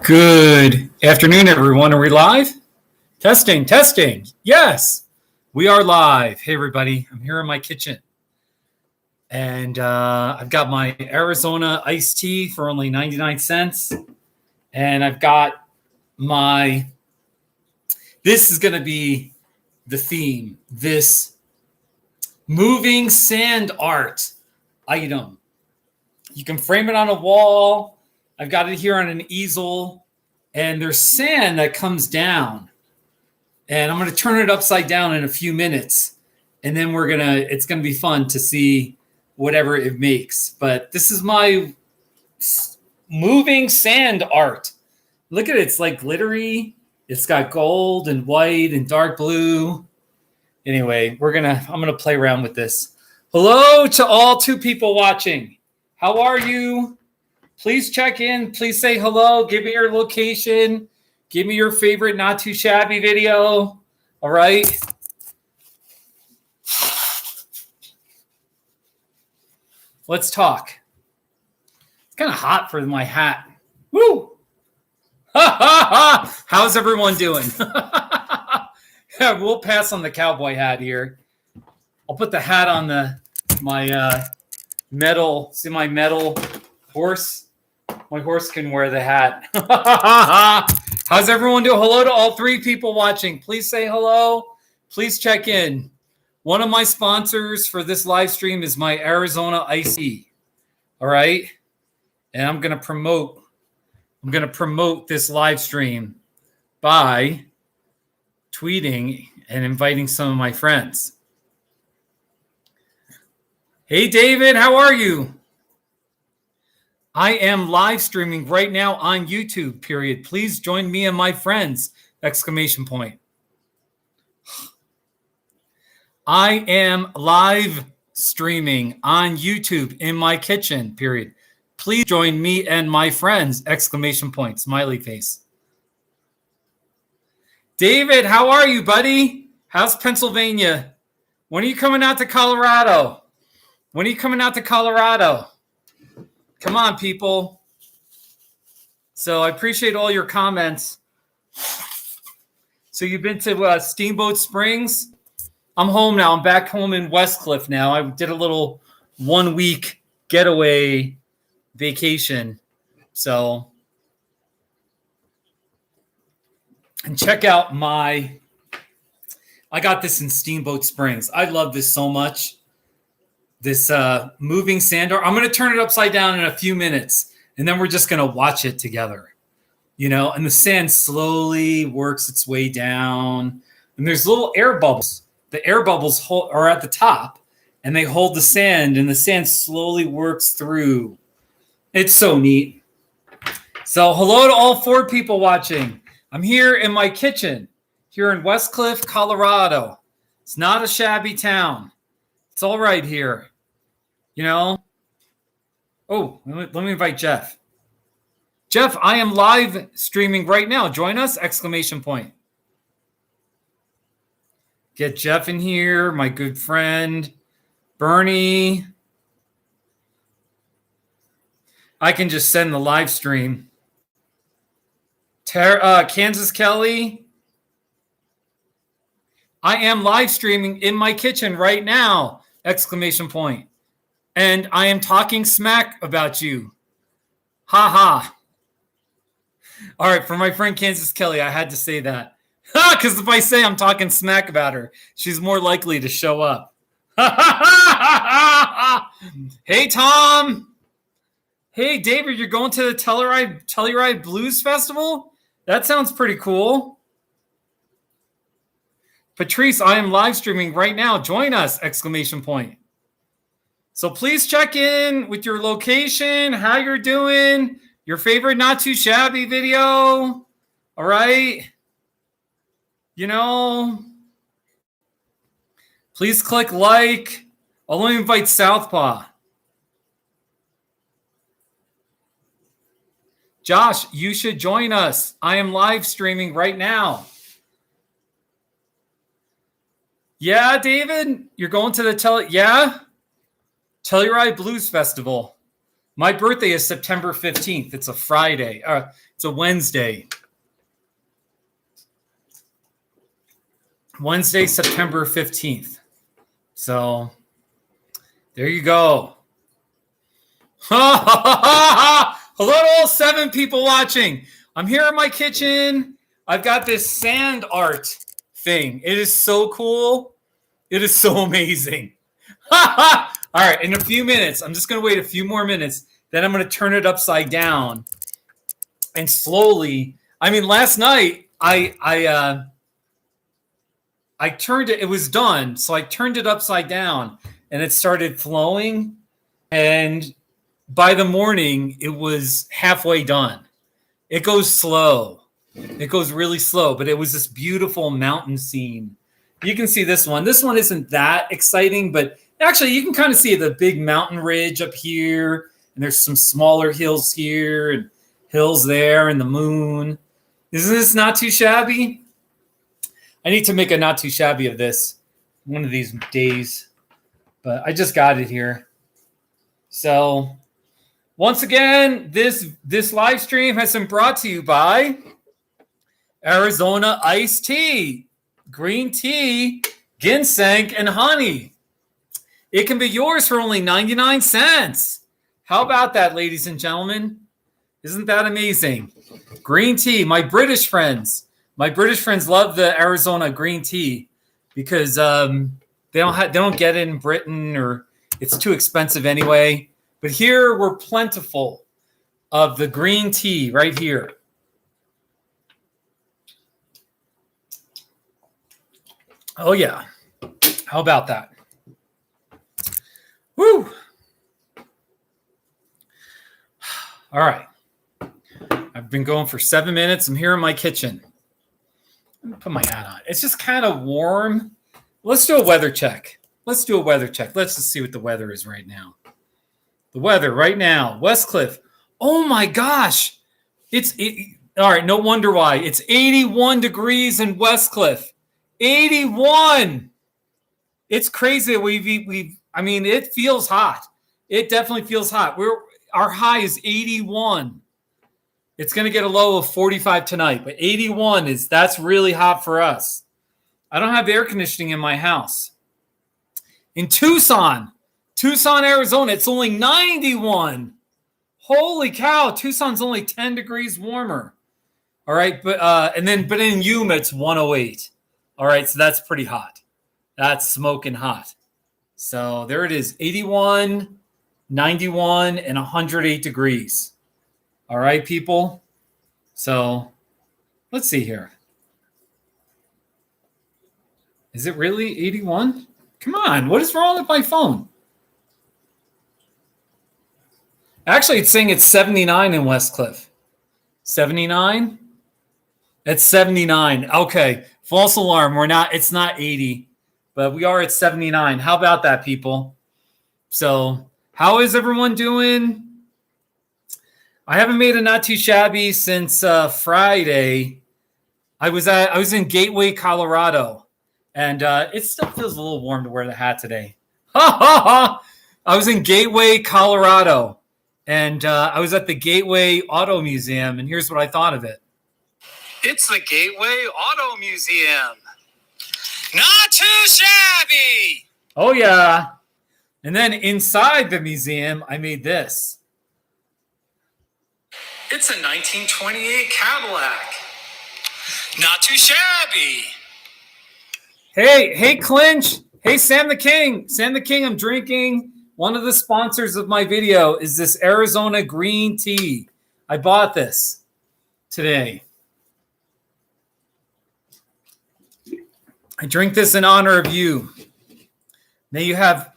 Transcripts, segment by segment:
Good afternoon, everyone. Are we live? Testing, testing. Yes, we are live. Hey, everybody. I'm here in my kitchen. And I've got my Arizona iced tea for only 99 cents. And I've got this is going to be the theme, this moving sand art item. You can frame it on a wall. I've got it here on an easel, and there's sand that comes down. And I'm going to turn it upside down in a few minutes. And then it's going to be fun to see whatever it makes. But this is my moving sand art. Look at it. It's like glittery. It's got gold and white and dark blue. Anyway, I'm going to play around with this. Hello to all 2 people watching. How are you? Please check in. Please say hello. Give me your location. Give me your favorite not too shabby video. All right. Let's talk. It's kind of hot for my hat. Woo! How's everyone doing? We'll pass on the cowboy hat here. I'll put the hat on my metal. See my metal horse? My horse can wear the hat. How's everyone doing? Hello to all 3 people watching. Please say hello. Please check in. One of my sponsors for this live stream is my Arizona iced tea. All right. And I'm going to promote this live stream by tweeting and inviting some of my friends. Hey, David, how are you? I am live streaming right now on YouTube, period. Please join me and my friends, ! I am live streaming on YouTube in my kitchen, period. Please join me and my friends, ! Smiley face. David, how are you, buddy? How's Pennsylvania? When are you coming out to Colorado? Come on, people. So I appreciate all your comments. So you've been to Steamboat Springs? I'm home now. I'm back home in Westcliff now. I did a little 1-week getaway vacation. So, and check out I got this in Steamboat Springs. I love this so much. This moving sand art. I'm going to turn it upside down in a few minutes, and then we're just going to watch it together. And the sand slowly works its way down, and there's little air bubbles. The air bubbles are at the top, and they hold the sand, and the sand slowly works through. It's so neat. So hello to all 4 people watching. I'm here in my kitchen here in Westcliff, Colorado. It's not a shabby town. It's all right here. Oh, let me invite Jeff. Jeff, I am live streaming right now. Join us! ! Get Jeff in here, my good friend. Bernie. I can just send the live stream. Kansas Kelly. I am live streaming in my kitchen right now! And I am talking smack about you. Ha ha. All right, for my friend Kansas Kelly, I had to say that. Because if I say I'm talking smack about her, she's more likely to show up. Hey, Tom. Hey, David, you're going to the Telluride Blues Festival? That sounds pretty cool. Patrice, I am live streaming right now. Join us! So please check in with your location, how you're doing, your favorite not too shabby video. All right. Please click like. I'll only invite Southpaw. Josh, you should join us. I am live streaming right now. Yeah, David, you're going to the Telluride Blues Festival. My birthday is September 15th. It's a Friday. It's a Wednesday. Wednesday, September 15th. So there you go. Hello to all 7 people watching. I'm here in my kitchen. I've got this sand art thing. It is so cool. It is so amazing. All right, in a few minutes, I'm just going to wait a few more minutes. Then I'm going to turn it upside down and slowly. I mean, last night I turned it. It was done, so I turned it upside down, and it started flowing. And by the morning, it was halfway done. It goes slow. It goes really slow, but it was this beautiful mountain scene. You can see this one. This one isn't that exciting, but actually you can kind of see the big mountain ridge up here, and there's some smaller hills here and hills there and the moon. Isn't this not too shabby? I need to make a not too shabby of this one of these days, but I just got it here. So once again, this live stream has been brought to you by Arizona iced tea, green tea, ginseng, and honey. It can be yours for only 99 cents. How about that, ladies and gentlemen? Isn't that amazing? Green tea. My British friends love the Arizona green tea because they don't get it in Britain, or it's too expensive anyway. But here we're plentiful of the green tea right here. Oh, yeah. How about that? Woo! All right. I've been going for 7 minutes. I'm here in my kitchen. Let me put my hat on. It's just kind of warm. Let's do a weather check. Let's just see what the weather is right now. The weather right now. Westcliff. Oh, my gosh. All right. No wonder why. It's 81 degrees in Westcliff. 81. It's crazy. It feels hot. It definitely feels hot. Our high is 81. It's going to get a low of 45 tonight, but 81 that's really hot for us. I don't have air conditioning in my house. In Tucson, Arizona, it's only 91. Holy cow. Tucson's only 10 degrees warmer. All right. But in Yuma, it's 108. All right, so that's pretty hot. That's smoking hot. So there it is, 81, 91, and 108 degrees. All right, people. So let's see here. Is it really 81? Come on, what is wrong with my phone? Actually, it's saying it's 79 in Westcliff. 79? It's 79. Okay. False alarm. It's not 80, but we are at 79. How about that, people? So how is everyone doing? I haven't made a not too shabby since Friday. I was in Gateway, Colorado, and it still feels a little warm to wear the hat today. I was in Gateway, Colorado, and I was at the Gateway Auto Museum, and here's what I thought of it. It's the Gateway Auto Museum. Not too shabby. Oh, yeah. And then inside the museum, I made this. It's a 1928 Cadillac. Not too shabby. Hey, Clinch. Hey, Sam the King. Sam the King, I'm drinking. One of the sponsors of my video is this Arizona green tea. I bought this today. I drink this in honor of you. May you have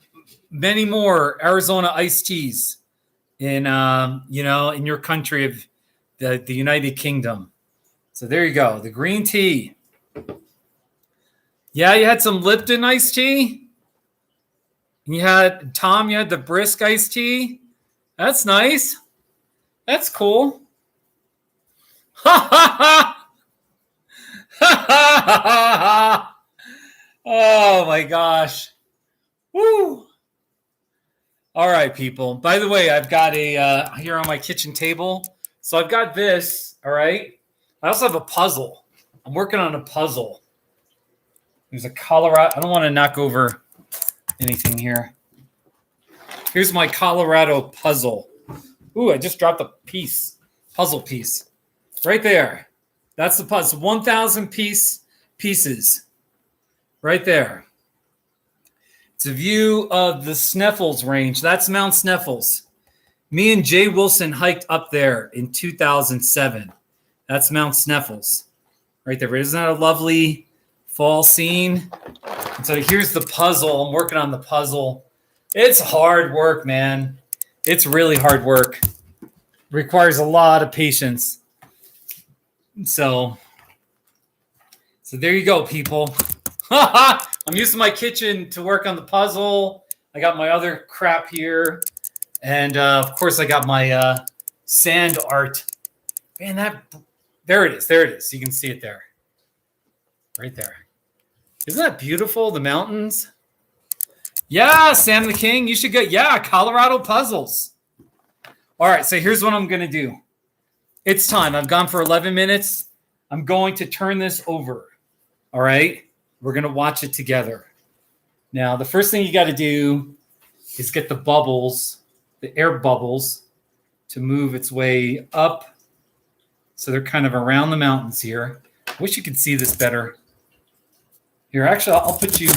many more Arizona iced teas in your country of the United Kingdom. So there you go, the green tea. Yeah, you had some Lipton iced tea. You had the brisk iced tea. That's nice. That's cool. Ha ha ha. Ha ha ha ha. Oh my gosh. Woo. All right, people. By the way, I've got a here on my kitchen table. So I've got this. All right. I also have a puzzle. I'm working on a puzzle. There's a Colorado. I don't want to knock over anything here. Here's my Colorado puzzle. Ooh, I just dropped a piece. Puzzle piece. Right there. That's the puzzle. 1,000 pieces. Right there. It's a view of the Sneffels range. That's Mount Sneffels. Me and Jay Wilson hiked up there in 2007. That's Mount Sneffels. Right there. Isn't that a lovely fall scene? And so here's the puzzle. I'm working on the puzzle. It's hard work, man. It's really hard work. Requires a lot of patience. So there you go, people. I'm using my kitchen to work on the puzzle. I got my other crap here. And, of course, I got my sand art. Man, there it is. There it is. You can see it there. Right there. Isn't that beautiful, the mountains? Yeah, Sam the King. You should go. Yeah, Colorado puzzles. All right, so here's what I'm going to do. It's time. I've gone for 11 minutes. I'm going to turn this over. All right? We're going to watch it together. Now, the first thing you got to do is get the bubbles, the air bubbles, to move its way up. So they're kind of around the mountains here. I wish you could see this better. Here, actually, I'll put you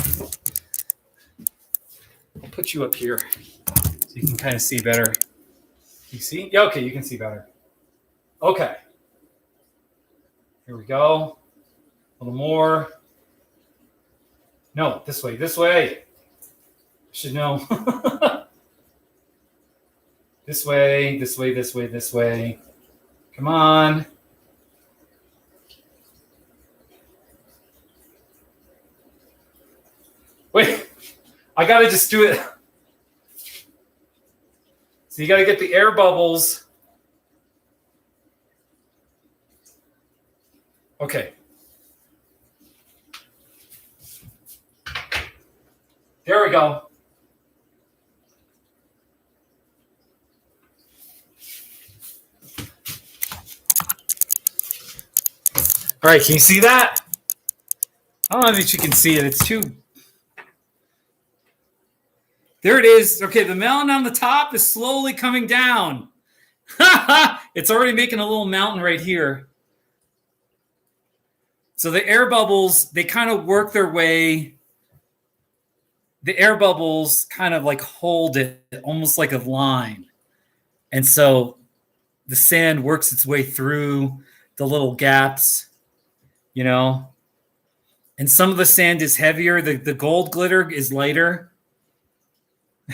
up here so you can kind of see better. You see? Yeah, okay, you can see better. Okay. Here we go. A little more. No, this way, this way. I should know. This way, this way, this way, this way. Come on. Wait, I got to just do it. So you got to get the air bubbles. Okay. There we go. All right, can you see that? I don't know if you can see it. It's too... There it is. Okay, the mountain on the top is slowly coming down. It's already making a little mountain right here. So the air bubbles, they kind of work their way. The air bubbles kind of like hold it almost like a line. And so the sand works its way through the little gaps, you know. And some of the sand is heavier. The gold glitter is lighter.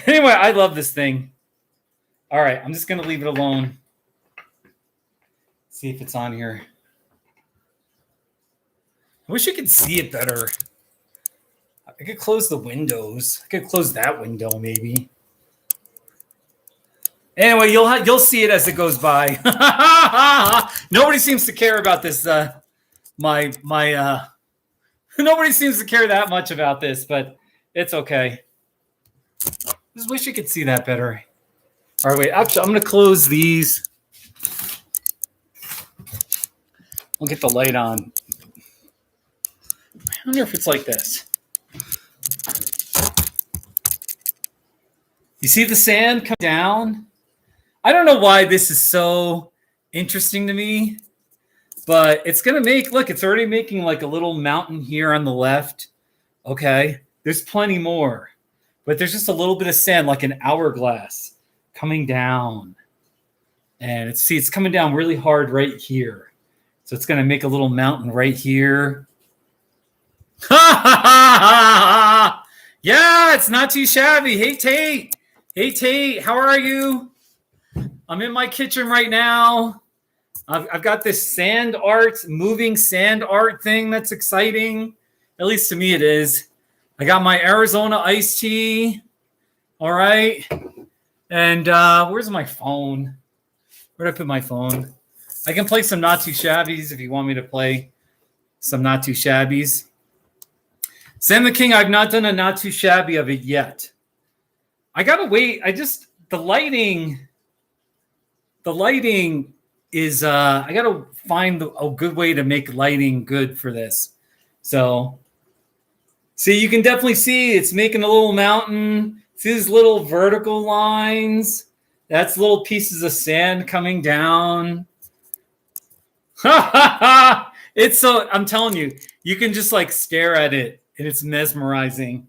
Anyway, I love this thing. All right, I'm just going to leave it alone. See if it's on here. I wish you could see it better. I could close the windows. I could close that window maybe. Anyway, you'll see it as it goes by. Nobody seems to care about this. Nobody seems to care that much about this, but it's okay. Just wish you could see that better. All right, wait. Actually, I'm going to close these. We'll get the light on. I wonder if it's like this. You see the sand come down? I don't know why this is so interesting to me, but it's going to make, look, it's already making like a little mountain here on the left. Okay. There's plenty more. But there's just a little bit of sand, like an hourglass, coming down. And it's coming down really hard right here. So it's going to make a little mountain right here. Yeah, it's not too shabby. Hey, Tate. Hey, Tate, how are you? I'm in my kitchen right now. I've got this sand art, moving sand art thing that's exciting. At least to me it is. I got my Arizona iced tea. All right. And where's my phone? Where'd I put my phone? I can play some Not Too Shabbies if you want me to play some Not Too Shabbies. Sam the King, I've not done a Not Too Shabby of it yet. I gotta wait. The lighting is I gotta find a good way to make lighting good for this. So see, you can definitely see it's making a little mountain. See these little vertical lines? That's little pieces of sand coming down. It's so, I'm telling you, you can just like stare at it and it's mesmerizing.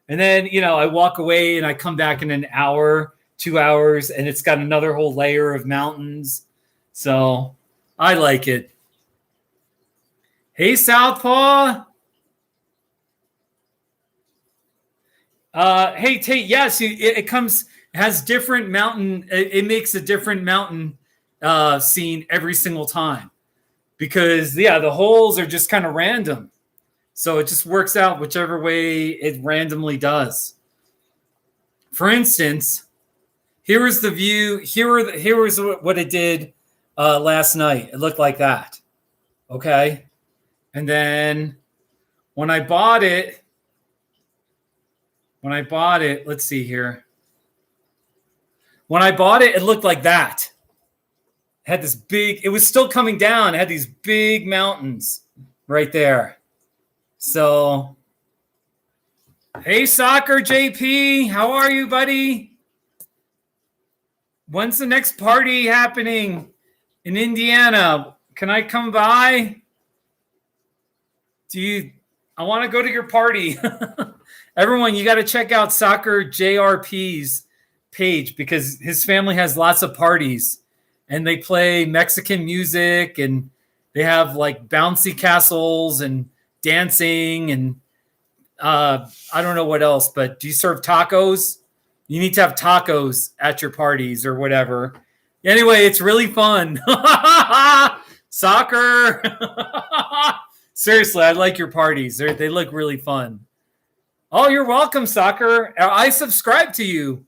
And then, I walk away and I come back in an hour, 2 hours, and it's got another whole layer of mountains. So I like it. Hey, Southpaw. Hey, Tate. Yes, it comes, has different mountain. It makes a different mountain scene every single time because, yeah, the holes are just kind of random. So it just works out whichever way it randomly does. For instance, here is the view. Here was what it did last night. It looked like that. Okay. And then when I bought it, let's see here. When I bought it, it looked like that. It had this big, it was still coming down. It had these big mountains right there. So, hey, Soccer JP, how are you, buddy? When's the next party happening in Indiana? Can I come by? I want to go to your party. Everyone, you got to check out Soccer JRP's page because his family has lots of parties and they play Mexican music and they have like bouncy castles and dancing and I don't know what else, but do you serve tacos? You need to have tacos at your parties or whatever. Anyway, it's really fun. Soccer. Seriously, I like your parties. They look really fun. Oh, you're welcome, Soccer. I subscribe to you.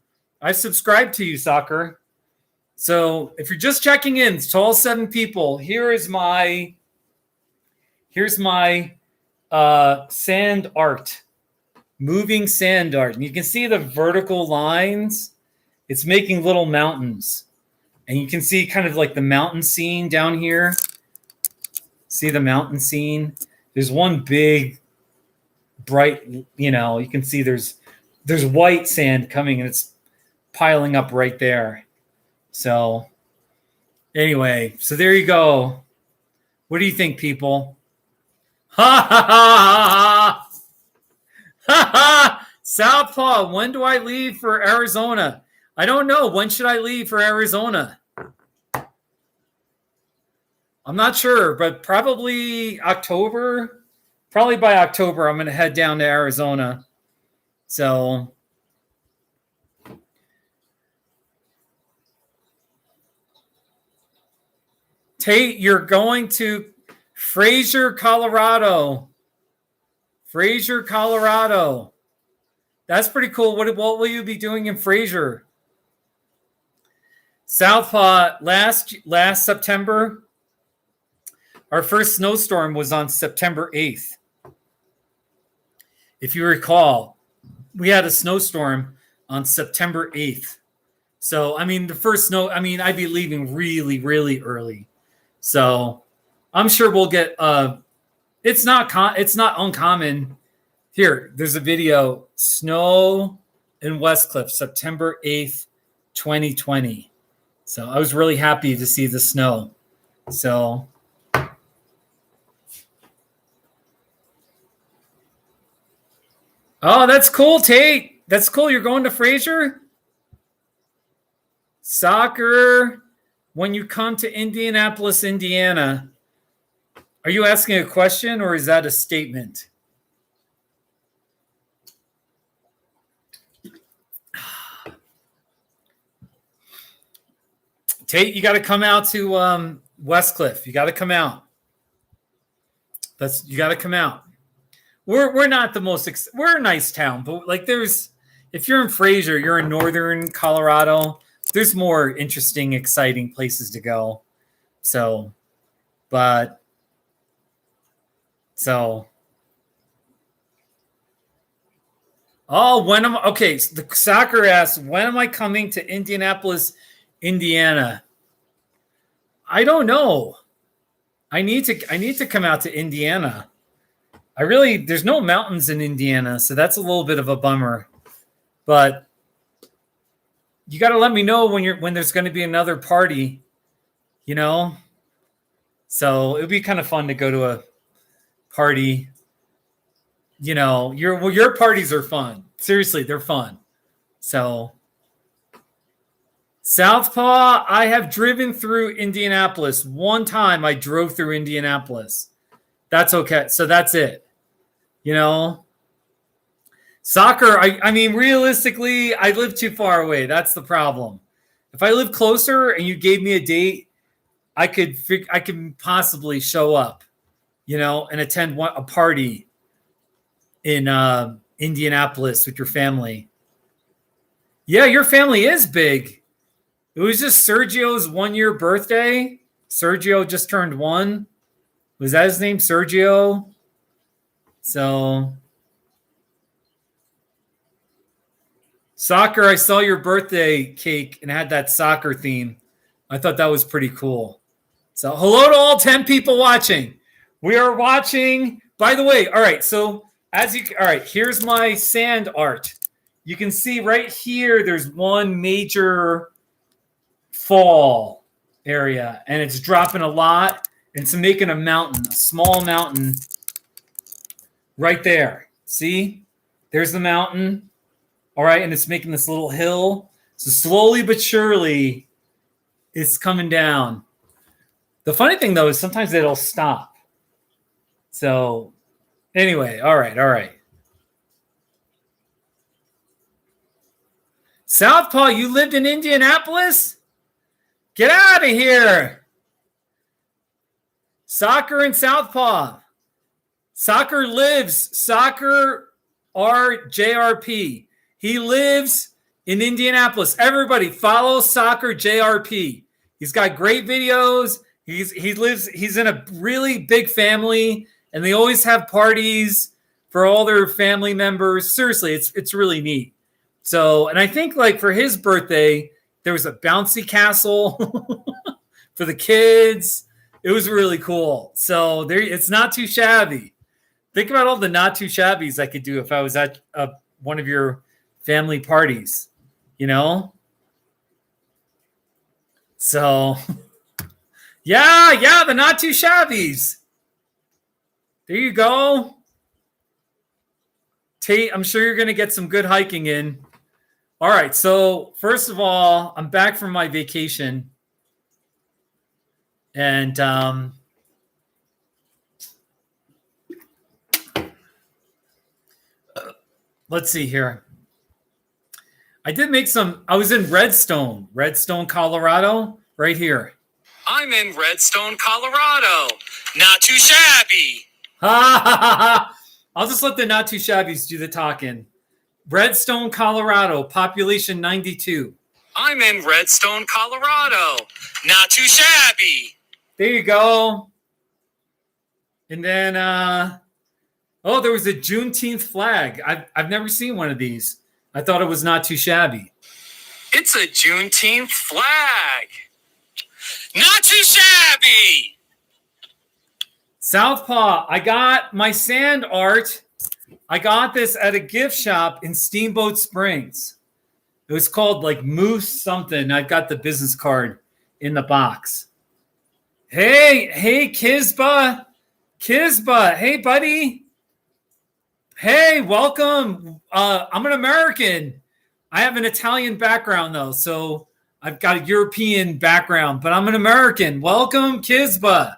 Soccer. So if you're just checking in, to all 7 people, here's my sand art, moving sand art. And you can see the vertical lines. It's making little mountains. And you can see kind of like the mountain scene down here. See the mountain scene? There's one big, bright, you can see there's white sand coming and it's piling up right there. So anyway, so there you go. What do you think, people? Ha ha ha ha ha ha! Southpaw, when do I leave for Arizona? I don't know. When should I leave for Arizona? I'm not sure, but probably October. Probably by October, I'm going to head down to Arizona. So, Tate, you're going to Fraser, Colorado. Fraser, Colorado. That's pretty cool. What will you be doing in Fraser? Southpaw, last September, our first snowstorm was on September 8th. If you recall, we had a snowstorm on September 8th. So, I mean, the first snow, I'd be leaving really, really early. So, I'm sure we'll get, it's not uncommon. Here, there's a video, snow in Westcliff, September 8th, 2020. So, I was really happy to see the snow. So, oh, that's cool, Tate. That's cool. You're going to Fraser? Soccer, when you come to Indianapolis, Indiana, are you asking a question or is that a statement? Tate, you got to come out to Westcliff. You got to come out. You got to come out. We're not the most we're a nice town, but like if you're in Fraser, you're in northern Colorado, there's more interesting, exciting places to go. So Oh, okay? So the soccer asks, when am I coming to Indianapolis, Indiana? I don't know. I need to come out to Indiana. There's no mountains in Indiana, so that's a little bit of a bummer. But you got to let me know when there's going to be another party, you know? So it would be kind of fun to go to a party. You know, your parties are fun. Seriously, they're fun. So Southpaw, I have driven through Indianapolis. One time I drove through Indianapolis. That's okay. So that's it. You know, soccer, I mean, realistically, I live too far away. That's the problem. If I live closer and you gave me a date, I could possibly show up, you know, and attend a party in Indianapolis with your family. Yeah, your family is big. It was just Sergio's 1-year birthday. Sergio just turned 1. Was that his name, Sergio? So, soccer, I saw your birthday cake and had that soccer theme. I thought that was pretty cool. So, hello to all 10 people watching. We are watching, by the way, all right, so all right, here's my sand art. You can see right here, there's one major fall area, and it's dropping a lot. And it's making a mountain, a small mountain right there. See? There's the mountain. All right, and it's making this little hill. So slowly but surely, it's coming down. The funny thing, though, is sometimes it'll stop. So anyway, all right. Southpaw, you lived in Indianapolis? Get out of here. Soccer in Southpaw. Soccer lives. Soccer RJRP. He lives in Indianapolis. Everybody follow Soccer JRP. He's got great videos. He's in a really big family, and they always have parties for all their family members. Seriously, it's really neat. So, and I think like for his birthday, there was a bouncy castle for the kids. It was really cool. So it's not too shabby. Think about all the not too shabbies I could do if I was at one of your family parties, you know? So, yeah, the not too shabbies. There you go. Tate, I'm sure you're going to get some good hiking in. All right, so first of all, I'm back from my vacation. And let's see here. I was in Redstone, Colorado, right here. I'm in Redstone, Colorado. Not too shabby. I'll just let the not too shabbies do the talking. Redstone, Colorado, population 92. I'm in Redstone, Colorado. Not too shabby. There you go. And then, there was a Juneteenth flag. I've never seen one of these. I thought it was not too shabby. It's a Juneteenth flag. Not too shabby. Southpaw, I got my sand art. I got this at a gift shop in Steamboat Springs. It was called like Moose something. I've got the business card in the box. Hey, Kizba. Hey, buddy. Hey, welcome. I'm an American. I have an Italian background, though, so I've got a European background, but I'm an American. Welcome, Kizba.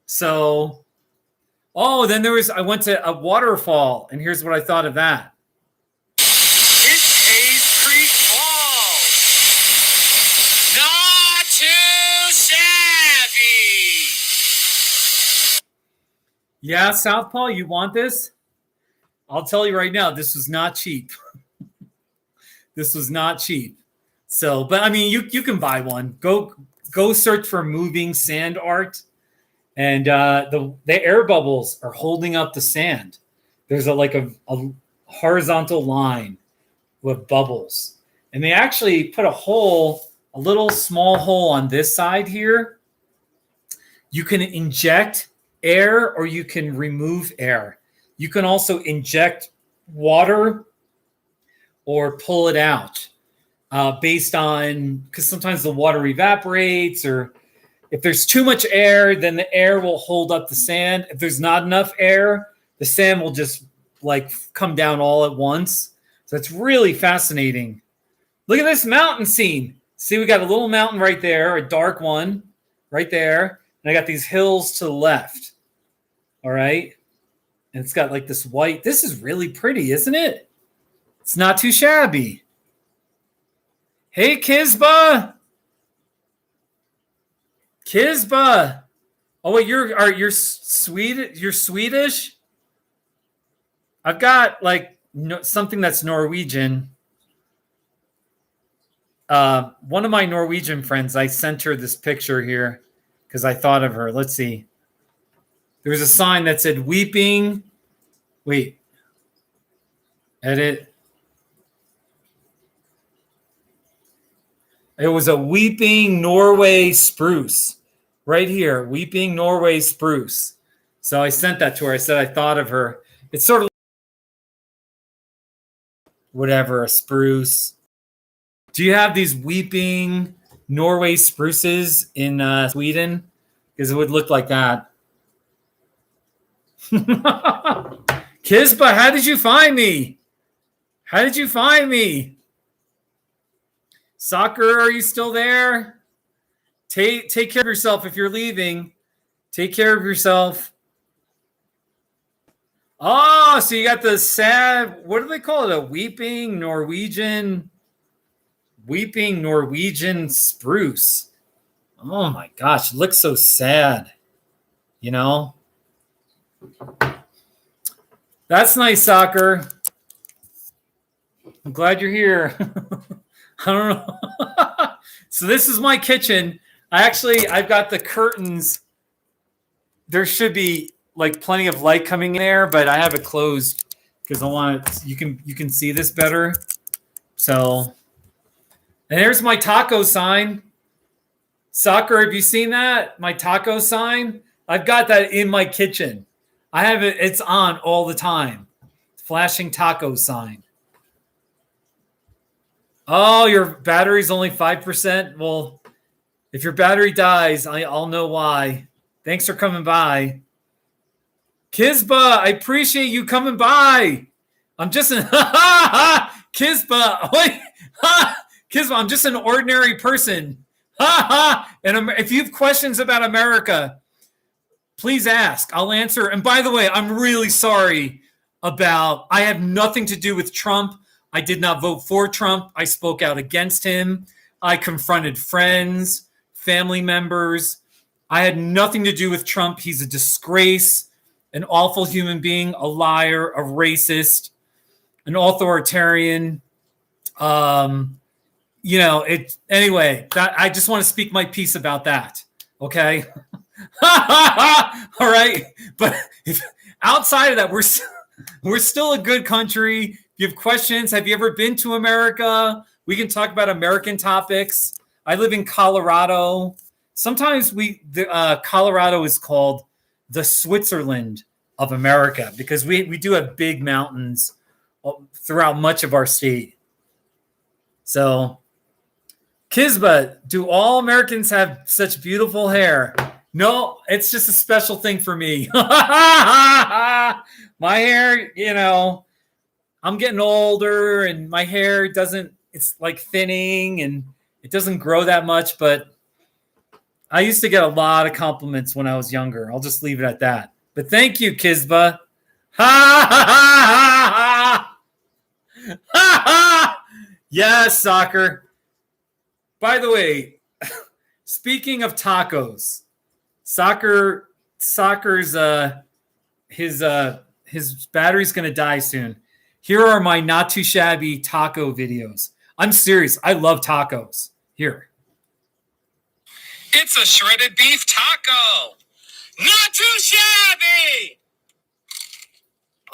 So, then I went to a waterfall, and here's what I thought of that. Yeah, Southpaw, you want this? I'll tell you right now, this was not cheap. This was not cheap. So, but I mean, you can buy one. Go search for moving sand art, and the air bubbles are holding up the sand. There's a horizontal line with bubbles. And they actually put a little small hole on this side here. You can inject air or you can remove air. You can also inject water or pull it out based on, because sometimes the water evaporates, or if there's too much air, then the air will hold up the sand. If there's not enough air, the sand will just like come down all at once. So it's really fascinating. Look at this mountain scene. See, we got a little mountain right there, a dark one right there. And I got these hills to the left. All right. And it's got like this white. This is really pretty, isn't it? It's not too shabby. Hey, Kizba. Kizba. Oh, wait, you're Swedish? I've got like something that's Norwegian. One of my Norwegian friends, I sent her this picture here because I thought of her. Let's see. There was a sign that said weeping. Wait. Edit. It was a weeping Norway spruce. Right here. Weeping Norway spruce. So I sent that to her. I said I thought of her. It's sort of whatever, a spruce. Do you have these weeping Norway spruces in Sweden? Because it would look like that. Kizba, how did you find me? How did you find me? Soccer, are you still there? Take care of yourself if you're leaving. Take care of yourself. Oh, so you got the sad, what do they call it? A weeping Norwegian spruce. Oh my gosh, it looks so sad. You know? That's nice, Soccer. I'm glad you're here. I don't know. So this is my kitchen. I've got the curtains. There should be like plenty of light coming in there, but I have it closed because I want it. You can see this better. So, and there's my taco sign. Soccer, have you seen that? My taco sign? I've got that in my kitchen. I have it. It's on all the time. Flashing taco sign. Oh, your battery's only 5%? Well, if your battery dies, I'll know why. Thanks for coming by. Kizba, I appreciate you coming by. I'm just an Kizba. Wait, Kizba, I'm just an ordinary person. And if you have questions about America, please ask. I'll answer. And by the way, I'm really sorry I have nothing to do with Trump. I did not vote for Trump. I spoke out against him. I confronted friends, family members. I had nothing to do with Trump. He's a disgrace, an awful human being, a liar, a racist, an authoritarian. Anyway, I just want to speak my piece about that. Okay. All right. But outside of that, we're still a good country. If you have questions, have you ever been to America? We can talk about American topics. I live in Colorado. Sometimes Colorado is called the Switzerland of America because we do have big mountains throughout much of our state. So, Kizba, do all Americans have such beautiful hair? No, it's just a special thing for me. My hair, I'm getting older and my hair it's like thinning and it doesn't grow that much, but I used to get a lot of compliments when I was younger. I'll just leave it at that. But thank you, Kizba. Yes, Soccer. By the way, speaking of tacos, Soccer's his battery's gonna die soon. Here are my not too shabby taco videos. I'm serious. I love tacos. Here. It's a shredded beef taco. Not too shabby.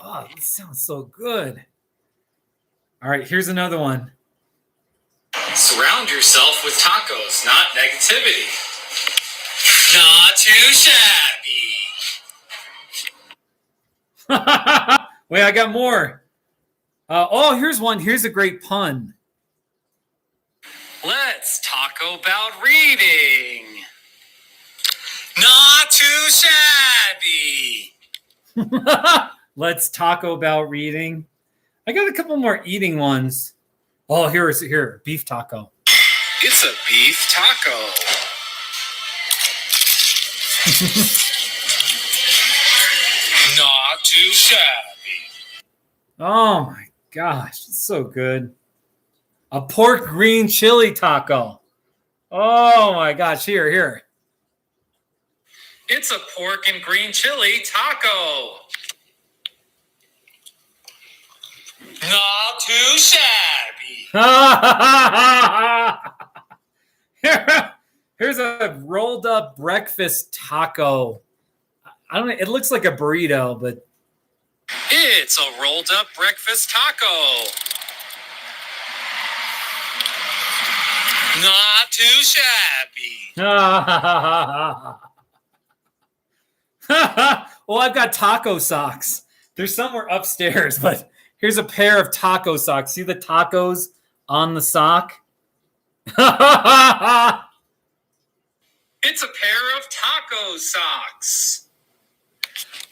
Oh, this sounds so good. All right, here's another one. Surround yourself with tacos, not negativity. Not too shabby. Wait, I got more. Here's one. Here's a great pun. Let's talk about reading. Not too shabby. Let's talk about reading. I got a couple more eating ones. Oh, here, beef taco. It's a beef taco. Not too shabby. Oh my gosh, it's so good. A pork green chili taco. Oh my gosh, here. It's a pork and green chili taco. Not too shabby. Here's a rolled up breakfast taco. I don't know. It looks like a burrito, but it's a rolled up breakfast taco. Not too shabby. Well, I've got taco socks. There's somewhere upstairs, but here's a pair of taco socks. See the tacos on the sock? It's a pair of taco socks.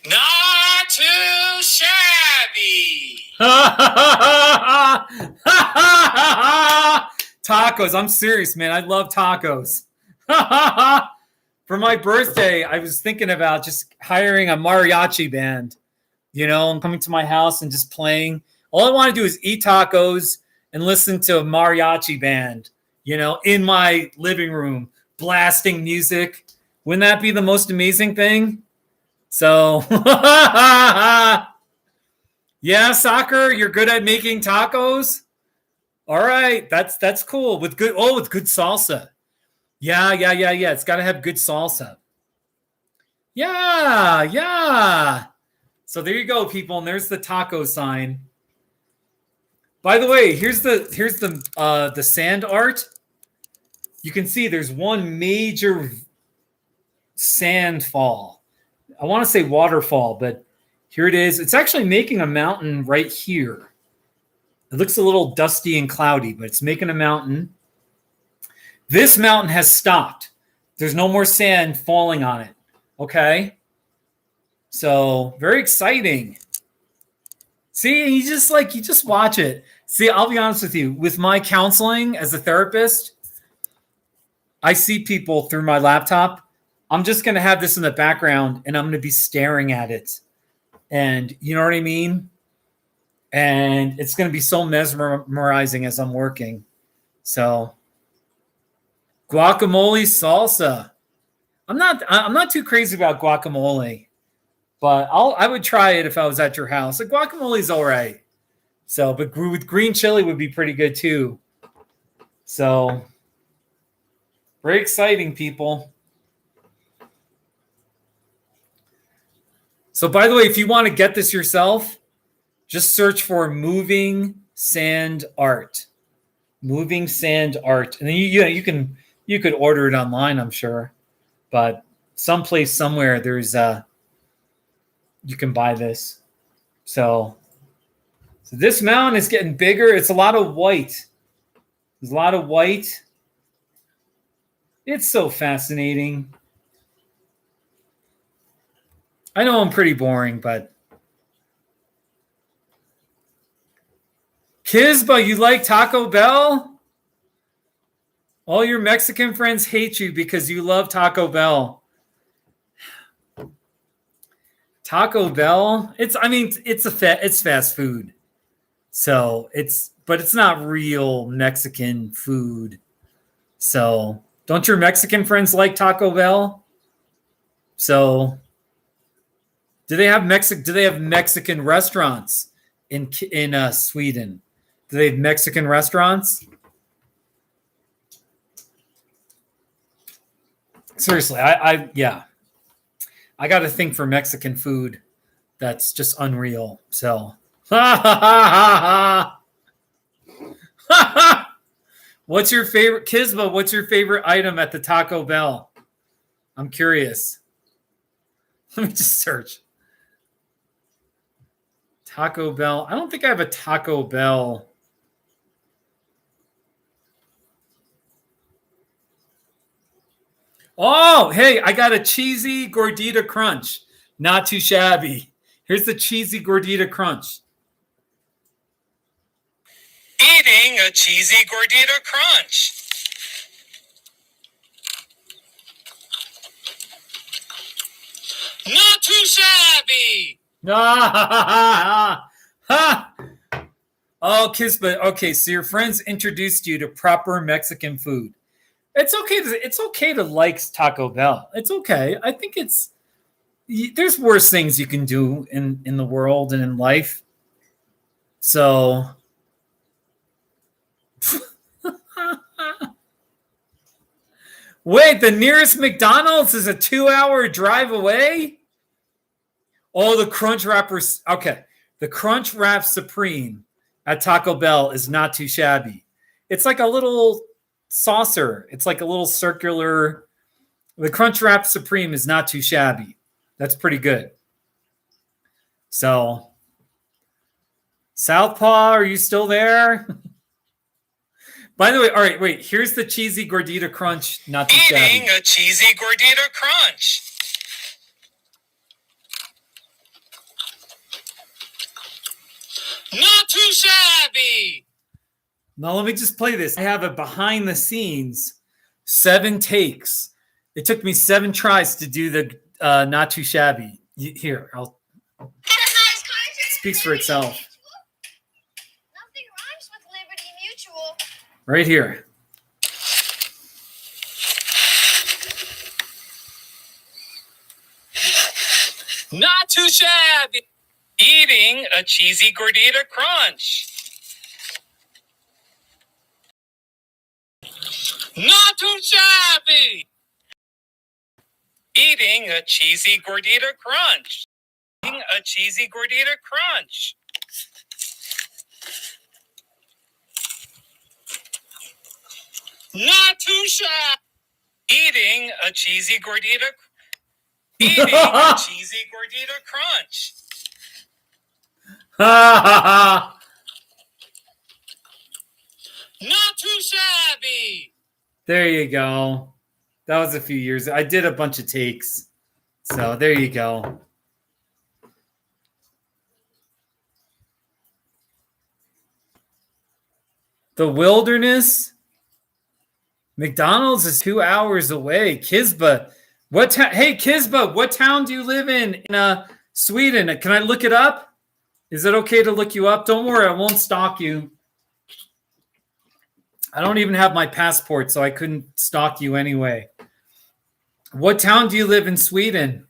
Not too shabby. Tacos. I'm serious, man. I love tacos. For my birthday, I was thinking about just hiring a mariachi band, and coming to my house and just playing. All I want to do is eat tacos and listen to a mariachi band, in my living room, blasting music. Wouldn't that be the most amazing thing? So, yeah, soccer, you're good at making tacos. All right, that's cool with good salsa. Yeah. It's got to have good salsa. Yeah. So there you go, people, and there's the taco sign. By the way, here's the sand art. You can see there's one major sand fall. I want to say waterfall, but here it is. It's actually making a mountain right here. It looks a little dusty and cloudy, but it's making a mountain. This mountain has stopped. There's no more sand falling on it. Okay? So, very exciting. See, you just watch it. See, I'll be honest with you. With my counseling as a therapist, I see people through my laptop. I'm just going to have this in the background, and I'm going to be staring at it. And you know what I mean? And it's going to be so mesmerizing as I'm working. So, guacamole salsa. I'm not too crazy about guacamole, but I would try it if I was at your house. Like, guacamole's all right. So, but with green chili would be pretty good too. So, very exciting, people. So, by the way, if you want to get this yourself, just search for moving sand art. Moving sand art. And then you could order it online, I'm sure. But someplace somewhere there's you can buy this. So this mountain is getting bigger. It's a lot of white. There's a lot of white. It's so fascinating. I know I'm pretty boring, but Kizba, you like Taco Bell? All your Mexican friends hate you because you love Taco Bell. Taco Bell, it's fast food. So but it's not real Mexican food. So don't your Mexican friends like Taco Bell? So do they have Mexican restaurants in Sweden? Do they have Mexican restaurants? Seriously, I got to think for Mexican food. That's just unreal. So, What's your favorite, Kisba? What's your favorite item at the Taco Bell? I'm curious. Let me just search. Taco Bell. I don't think I have a Taco Bell. Oh, hey, I got a cheesy gordita crunch. Not too shabby. Here's the cheesy gordita crunch. Eating a cheesy gordita crunch. Not too shabby. Oh, Kisba. Okay, so your friends introduced you to proper Mexican food. It's okay to like Taco Bell. It's okay. I think there's worse things you can do in the world and in life. So wait, the nearest McDonald's is a 2-hour drive away? Oh, the Crunch Wrappers. Okay. The Crunch Wrap Supreme at Taco Bell is not too shabby. It's like a little saucer. It's like a little circular. The Crunch Wrap Supreme is not too shabby. That's pretty good. So, Southpaw, are you still there? By the way, all right, wait. Here's the cheesy gordita crunch. Not too shabby. Eating a cheesy gordita crunch. Not too shabby. Now let me just play this. I have a behind the scenes 7 takes. It took me 7 tries to do the not too shabby. Here, speaks for itself. Nothing rhymes with Liberty Mutual. Right here. Not too shabby. Eating a cheesy gordita crunch. Not too shabby. Eating a cheesy gordita crunch. Eating a cheesy gordita crunch. Not too shabby. Eating a cheesy gordita. Eating a cheesy gordita crunch. Not too shabby. There you go. That was a few years. I did a bunch of takes. So there you go. The Wilderness. McDonald's is 2 hours away. Kisba. Hey, Kisba, what town do you live in Sweden? Can I look it up? Is it okay to look you up? Don't worry, I won't stalk you. I don't even have my passport, so I couldn't stalk you anyway. What town do you live in Sweden?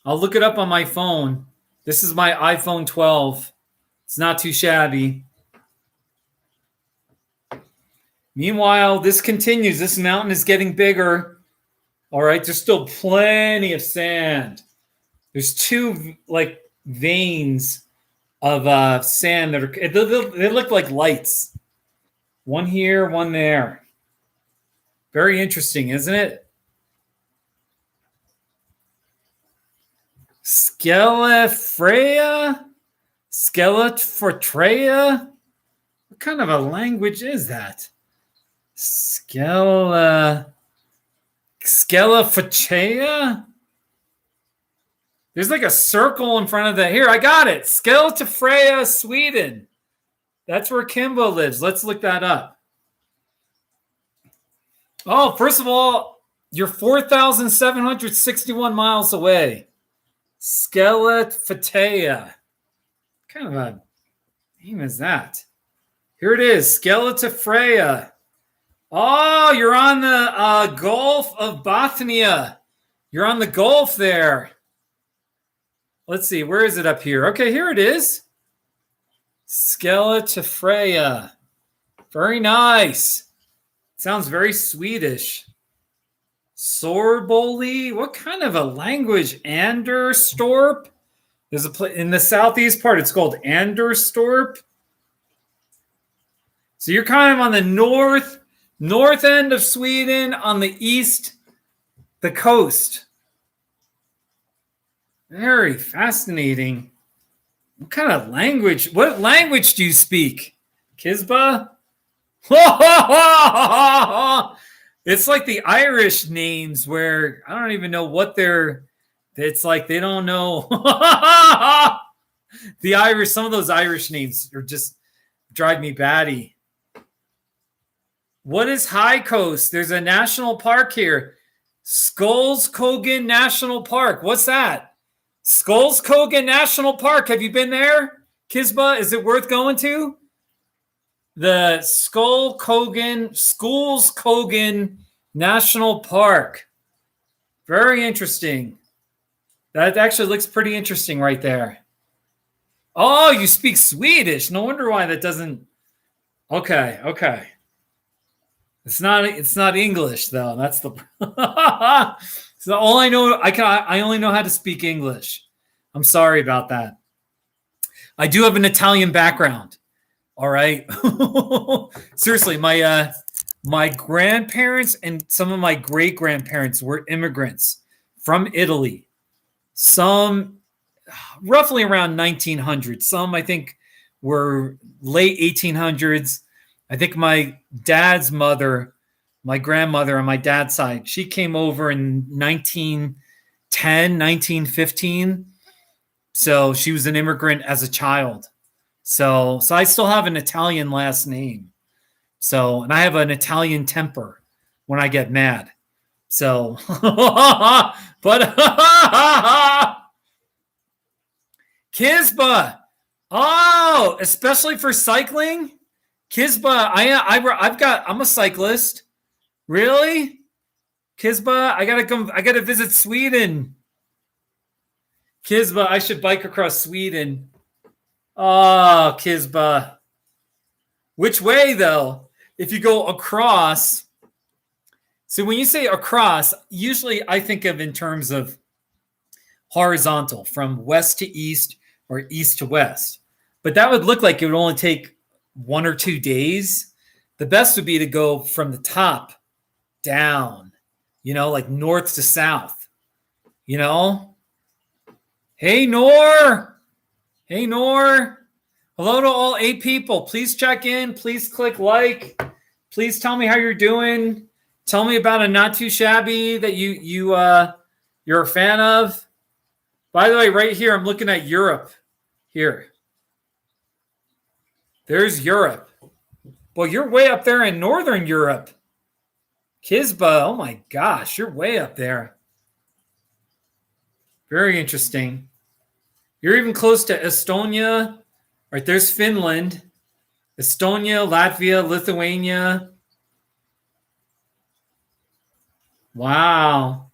I'll look it up on my phone. This is my iPhone 12. It's not too shabby. Meanwhile, this continues. This mountain is getting bigger. All right, there's still plenty of sand. There's 2 veins of sand that they look like lights. One here, one there. Very interesting, isn't it? Skelefreya? Skelefortreya? What kind of a language is that? Skelefochea? There's like a circle in front of the. Here, I got it. Skelefreya, Sweden. That's where Kimbo lives. Let's look that up. Oh, first of all, you're 4,761 miles away. Skelefotea. What kind of a name is that? Here it is. Skelefreya. Oh, you're on the Gulf of Bothnia. You're on the Gulf there. Let's see. Where is it up here? Okay, here it is. Skelefreya. Very nice. Sounds very Swedish. Sorboli. What kind of a language? Anderstorp. There's a place in the southeast part. It's called Anderstorp. So you're kind of on the north end of Sweden, on the east, the coast. Very fascinating. What kind of language? What language do you speak? Kisba? It's like the Irish names where I don't even know what they're. It's like they don't know. The Irish, some of those Irish names are just drive me batty. What is High Coast? There's a national park here. Skulls-Cogan National Park. What's that? Skulls-Cogan National Park. Have you been there, Kisba? Is it worth going to? The Skulls-Cogan National Park. Very interesting. That actually looks pretty interesting right there. Oh, you speak Swedish. No wonder why that doesn't. Okay. It's not English though. That's the. So all I know, I only know how to speak English. I'm sorry about that. I do have an Italian background. All right. Seriously, my grandparents and some of my great grandparents were immigrants from Italy. Some roughly around 1900. Some I think were late 1800s. I think my dad's mother, my grandmother on my dad's side, she came over in 1910, 1915. So she was an immigrant as a child. So I still have an Italian last name. So, and I have an Italian temper when I get mad. So, but Kisba. Oh, especially for cycling? Kisba, I'm a cyclist. Really? Kisba, I gotta visit Sweden. Kisba, I should bike across Sweden. Oh, Kisba. Which way though? If you go across, so when you say across, usually I think of in terms of horizontal, from west to east or east to west. But that would look like it would only take 1 or 2 days. The best would be to go from the top down, like north to south, Hey, Nor. Hello to all 8 people. Please check in. Please click like. Please tell me how you're doing. Tell me about a not too shabby that you're a fan of. By the way, right here, I'm looking at Europe. Here. There's Europe. Well, you're way up there in Northern Europe. Kisba, oh my gosh, you're way up there. Very interesting. You're even close to Estonia. Right, there's Finland. Estonia, Latvia, Lithuania. Wow.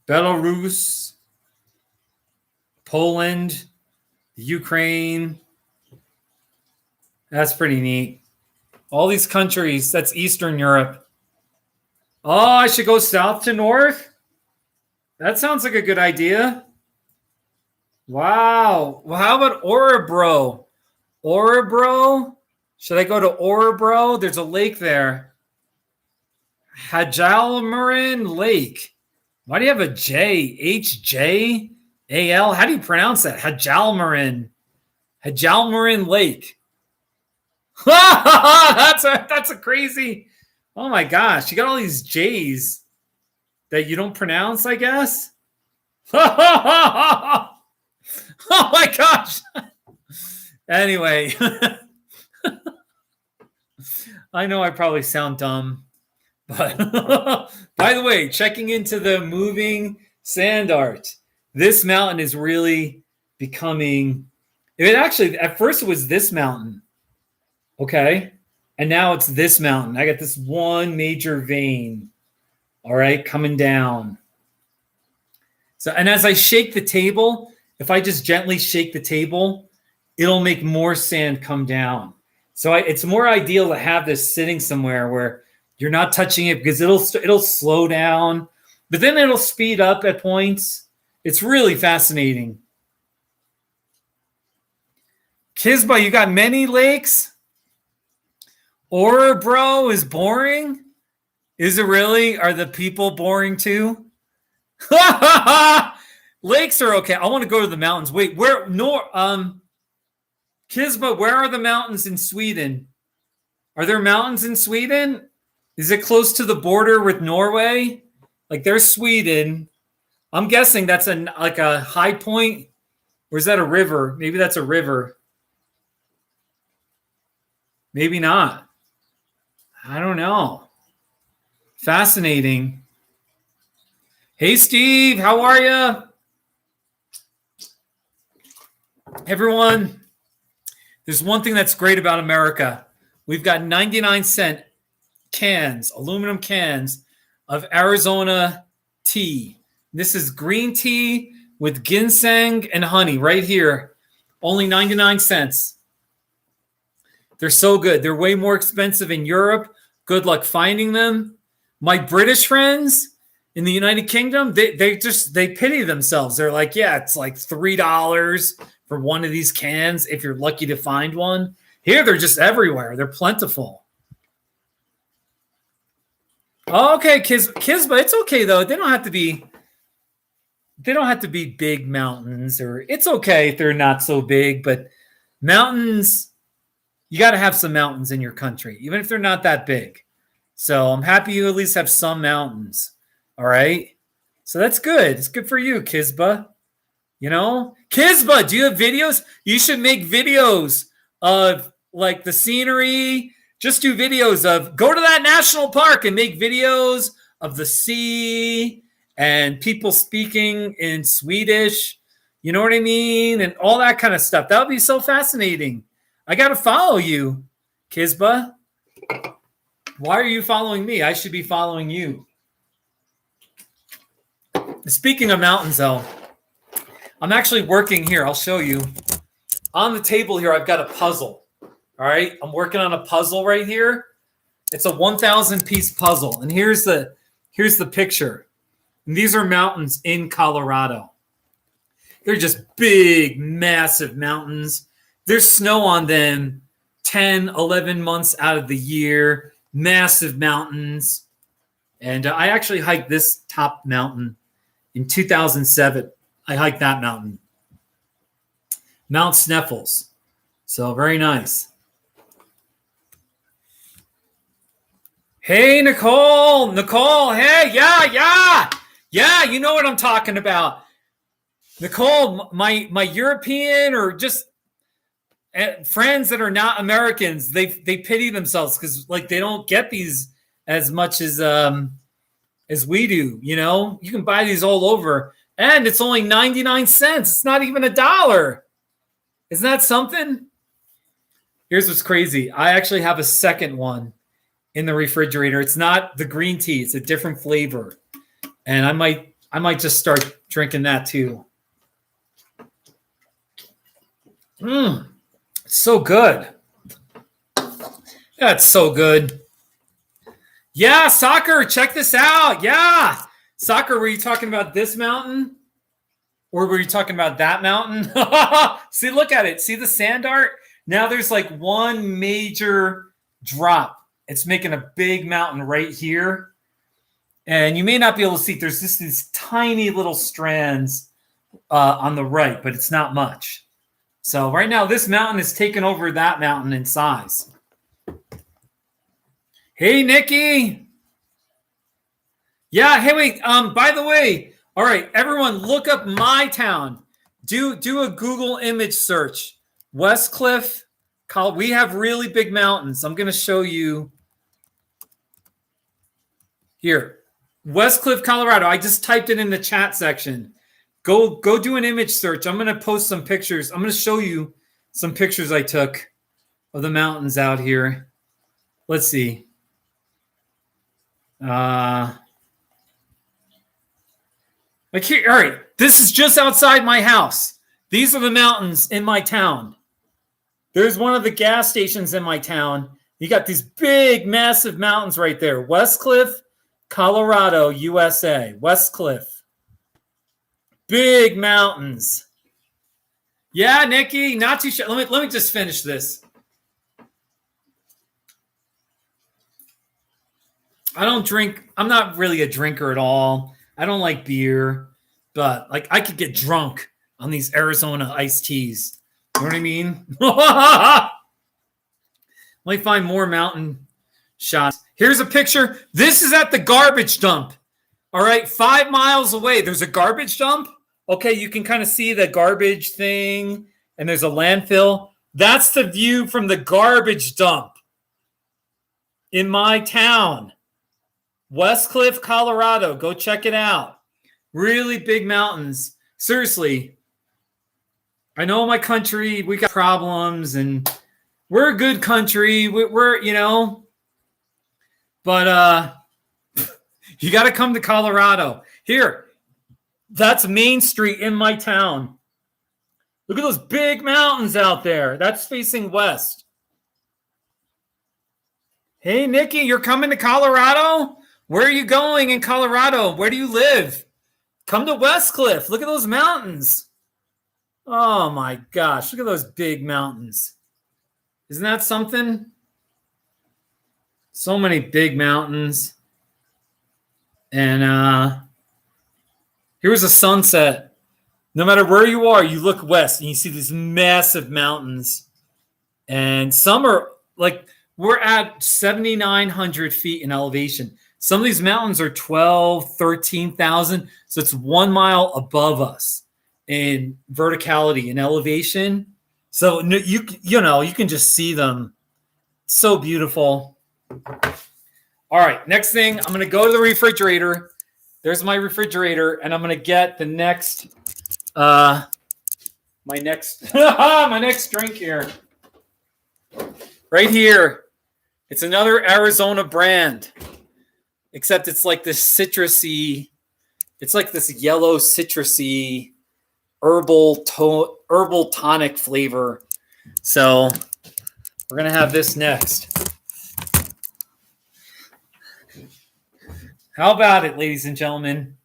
Belarus. Poland, Ukraine. That's pretty neat. All these countries, that's Eastern Europe. Oh, I should go south to north? That sounds like a good idea. Wow. Well, how about Orebro? Orebro? Should I go to Orebro? There's a lake there. Hajalmarin Lake. Why do you have a J? H-J-A-L? How do you pronounce that? Hajalmarin Lake. That's a crazy. Oh my gosh, you got all these J's that you don't pronounce, I guess. Oh my gosh. Anyway, I know I probably sound dumb, but by the way, checking into the moving sand art, this mountain is really becoming. It actually at first it was this mountain. Okay. And now it's this mountain. I got this one major vein. All right. Coming down. So, and as I shake the table, if I just gently shake the table, it'll make more sand come down. So it's more ideal to have this sitting somewhere where you're not touching it because it'll slow down, but then it'll speed up at points. It's really fascinating. Kisba, you got many lakes? Or, bro, is boring? Is it really? Are the people boring too? Lakes are okay. I want to go to the mountains. Wait, where? No, Kisba, where are the mountains in Sweden? Are there mountains in Sweden? Is it close to the border with Norway? Like there's Sweden. I'm guessing that's like a high point. Or is that a river? Maybe that's a river. Maybe not. I don't know. Fascinating. Hey, Steve, how are you? Everyone, there's one thing that's great about America. We've got 99-cent cans, aluminum cans of Arizona tea. This is green tea with ginseng and honey right here. Only 99 cents. They're so good. They're way more expensive in Europe. Good luck finding them. My British friends in the United Kingdom, they pity themselves. They're like, yeah, it's like $3 for one of these cans if you're lucky to find one. Here, they're just everywhere. They're plentiful. Okay, Kisba, it's okay though. They don't have to be big mountains, or it's okay if they're not so big, but mountains, you got to have some mountains in your country, even if they're not that big. So I'm happy you at least have some mountains. All right. So that's good. It's good for you, Kisba. You know, Kisba, do you have videos? You should make videos of like the scenery. Just do videos of go to that national park and make videos of the sea and people speaking in Swedish. You know what I mean? And all that kind of stuff. That would be so fascinating. I got to follow you, Kisba. Why are you following me? I should be following you. Speaking of mountains, though, I'm actually working here. I'll show you. On the table here, I've got a puzzle. All right. I'm working on a puzzle right here. It's a 1,000-piece puzzle. And here's the picture. And these are mountains in Colorado. They're just big, massive mountains. There's snow on them 10, 11 months out of the year. Massive mountains. And I actually hiked this top mountain in 2007. I hiked that mountain. Mount Sneffels. So very nice. Hey, Nicole. Nicole, hey, yeah. Yeah, you know what I'm talking about. Nicole, my European or just friends that are not Americans, they pity themselves because like they don't get these as much as we do. You know, you can buy these all over, and it's only 99 cents. It's not even $1. Isn't that something? Here's what's crazy. I actually have a second one in the refrigerator. It's not the green tea. It's a different flavor, and I might just start drinking that too. So good. That's so good. Yeah, soccer. Check this out. Yeah. Soccer, were you talking about this mountain? Or were you talking about that mountain? See, look at it. See the sand art? Now there's like one major drop. It's making a big mountain right here. And you may not be able to see. There's just these tiny little strands on the right, but it's not much. So right now, this mountain is taking over that mountain in size. Hey, Nikki. Yeah, hey, wait. By the way, all right, everyone, look up my town. Do a Google image search. Westcliff. We have really big mountains. I'm going to show you here. Westcliff, Colorado. I just typed it in the chat section. Go do an image search. I'm going to post some pictures. I'm going to show you some pictures I took of the mountains out here. Let's see. Like here, all right. This is just outside my house. These are the mountains in my town. There's one of the gas stations in my town. You got these big, massive mountains right there. Westcliff, Colorado, USA. Westcliff. Big mountains. Yeah, Nikki, not too sure. Let me just finish this. I don't drink. I'm not really a drinker at all. I don't like beer, but like I could get drunk on these Arizona iced teas. You know what I mean? Let me find more mountain shots. Here's a picture. This is at the garbage dump. All right, 5 miles away. There's a garbage dump. Okay, you can kind of see the garbage thing, and there's a landfill. That's the view from the garbage dump in my town. Westcliff, Colorado. Go check it out. Really big mountains. Seriously. I know my country, we got problems, and we're a good country. We're you know, but you got to come to Colorado. Here, that's Main Street in my town. Look at those big mountains out there. That's facing west. Hey, Nikki, you're coming to Colorado? Where are you going in Colorado? Where do you live? Come to Westcliff. Look at those mountains. Oh, my gosh. Look at those big mountains. Isn't that something? So many big mountains. And here's a sunset. No matter where you are, you look west and you see these massive mountains. And some are like, we're at 7,900 feet in elevation. Some of these mountains are 12, 13,000. So it's 1 mile above us in verticality and elevation. So you know, you can just see them. So beautiful. All right, next thing, I'm going to go to the refrigerator. There's my refrigerator, and I'm going to get the next, my next drink here. Right here. It's another Arizona brand, except it's like this citrusy, it's like this yellow citrusy herbal tonic flavor. So we're going to have this next. How about it, ladies and gentlemen?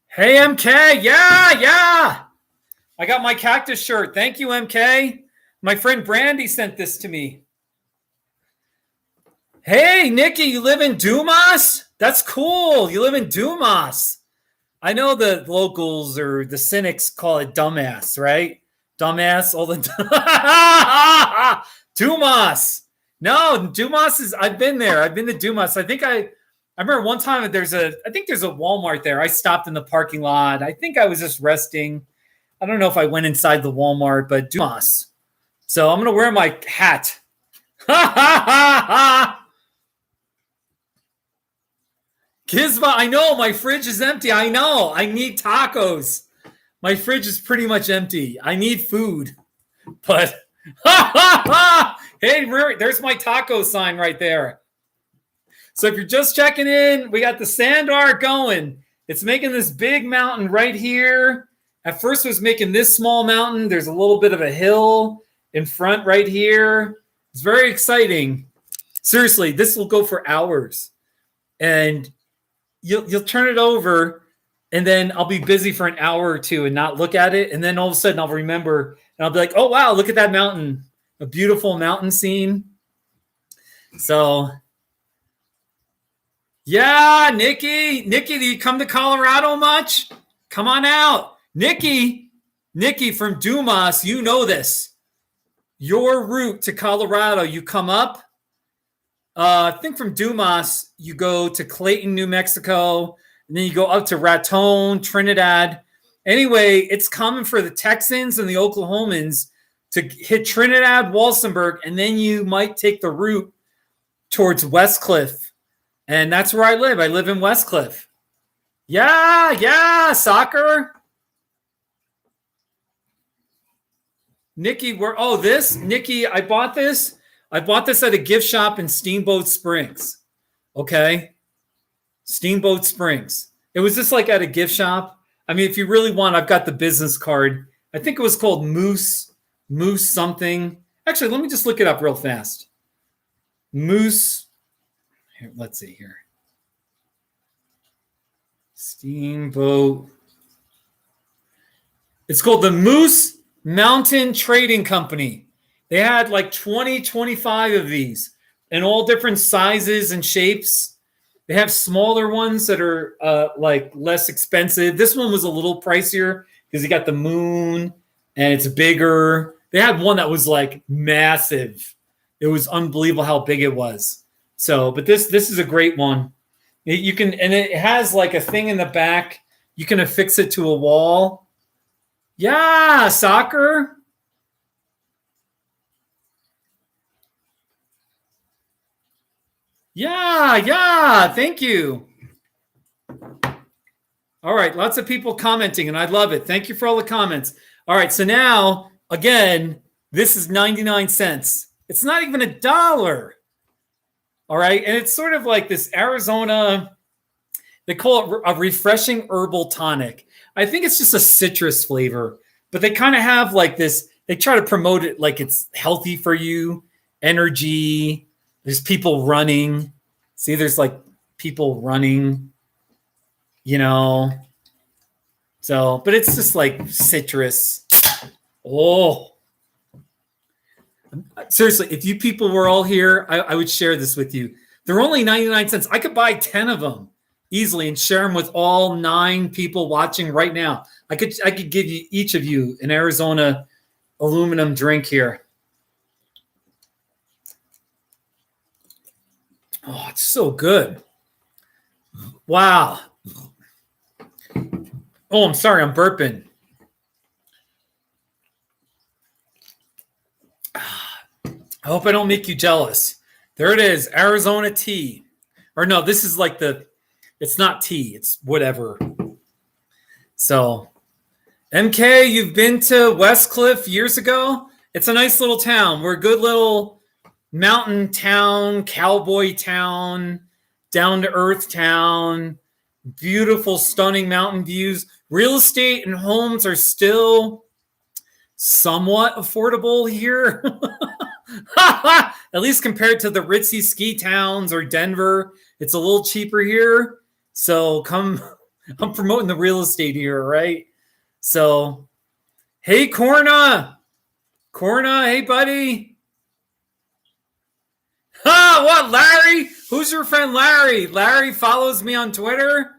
Hey, MK. Yeah. I got my cactus shirt. Thank you, MK. My friend Brandi sent this to me. Hey, Nikki, you live in Dumas? That's cool. You live in Dumas. I know the locals or the cynics call it dumbass, right? Dumbass all the time. Dumas. No, Dumas is, I've been there. I've been to Dumas. I remember one time there's a Walmart there. I stopped in the parking lot. I think I was just resting. I don't know if I went inside the Walmart, but Dumas. So I'm going to wear my hat. Gizba, I know my fridge is empty. I know. I need tacos. My fridge is pretty much empty. I need food. But hey, there's my taco sign right there. So if you're just checking in, we got the sand art going. It's making this big mountain right here. At first it was making this small mountain. There's a little bit of a hill in front right here. It's very exciting. Seriously, this will go for hours. And you'll turn it over, and then I'll be busy for an hour or two and not look at it. And then all of a sudden I'll remember, and I'll be like, oh, wow, look at that mountain. A beautiful mountain scene. So... yeah, Nikki. Nikki, do you come to Colorado much? Come on out. Nikki from Dumas, you know this. Your route to Colorado, you come up. I think from Dumas, you go to Clayton, New Mexico, and then you go up to Raton, Trinidad. Anyway, it's common for the Texans and the Oklahomans to hit Trinidad, Walsenburg, and then you might take the route towards Westcliff. And that's where I live. I live in Westcliff. Yeah, soccer. Nikki, Nikki, I bought this. I bought this at a gift shop in Steamboat Springs. Okay? Steamboat Springs. It was just like at a gift shop. I mean, if you really want, I've got the business card. I think it was called Moose something. Actually, let me just look it up real fast. Moose. Here, let's see here. Steamboat. It's called the Moose Mountain Trading Company. They had like 20, 25 of these in all different sizes and shapes. They have smaller ones that are like less expensive. This one was a little pricier because you got the moon and it's bigger. They had one that was like massive. It was unbelievable how big it was. So, but this is a great one. You can, and it has like a thing in the back. You can affix it to a wall. Yeah, soccer. Yeah. Thank you. All right, lots of people commenting, and I love it. Thank you for all the comments. All right, so now, again, this is 99 cents. It's not even $1. All right, and it's sort of like this Arizona, they call it a refreshing herbal tonic. I think it's just a citrus flavor, but they kind of have like this, they try to promote it like it's healthy for you, energy. There's people running. See, there's like people running. So, but it's just like citrus. Oh, seriously, if you people were all here, I would share this with you. They're only 99 cents. I could buy 10 of them easily and share them with all 9 people watching right now. I could give you each of you an Arizona aluminum drink here. Oh, it's so good. Wow. Oh, I'm sorry. I'm burping. I hope I don't make you jealous. There it is. Arizona tea. Or no, this is like it's not tea. It's whatever. So, MK, you've been to Westcliff years ago? It's a nice little town. We're a good little mountain town, cowboy town, down-to-earth town. Beautiful, stunning mountain views. Real estate and homes are still somewhat affordable here. At least compared to the ritzy ski towns or Denver. It's a little cheaper here. So I'm promoting the real estate here, right? So, hey, Corna, hey, buddy. What, Larry? Who's your friend Larry? Larry follows me on Twitter.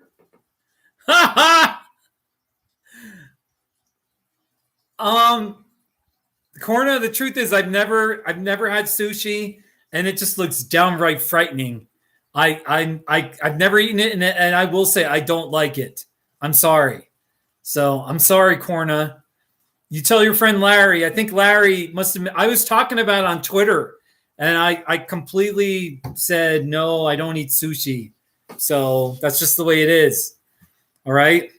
Corna, the truth is I've never had sushi, and it just looks downright frightening. I've never eaten it, and I will say I don't like it. I'm sorry. So I'm sorry, Corna. You tell your friend Larry. I think Larry must have. I was talking about it on Twitter, and I completely said no. I don't eat sushi. So that's just the way it is. All right.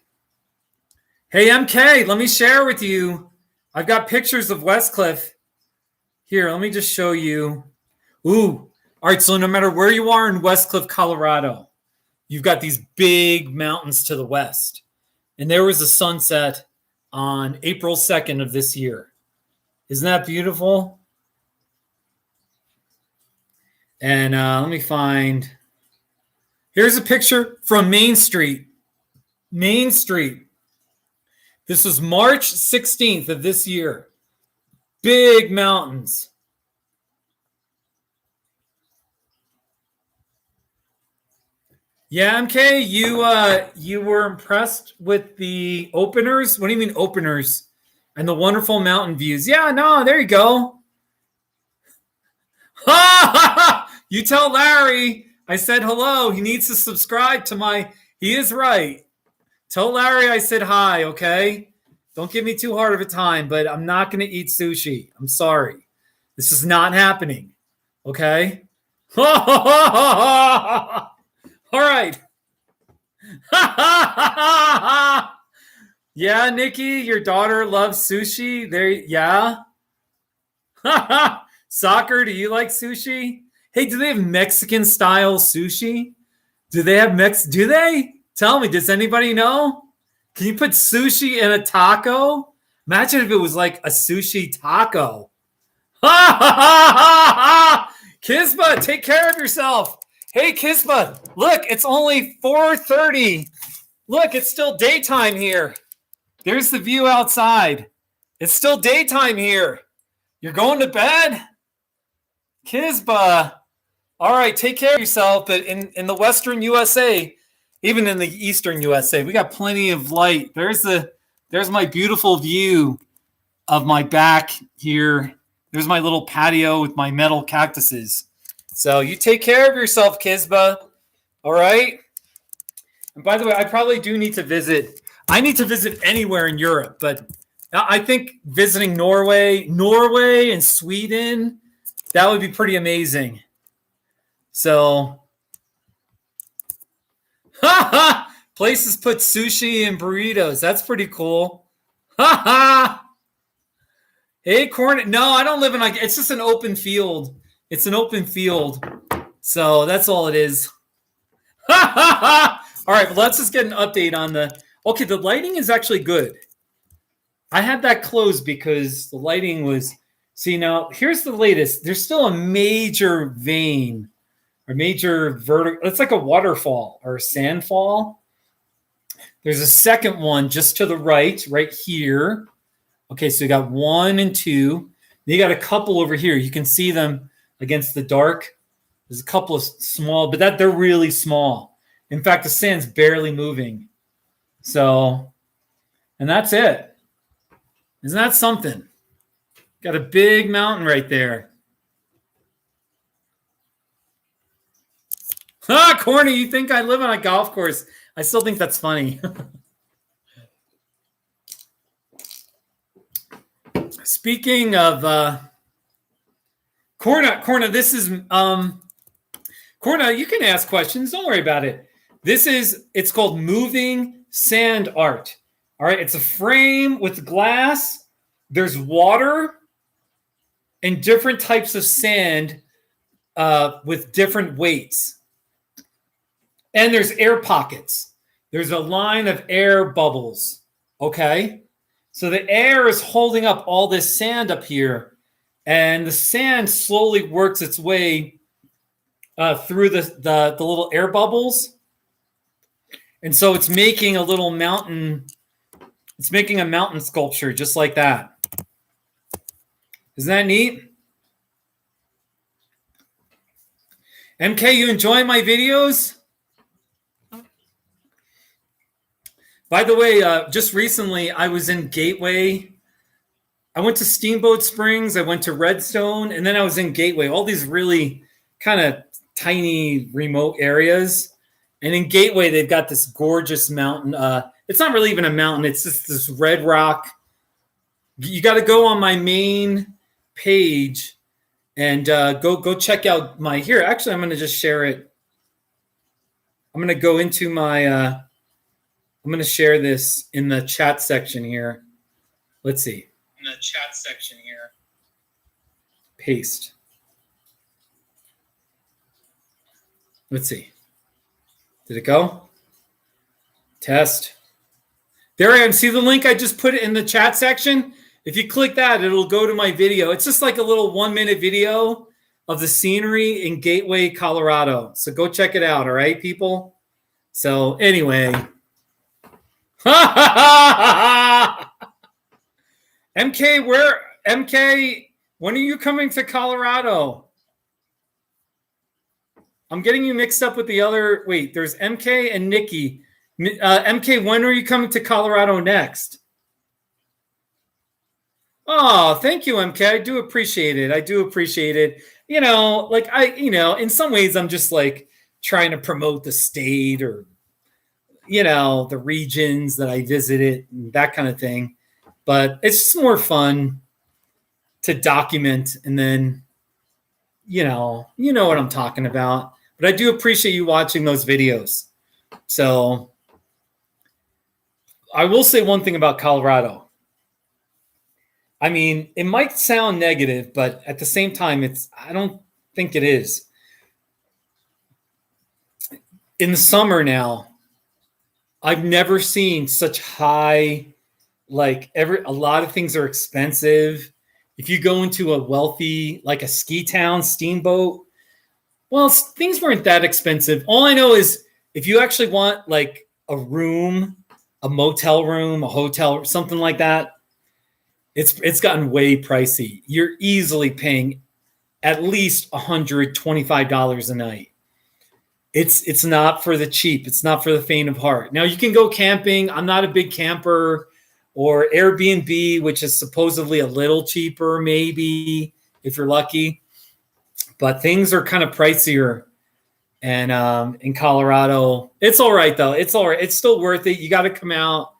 Hey, MK, let me share with you. I've got pictures of Westcliff. Here, let me just show you. Ooh. All right, so no matter where you are in Westcliff, Colorado, you've got these big mountains to the west. And there was a sunset on April 2nd of this year. Isn't that beautiful? And let me find. Here's a picture from Main Street. Main Street. This was March 16th of this year. Big mountains. Yeah, MK, you were impressed with the openers? What do you mean openers? And the wonderful mountain views. Yeah, no, there you go. You tell Larry I said hello. He needs to subscribe to my. He is right. Tell Larry I said hi, okay? Don't give me too hard of a time, but I'm not going to eat sushi. I'm sorry. This is not happening, okay? All right. Yeah, Nikki, your daughter loves sushi. There, yeah. Soccer, do you like sushi? Hey, do they have Mexican style sushi? Do they have Do they? Tell me, does anybody know? Can you put sushi in a taco? Imagine if it was like a sushi taco. Kisma, take care of yourself. Hey, Kisma, look, it's only 4:30. Look, it's still daytime here. There's the view outside. It's still daytime here. You're going to bed? Kisba. All right, take care of yourself. But in the Western USA, even in the Eastern USA, we got plenty of light. There's my beautiful view of my back here. There's my little patio with my metal cactuses. So you take care of yourself, Kisba. All right. And by the way, I probably do need to visit. I need to visit anywhere in Europe, but I think visiting Norway and Sweden, that would be pretty amazing. So, places put sushi and burritos. That's pretty cool. Hey, corn. No, I don't live in like. It's just an open field. It's an open field. So that's all it is. All right, but let's just get an update on the. Okay, the lighting is actually good. I had that closed because the lighting was. See, now here's the latest. There's still a major vein or major vertical. It's like a waterfall or a sand fall. There's a second one just to the right here. Okay, so you got 1 and 2. Then you got a couple over here. You can see them against the dark. There's a couple of small, but they're really small. In fact, the sand's barely moving. So, and that's it. Isn't that something? Got a big mountain right there. Corny, you think I live on a golf course? I still think that's funny. Speaking of Corna, this is Corna, you can ask questions. Don't worry about it. It's called moving sand art. All right, it's a frame with glass. There's water and different types of sand with different weights. And there's air pockets. There's a line of air bubbles. Okay. So the air is holding up all this sand up here, and the sand slowly works its way through the little air bubbles. And so it's making a little mountain. It's making a mountain sculpture just like that. Isn't that neat? MK, you enjoy my videos? By the way, just recently, I was in Gateway. I went to Steamboat Springs. I went to Redstone. And then I was in Gateway. All these really kind of tiny remote areas. And in Gateway, they've got this gorgeous mountain. It's not really even a mountain. It's just this red rock. You got to go on my main page and go check out my... Here, actually, I'm going to just share it. I'm going to go into my... I'm going to share this in the chat section here. Let's see. In the chat section here. Paste. Let's see. Did it go? Test. There I am. See the link I just put it in the chat section? If you click that, it'll go to my video. It's just like a little 1-minute video of the scenery in Gateway, Colorado. So go check it out, all right, people? So anyway... MK, when are you coming to Colorado? I'm getting you mixed up with the other. Wait, there's MK and Nikki. MK, when are you coming to Colorado next? Oh, thank you, MK. I do appreciate it. You know, like in some ways I'm just like trying to promote the state or the regions that I visited, and that kind of thing. But it's just more fun to document, and then, you know what I'm talking about. But I do appreciate you watching those videos. So I will say one thing about Colorado. I mean, it might sound negative, but at the same time, I don't think it is. In the summer now, I've never seen such high, like a lot of things are expensive. If you go into a wealthy, like a ski town, Steamboat, well, things weren't that expensive. All I know is if you actually want like a room, a motel room, a hotel, something like that, it's gotten way pricey. You're easily paying at least $125 a night. It's not for the cheap. It's not for the faint of heart. Now you can go camping. I'm not a big camper, or Airbnb, which is supposedly a little cheaper, maybe if you're lucky. But things are kind of pricier. And in Colorado, it's all right though. It's all right. It's still worth it. You got to come out.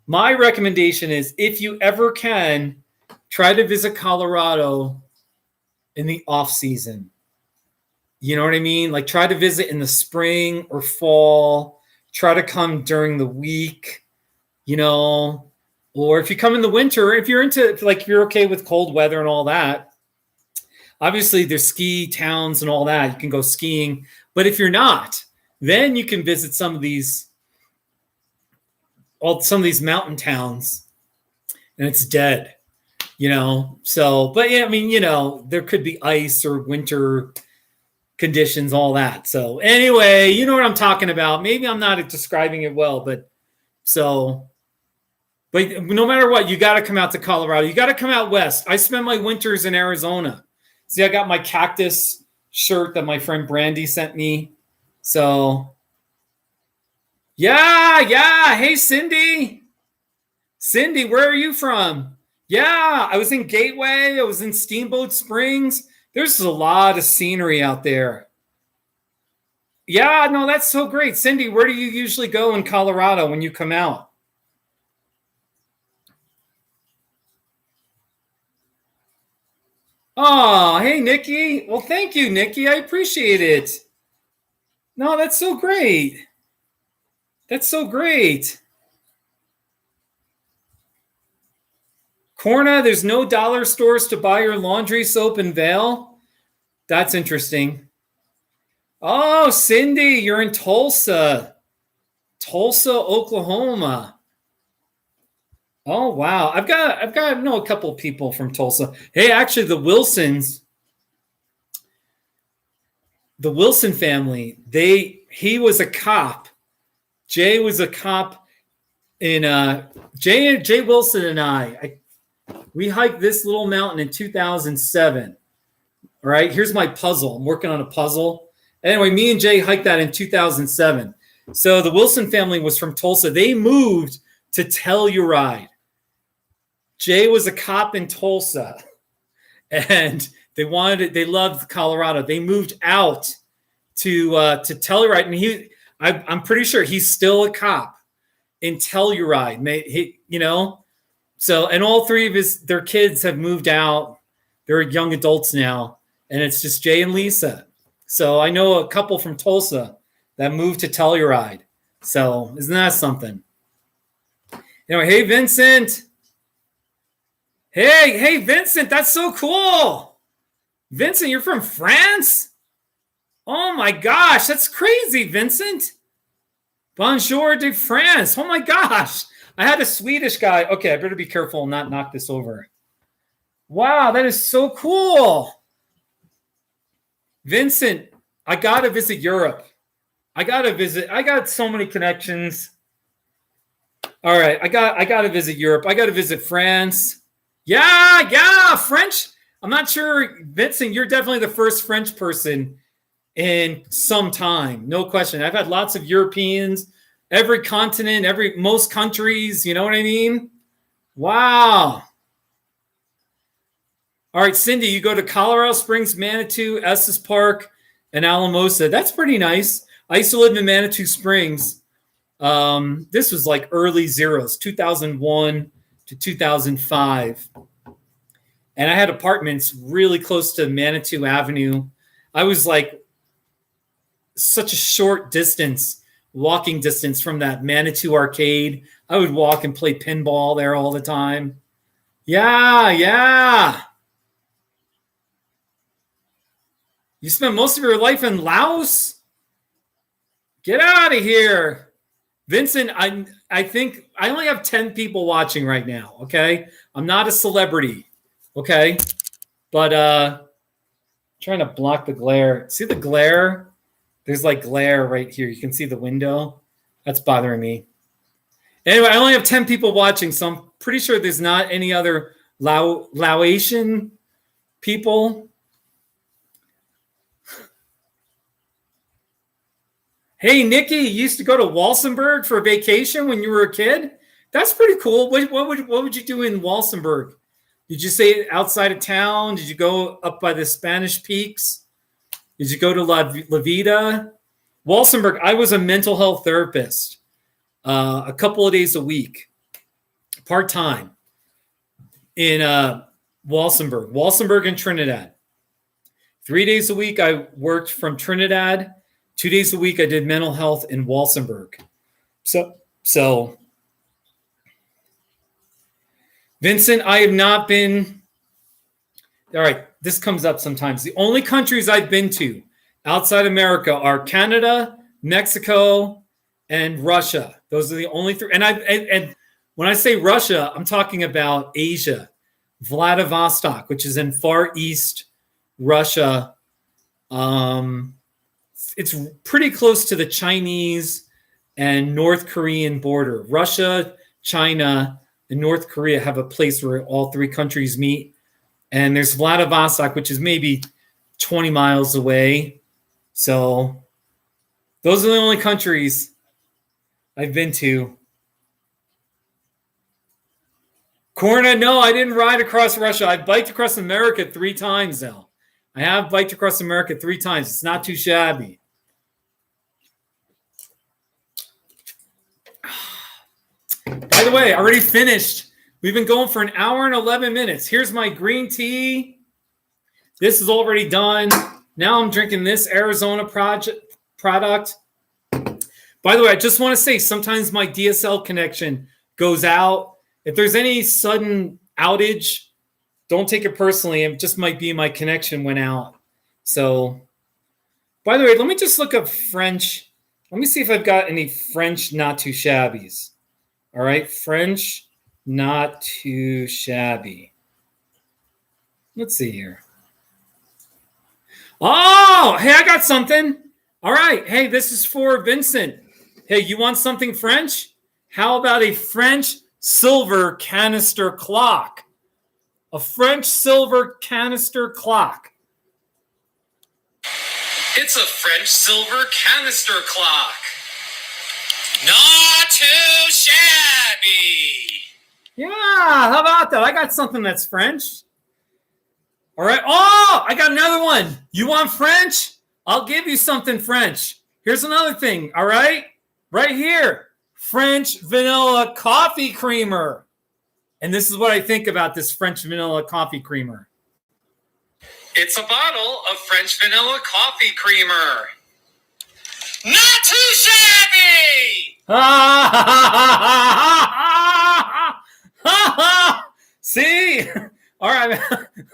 My recommendation is, if you ever can, try to visit Colorado in the off season. You know what I mean? Like, try to visit in the spring or fall. Try to come during the week, you know, or if you come in the winter, if you're into, like, if you're okay with cold weather and all that, obviously there's ski towns and all that. You can go skiing. But if you're not, then you can visit some of these mountain towns, and it's dead, you know? So, but yeah, I mean, you know, there could be ice or winter conditions, all that. So anyway, you know what I'm talking about. Maybe I'm not describing it well, but no matter what, you got to come out to Colorado. You got to come out west. I spend my winters in Arizona. See, I got my cactus shirt that my friend Brandi sent me. So yeah. Hey, Cindy, where are you from? Yeah, I was in Gateway. I was in Steamboat Springs. There's a lot of scenery out there. Yeah, no, that's so great. Cindy, where do you usually go in Colorado when you come out? Oh, hey, Nikki. Well, thank you, Nikki. I appreciate it. No, that's so great. That's so great. Corna, there's no dollar stores to buy your laundry soap in Vail. That's interesting. Oh, Cindy, you're in Tulsa, Oklahoma. Oh, wow. I've got a couple of people from Tulsa. Hey, actually, the Wilson family, he was a cop. Jay was a cop in Jay Wilson and I we hiked this little mountain in 2007. All right, here's my puzzle. I'm working on a puzzle. Anyway, me and Jay hiked that in 2007. So the Wilson family was from Tulsa. They moved to Telluride. Jay was a cop in Tulsa, and they loved Colorado. They moved out to Telluride, and I'm pretty sure he's still a cop in Telluride. So, and all three of their kids have moved out. They're young adults now, and it's just Jay and Lisa. So I know a couple from Tulsa that moved to Telluride. So isn't that something? Anyway, hey, Vincent. Hey, Vincent, that's so cool. Vincent, you're from France? Oh my gosh, that's crazy, Vincent. Bonjour de France. Oh my gosh. I had a Swedish guy. Okay, I better be careful and not knock this over. Wow, that is so cool. Vincent, I got to visit Europe. I got so many connections. All right, I got to visit Europe. I got to visit France. Yeah, French. I'm not sure, Vincent, you're definitely the first French person in some time. No question. I've had lots of Europeans, every continent, most countries, you know what I mean? Wow. All right, Cindy, you go to Colorado Springs, Manitou, Estes Park, and Alamosa. That's pretty nice. I used to live in Manitou Springs. This was like early zeros, 2001 to 2005. And I had apartments really close to Manitou Avenue. I was like such a short distance, walking distance from that Manitou arcade. I would walk and play pinball there all the time. Yeah. You spent most of your life in Laos? Get out of here. Vincent, I think I only have 10 people watching right now, okay? I'm not a celebrity, okay? But trying to block the glare. See the glare? There's like glare right here. You can see the window. That's bothering me. Anyway, I only have 10 people watching, so I'm pretty sure there's not any other Laotian people. Hey, Nikki, you used to go to Walsenburg for vacation when you were a kid? That's pretty cool. What would you do in Walsenburg? Did you stay outside of town? Did you go up by the Spanish Peaks? Did you go to La Vida? Walsenburg, I was a mental health therapist a couple of days a week, part-time, in Walsenburg and Trinidad. 3 days a week, I worked from Trinidad. 2 days a week, I did mental health in Walsenburg. So Vincent, I have not been. All right, this comes up sometimes. The only countries I've been to outside America are Canada, Mexico, and Russia. Those are the only three. And when I say Russia, I'm talking about Asia, Vladivostok, which is in Far East Russia. It's pretty close to the Chinese and North Korean border. Russia, China, and North Korea have a place where all three countries meet. And there's Vladivostok, which is maybe 20 miles away. So those are the only countries I've been to. Corna, no, I didn't ride across Russia. I biked across America 3 times now. I have biked across America 3 times. It's not too shabby. By the way, I already finished. We've been going for an hour and 11 minutes. Here's my green tea. This is already done. Now I'm drinking this Arizona product. By the way, I just want to say sometimes my DSL connection goes out. If there's any sudden outage, don't take it personally. It just might be my connection went out. So, by the way, let me just look up French. Let me see if I've got any French not too shabbies. All right, French not too shabby. Let's see here. Oh, hey, I got something. All right. Hey, this is for Vincent. Hey, you want something French? How about a French silver canister clock? A French silver canister clock. It's a French silver canister clock. Not too shabby. Yeah, how about that? I got something that's French. All right. Oh, I got another one. You want French? I'll give you something French. Here's another thing. All right. Right here. French vanilla coffee creamer. And this is what I think about this French vanilla coffee creamer. It's a bottle of French vanilla coffee creamer. Not too shabby! See? All right.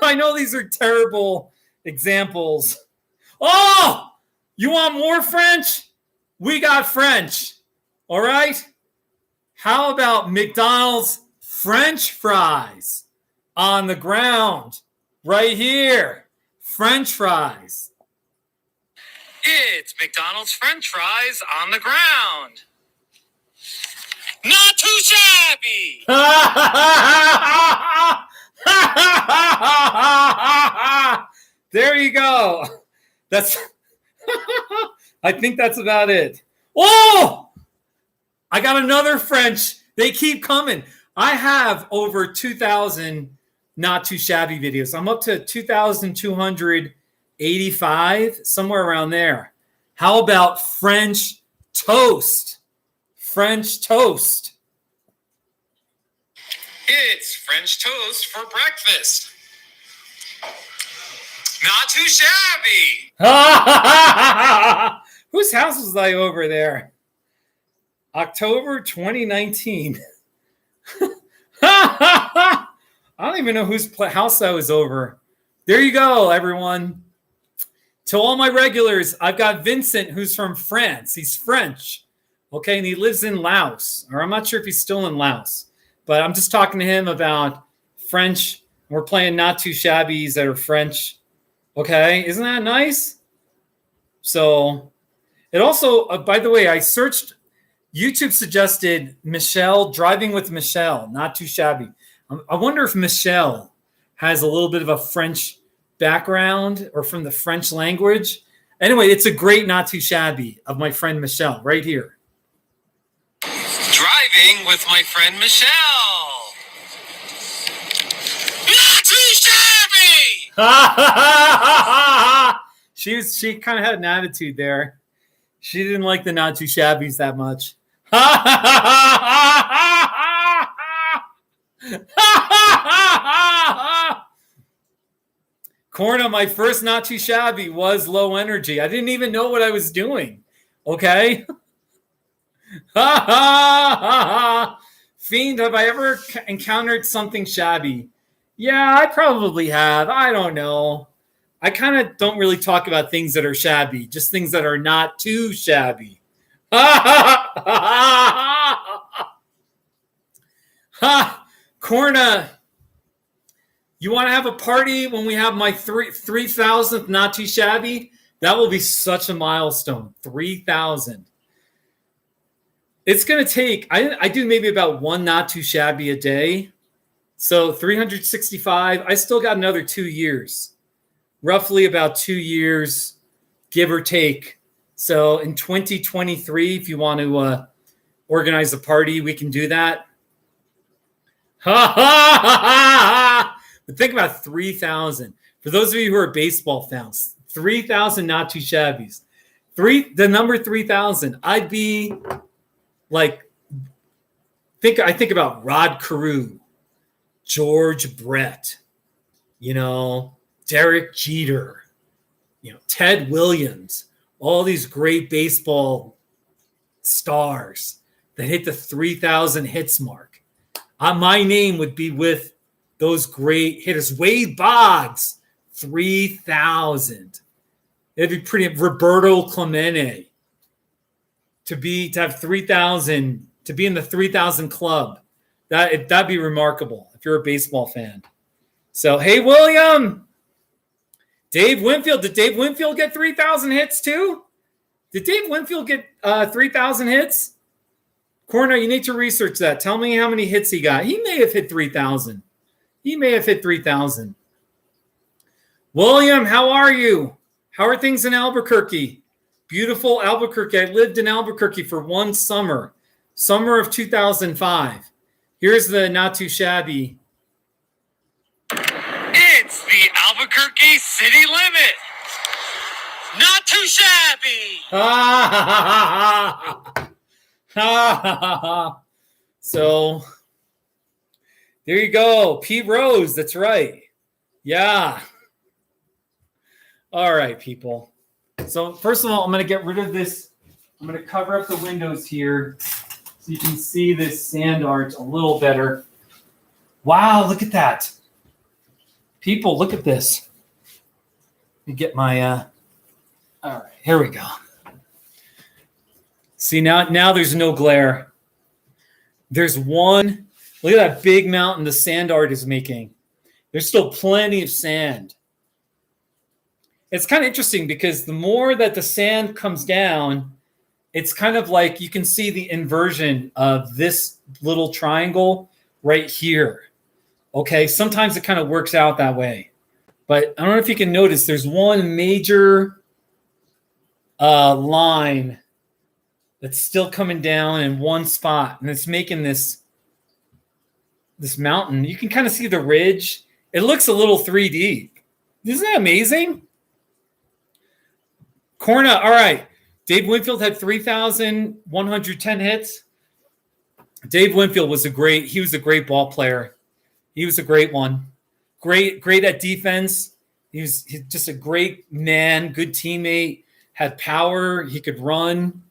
I know these are terrible examples. Oh, you want more French? We got French. All right. How about McDonald's French fries on the ground right here? French fries. It's McDonald's French fries on the ground. Not too shabby! There you go. That's I think that's about it. Oh! I got another French. They keep coming. I have over 2,000 not too shabby videos. I'm up to 2,285, somewhere around there. How about French toast? French toast. It's French toast for breakfast. Not too shabby. Whose house was I over there? October 2019. I don't even know whose house I was over. There you go, everyone. To all my regulars, I've got Vincent, who's from France. He's French. Okay, and he lives in Laos. Or I'm not sure if he's still in Laos. But I'm just talking to him about French. We're playing not too shabbies that are French. Okay, isn't that nice? So, it also, by the way, I searched, YouTube suggested Michelle, Driving with Michelle, not too shabby. I wonder if Michelle has a little bit of a French background or from the French language. Anyway, it's a great Not Too Shabby of my friend Michelle right here. Driving with my friend Michelle. Not too shabby! She kind of had an attitude there. She didn't like the Not Too Shabbies that much. Corna, my first Not Too Shabby was Low Energy. I didn't even know what I was doing. Okay. Fiend, have I ever encountered something shabby? Yeah, I probably have. I don't know. I kind of don't really talk about things that are shabby, just things that are not too shabby. Corna, you want to have a party when we have my 3,000th Not Too Shabby? That will be such a milestone. 3,000. It's going to take, I do maybe about one Not Too Shabby a day. So 365. I still got another 2 years. Roughly about 2 years, give or take. So in 2023, if you want to organize a party, we can do that. But think about 3,000. For those of you who are baseball fans, 3,000 Not Too Shabbies. The number 3,000. I'd be like, I think about Rod Carew, George Brett, Derek Jeter, Ted Williams, all these great baseball stars that hit the 3,000 hits mark. My name would be with those great hitters. Wade Boggs, 3,000. It'd be pretty. Roberto Clemente to have 3,000, to be in the 3,000 club. That'd be remarkable if you're a baseball fan. So, hey, William. Dave Winfield. Did Dave Winfield get 3,000 hits too? Did Dave Winfield get 3,000 hits? Corner, you need to research that. Tell me how many hits he got. He may have hit 3,000. William, how are you? How are things in Albuquerque? Beautiful Albuquerque. I lived in Albuquerque for one summer of 2005. Here's the Not Too Shabby. It's the Albuquerque city limit. Not too shabby. So there you go. Pete Rose. That's right. Yeah. All right, people. So first of all, I'm going to get rid of this. I'm going to cover up the windows here so you can see this sand art a little better. Wow, look at that. People, look at this. Let me get my, all right, here we go. See, now there's no glare. There's one, look at that big mountain the sand art is making. There's still plenty of sand. It's kind of interesting because the more that the sand comes down, it's kind of like you can see the inversion of this little triangle right here. Okay, sometimes it kind of works out that way. But I don't know if you can notice, there's one major line that's still coming down in one spot, and it's making this mountain. You can kind of see the ridge. It looks a little 3D. Isn't that amazing? Corna, all right. Dave Winfield had 3,110 hits. Dave Winfield was a great ball player. He was a great one. Great at defense. He's just a great man, good teammate, had power. He could run.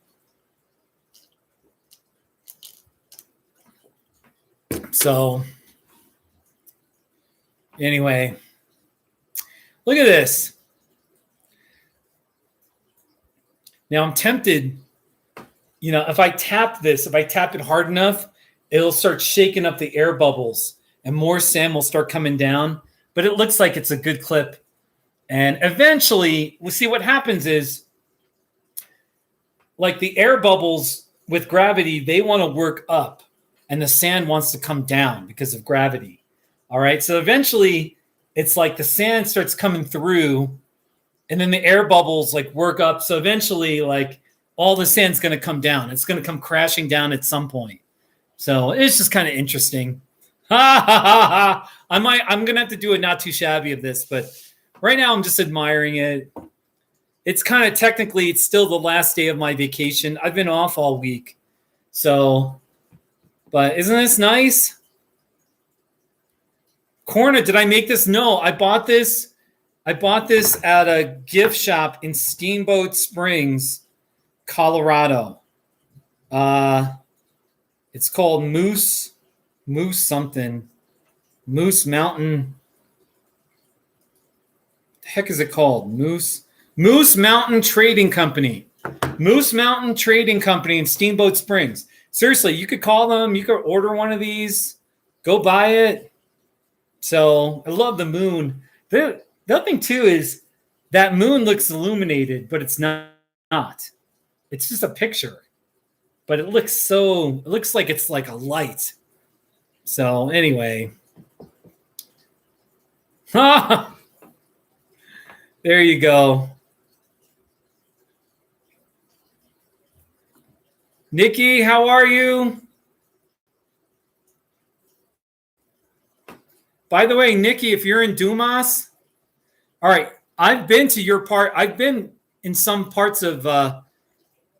So, anyway, look at this. Now I'm tempted, if I tap it hard enough, it'll start shaking up the air bubbles and more sand will start coming down. But it looks like it's a good clip. And eventually, we'll see what happens is, like the air bubbles with gravity, they want to work up and the sand wants to come down because of gravity. All right. So eventually, it's like the sand starts coming through and then the air bubbles like work up. So eventually, like all the sand's going to come down. It's going to come crashing down at some point. So it's just kind of interesting. Ha ha ha ha! I'm going to have to do a not too shabby of this, but right now I'm just admiring it. It's kind of technically, it's still the last day of my vacation. I've been off all week. So, but isn't this nice? Corna, did I make this? No, I bought this. I bought this at a gift shop in Steamboat Springs, Colorado. It's called Moose something. Moose Mountain. What the heck is it called? Moose Mountain Trading Company. Moose Mountain Trading Company in Steamboat Springs. Seriously, you could call them. You could order one of these. Go buy it. So I love the moon. The other thing too is that moon looks illuminated, but it's not. It's just a picture. But it looks like it's like a light. So anyway. There you go. Nikki, how are you? By the way, Nikki, if you're in Dumas, all right, I've been to your part. I've been in some parts of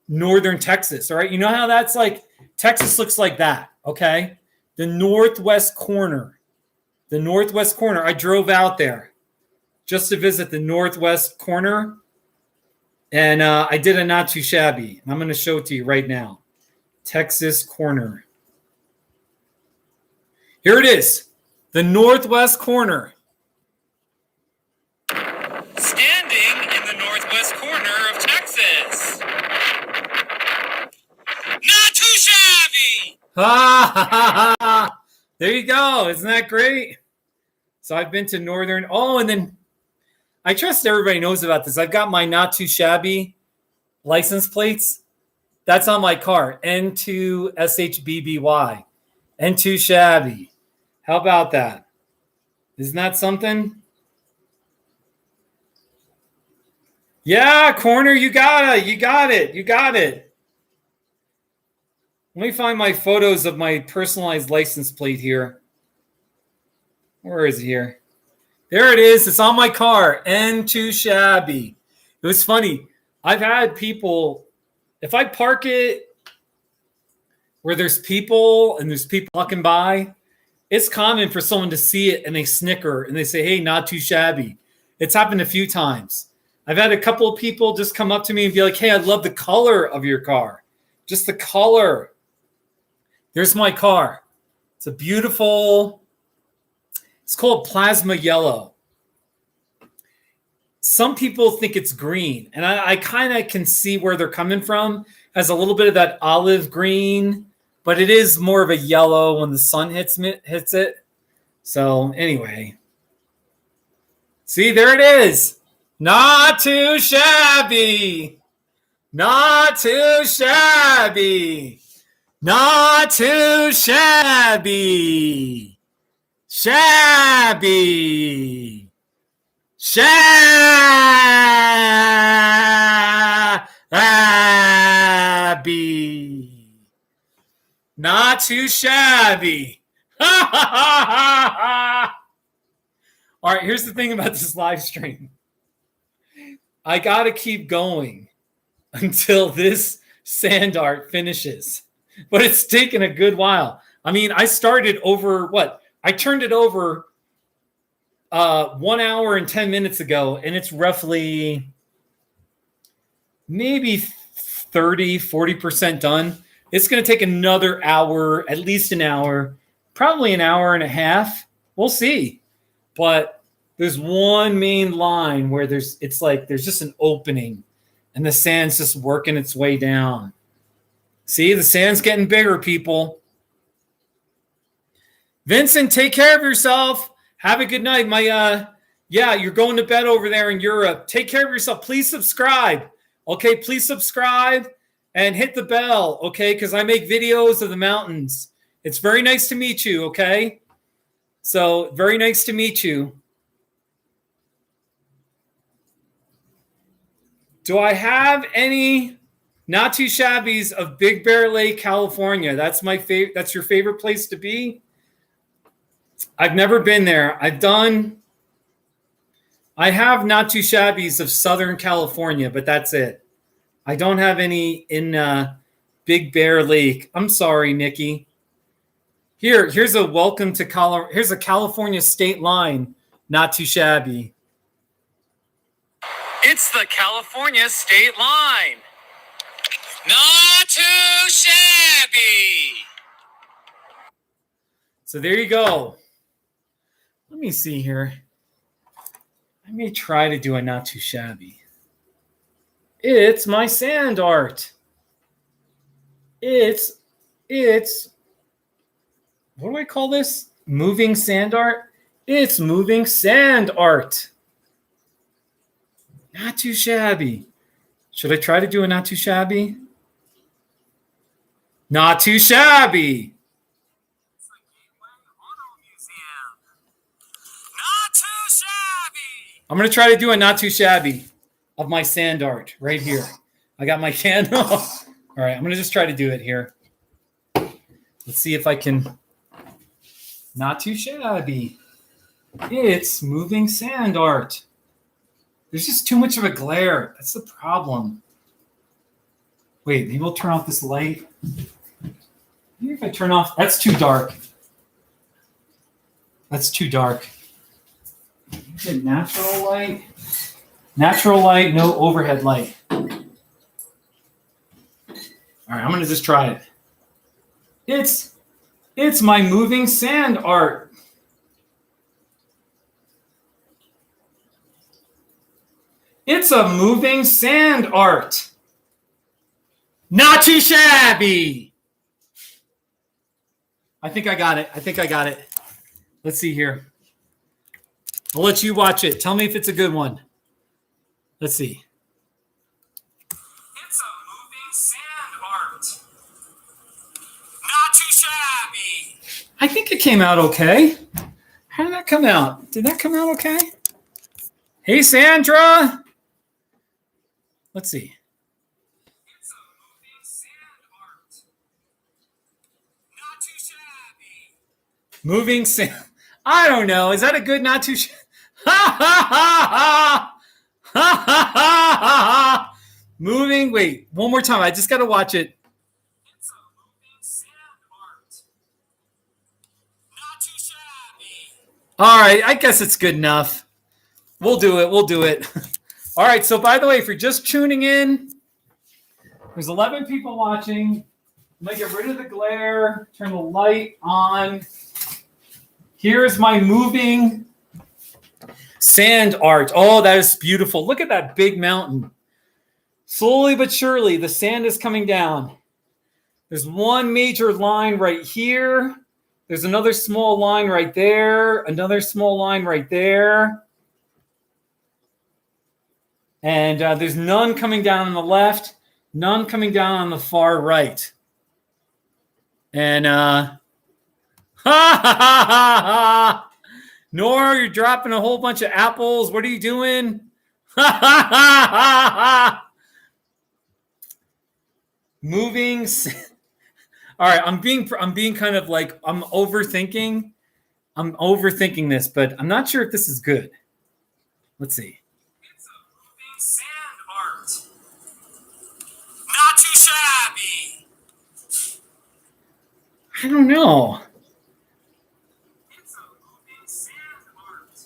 northern Texas, all right? You know how that's like, Texas looks like that, okay? The northwest corner. I drove out there just to visit the northwest corner, and I did a not too shabby. I'm going to show it to you right now. Texas corner. Here it is. The northwest corner. Standing in the northwest corner of Texas. Not too shabby. There you go. Isn't that great? So I've been to northern. Oh, and then I trust everybody knows about this. I've got my not too shabby license plates. That's on my car. N2SHBBY. N2 shabby. How about that? Isn't that something? Yeah, corner, you got it. Let me find my photos of my personalized license plate here. Where is it here? There it is. It's on my car. N2 shabby. It was funny. I've had people, if I park it where there's people and there's people walking by, it's common for someone to see it and they snicker and they say, hey, not too shabby. It's happened a few times. I've had a couple of people just come up to me and be like, hey, I love the color of your car. Just the color. There's my car. It's a beautiful, it's called plasma yellow. Some people think it's green, and I kind of can see where they're coming from. It has a little bit of that olive green, but it is more of a yellow when the sun hits it. So anyway, see, there it is. Not too shabby. Not too shabby. Not too shabby. Shabby. Shabby. Not too shabby. All right, here's the thing about this live stream. I got to keep going until this sand art finishes. But it's taken a good while. I mean, I started over what? I turned it over 1 hour and 10 minutes ago, and it's roughly maybe 30-40% done. It's going to take another hour, at least an hour, probably an hour and a half. We'll see. But there's one main line where there's just an opening, and the sand's just working its way down. See, the sand's getting bigger, people. Vincent, take care of yourself. Have a good night. You're going to bed over there in Europe. Take care of yourself. Please subscribe. Okay, please subscribe and hit the bell, okay? Because I make videos of the mountains. It's very nice to meet you, okay? So, very nice to meet you. Do I have any not too shabbies of Big Bear Lake, California? That's my favorite. That's your favorite place to be? I've never been there. I have not too shabbies of Southern California, but that's it. I don't have any in Big Bear Lake. I'm sorry, Nikki. Here's a welcome to Colorado. Here's a California state line. Not too shabby. It's the California state line. Not too shabby. So there you go. Let me see here. I may try to do a not too shabby. It's my sand art. It's what do I call this? Moving sand art? It's moving sand art. Not too shabby. Should I try to do a not too shabby? Not too shabby. It's the Gateway Auto Museum. Not too shabby. I'm going to try to do a not too shabby of my sand art right here. I got my candle. All right, I'm going to just try to do it here. Let's see if I can. Not too shabby. It's moving sand art. There's just too much of a glare. That's the problem. Wait, maybe we'll turn off this light. Maybe if I turn off, that's too dark. That's too dark. Get natural light. Natural light, no overhead light. All right, I'm gonna just try it. It's my moving sand art. It's a moving sand art. Not too shabby. I think I got it. Let's see here. I'll let you watch it. Tell me if it's a good one. Let's see. It's a moving sand art. Not too shabby. I think it came out okay. How did that come out? Did that come out okay? Hey, Sandra. Let's see. It's a moving sand art. Not too shabby. Moving sand. I don't know. Is that a good not too shabby? Ha ha ha ha. Ha ha ha ha. Moving. Wait, one more time. I just got to watch it. It's a moving sand art. Not too shabby. All right. I guess it's good enough. We'll do it. All right. So, by the way, if you're just tuning in, there's 11 people watching. I'm going to get rid of the glare, turn the light on. Here's my moving sand art. Oh, that is beautiful. Look at that big mountain. Slowly but surely, the sand is coming down. There's one major line right here. There's another small line right there. Another small line right there. And there's none coming down on the left, none coming down on the far right. And ha ha ha ha! Nora, you're dropping a whole bunch of apples. What are you doing? Ha ha ha ha ha! Moving. All right, I'm being kind of like I'm overthinking this, but I'm not sure if this is good. Let's see. It's a moving sand art. Not too shabby. I don't know. It's a moving sand art.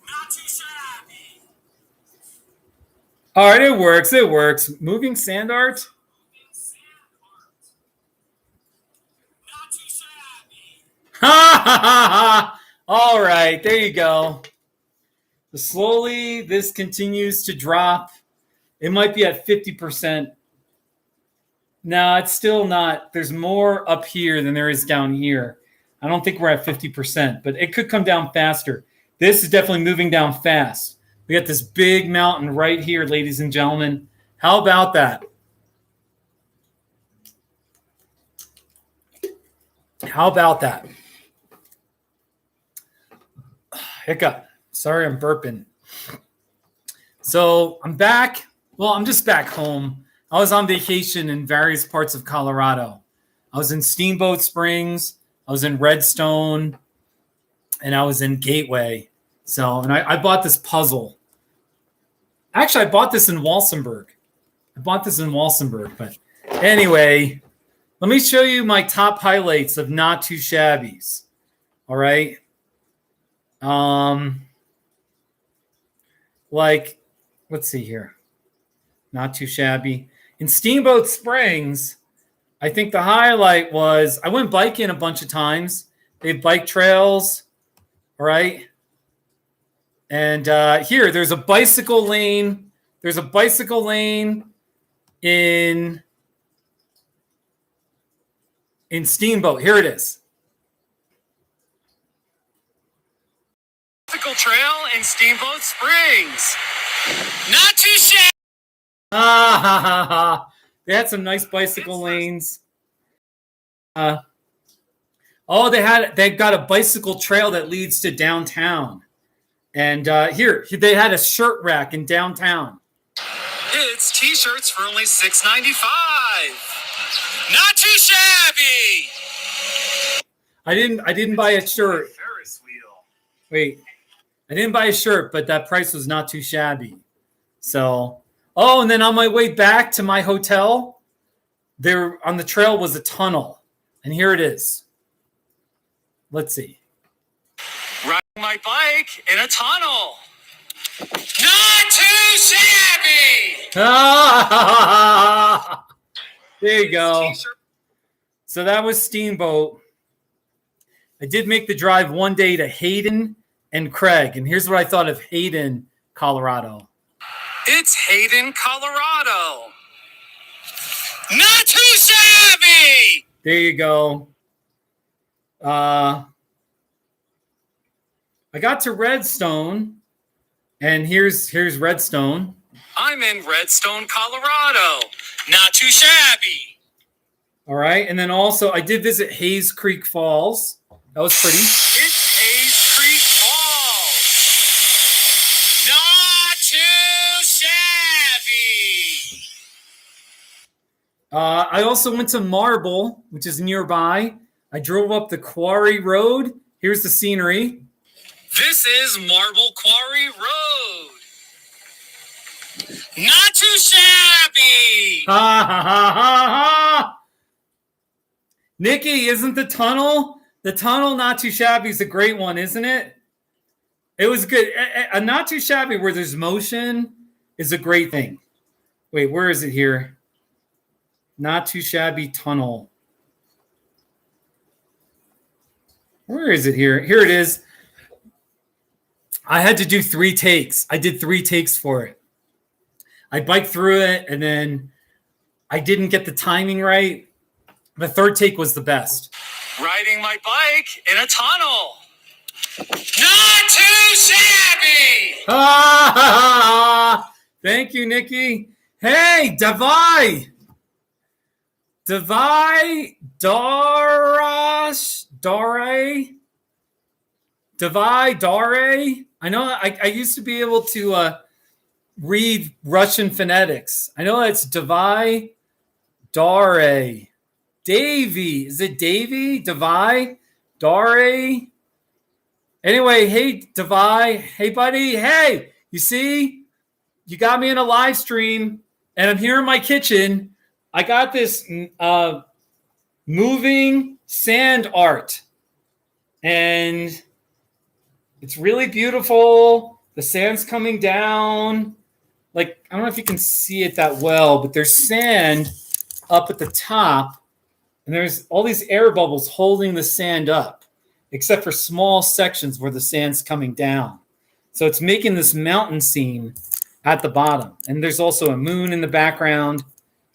Not too shabby. All right, it works. Moving sand art. Moving sand art. Not too shabby. Ha ha ha ha! All right, there you go. Slowly, this continues to drop. It might be at 50%. No, it's still not. There's more up here than there is down here. I don't think we're at 50%, but it could come down faster. This is definitely moving down fast. We got this big mountain right here, ladies and gentlemen. How about that? How about that? Hiccup. Sorry, I'm burping. So I'm back. Well, I'm just back home. I was on vacation in various parts of Colorado. I was in Steamboat Springs. I was in Redstone. And I was in Gateway. So, and I bought this puzzle. Actually, I bought this in Walsenburg. But anyway, let me show you my top highlights of Not Too Shabbies. All right. Like, let's see here. Not Too Shabby. In Steamboat Springs, I think the highlight was I went biking a bunch of times. They have bike trails. All right. And here, there's a bicycle lane. There's a bicycle lane in Steamboat. Here it is. Bicycle trail in Steamboat Springs. Not too shabby. They had some nice bicycle lanes. They got a bicycle trail that leads to downtown. And here, they had a shirt rack in downtown. It's t-shirts for only $6.95. Not too shabby. I didn't buy a shirt. Ferris wheel. Wait. I didn't buy a shirt, but that price was not too shabby. So, and then on my way back to my hotel, there on the trail was a tunnel. And here it is. Let's see. Riding my bike in a tunnel. Not too shabby. There you go. So that was Steamboat. I did make the drive one day to Hayden and Craig. And here's what I thought of Hayden, Colorado. It's Hayden, Colorado. Not too shabby. There you go. I got to Redstone, and here's Redstone. I'm in Redstone, Colorado. Not too shabby. All right, and then also I did visit Hayes Creek Falls. That was pretty. It's Hayes Creek Falls. Not too shabby. I also went to Marble, which is nearby. I drove up the Quarry Road. Here's the scenery. This is Marble Quarry Road. Not too shabby. Ha ha ha ha ha! Nikki, isn't the tunnel Not Too Shabby is a great one, isn't it? It was good. A Not Too Shabby where there's motion is a great thing. Wait, where is it here? Not Too Shabby tunnel. Where is it here? Here it is. I had to do 3 takes. I did 3 takes for it. I biked through it, and then I didn't get the timing right. The 3rd take was the best. Riding my bike in a tunnel. Not too shabby. Thank you, Nikki. Hey, Davai Dare. I know I used to be able to read Russian phonetics. I know it's Davai Dare. Davy. Is it Davy? Davai Dare. Anyway, hey, Davai. Hey, buddy. Hey, you see? You got me in a live stream, and I'm here in my kitchen. I got this moving sand art, and it's really beautiful. The sand's coming down. Like, I don't know if you can see it that well, but there's sand up at the top, and there's all these air bubbles holding the sand up, except for small sections where the sand's coming down. So it's making this mountain scene at the bottom. And there's also a moon in the background.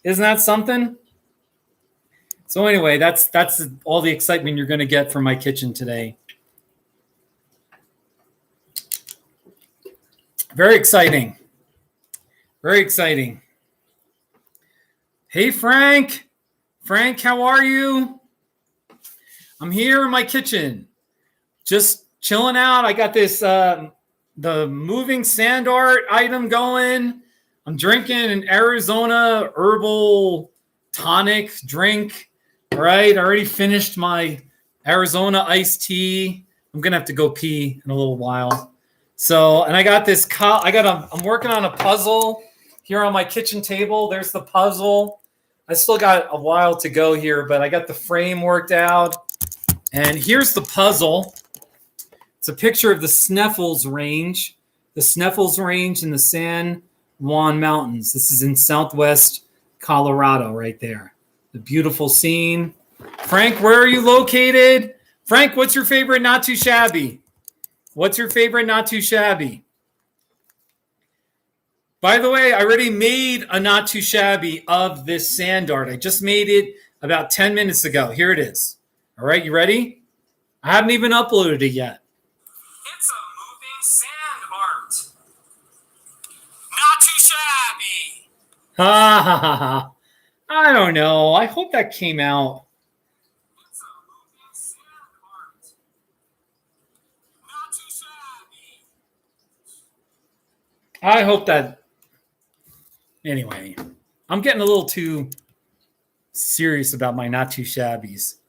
Isn't that something? So anyway, that's all the excitement you're going to get from my kitchen today. Very exciting. Very exciting. Hey, Frank. Frank, how are you? I'm here in my kitchen, just chilling out. I got this the moving sand art item going. I'm drinking an Arizona herbal tonic drink. All right. I already finished my Arizona iced tea. I'm going to have to go pee in a little while. So, and I got this, I'm working on a puzzle here on my kitchen table. There's the puzzle. I still got a while to go here, but I got the frame worked out. And here's the puzzle. It's a picture of the Sneffels Range. The Sneffels Range in the San Juan Mountains. This is in southwest Colorado right there. The beautiful scene. Frank, where are you located? Frank, what's your favorite not too shabby? What's your favorite not too shabby? By the way, I already made a not too shabby of this sand art. I just made it about 10 minutes ago. Here it is. All right, you ready? I haven't even uploaded it yet. It's a moving sand art. Not too shabby. Ha ha ha ha. I don't know. I hope that came out. It's a moving sand art. Not too shabby. I hope that. Anyway, I'm getting a little too serious about my not too shabbies.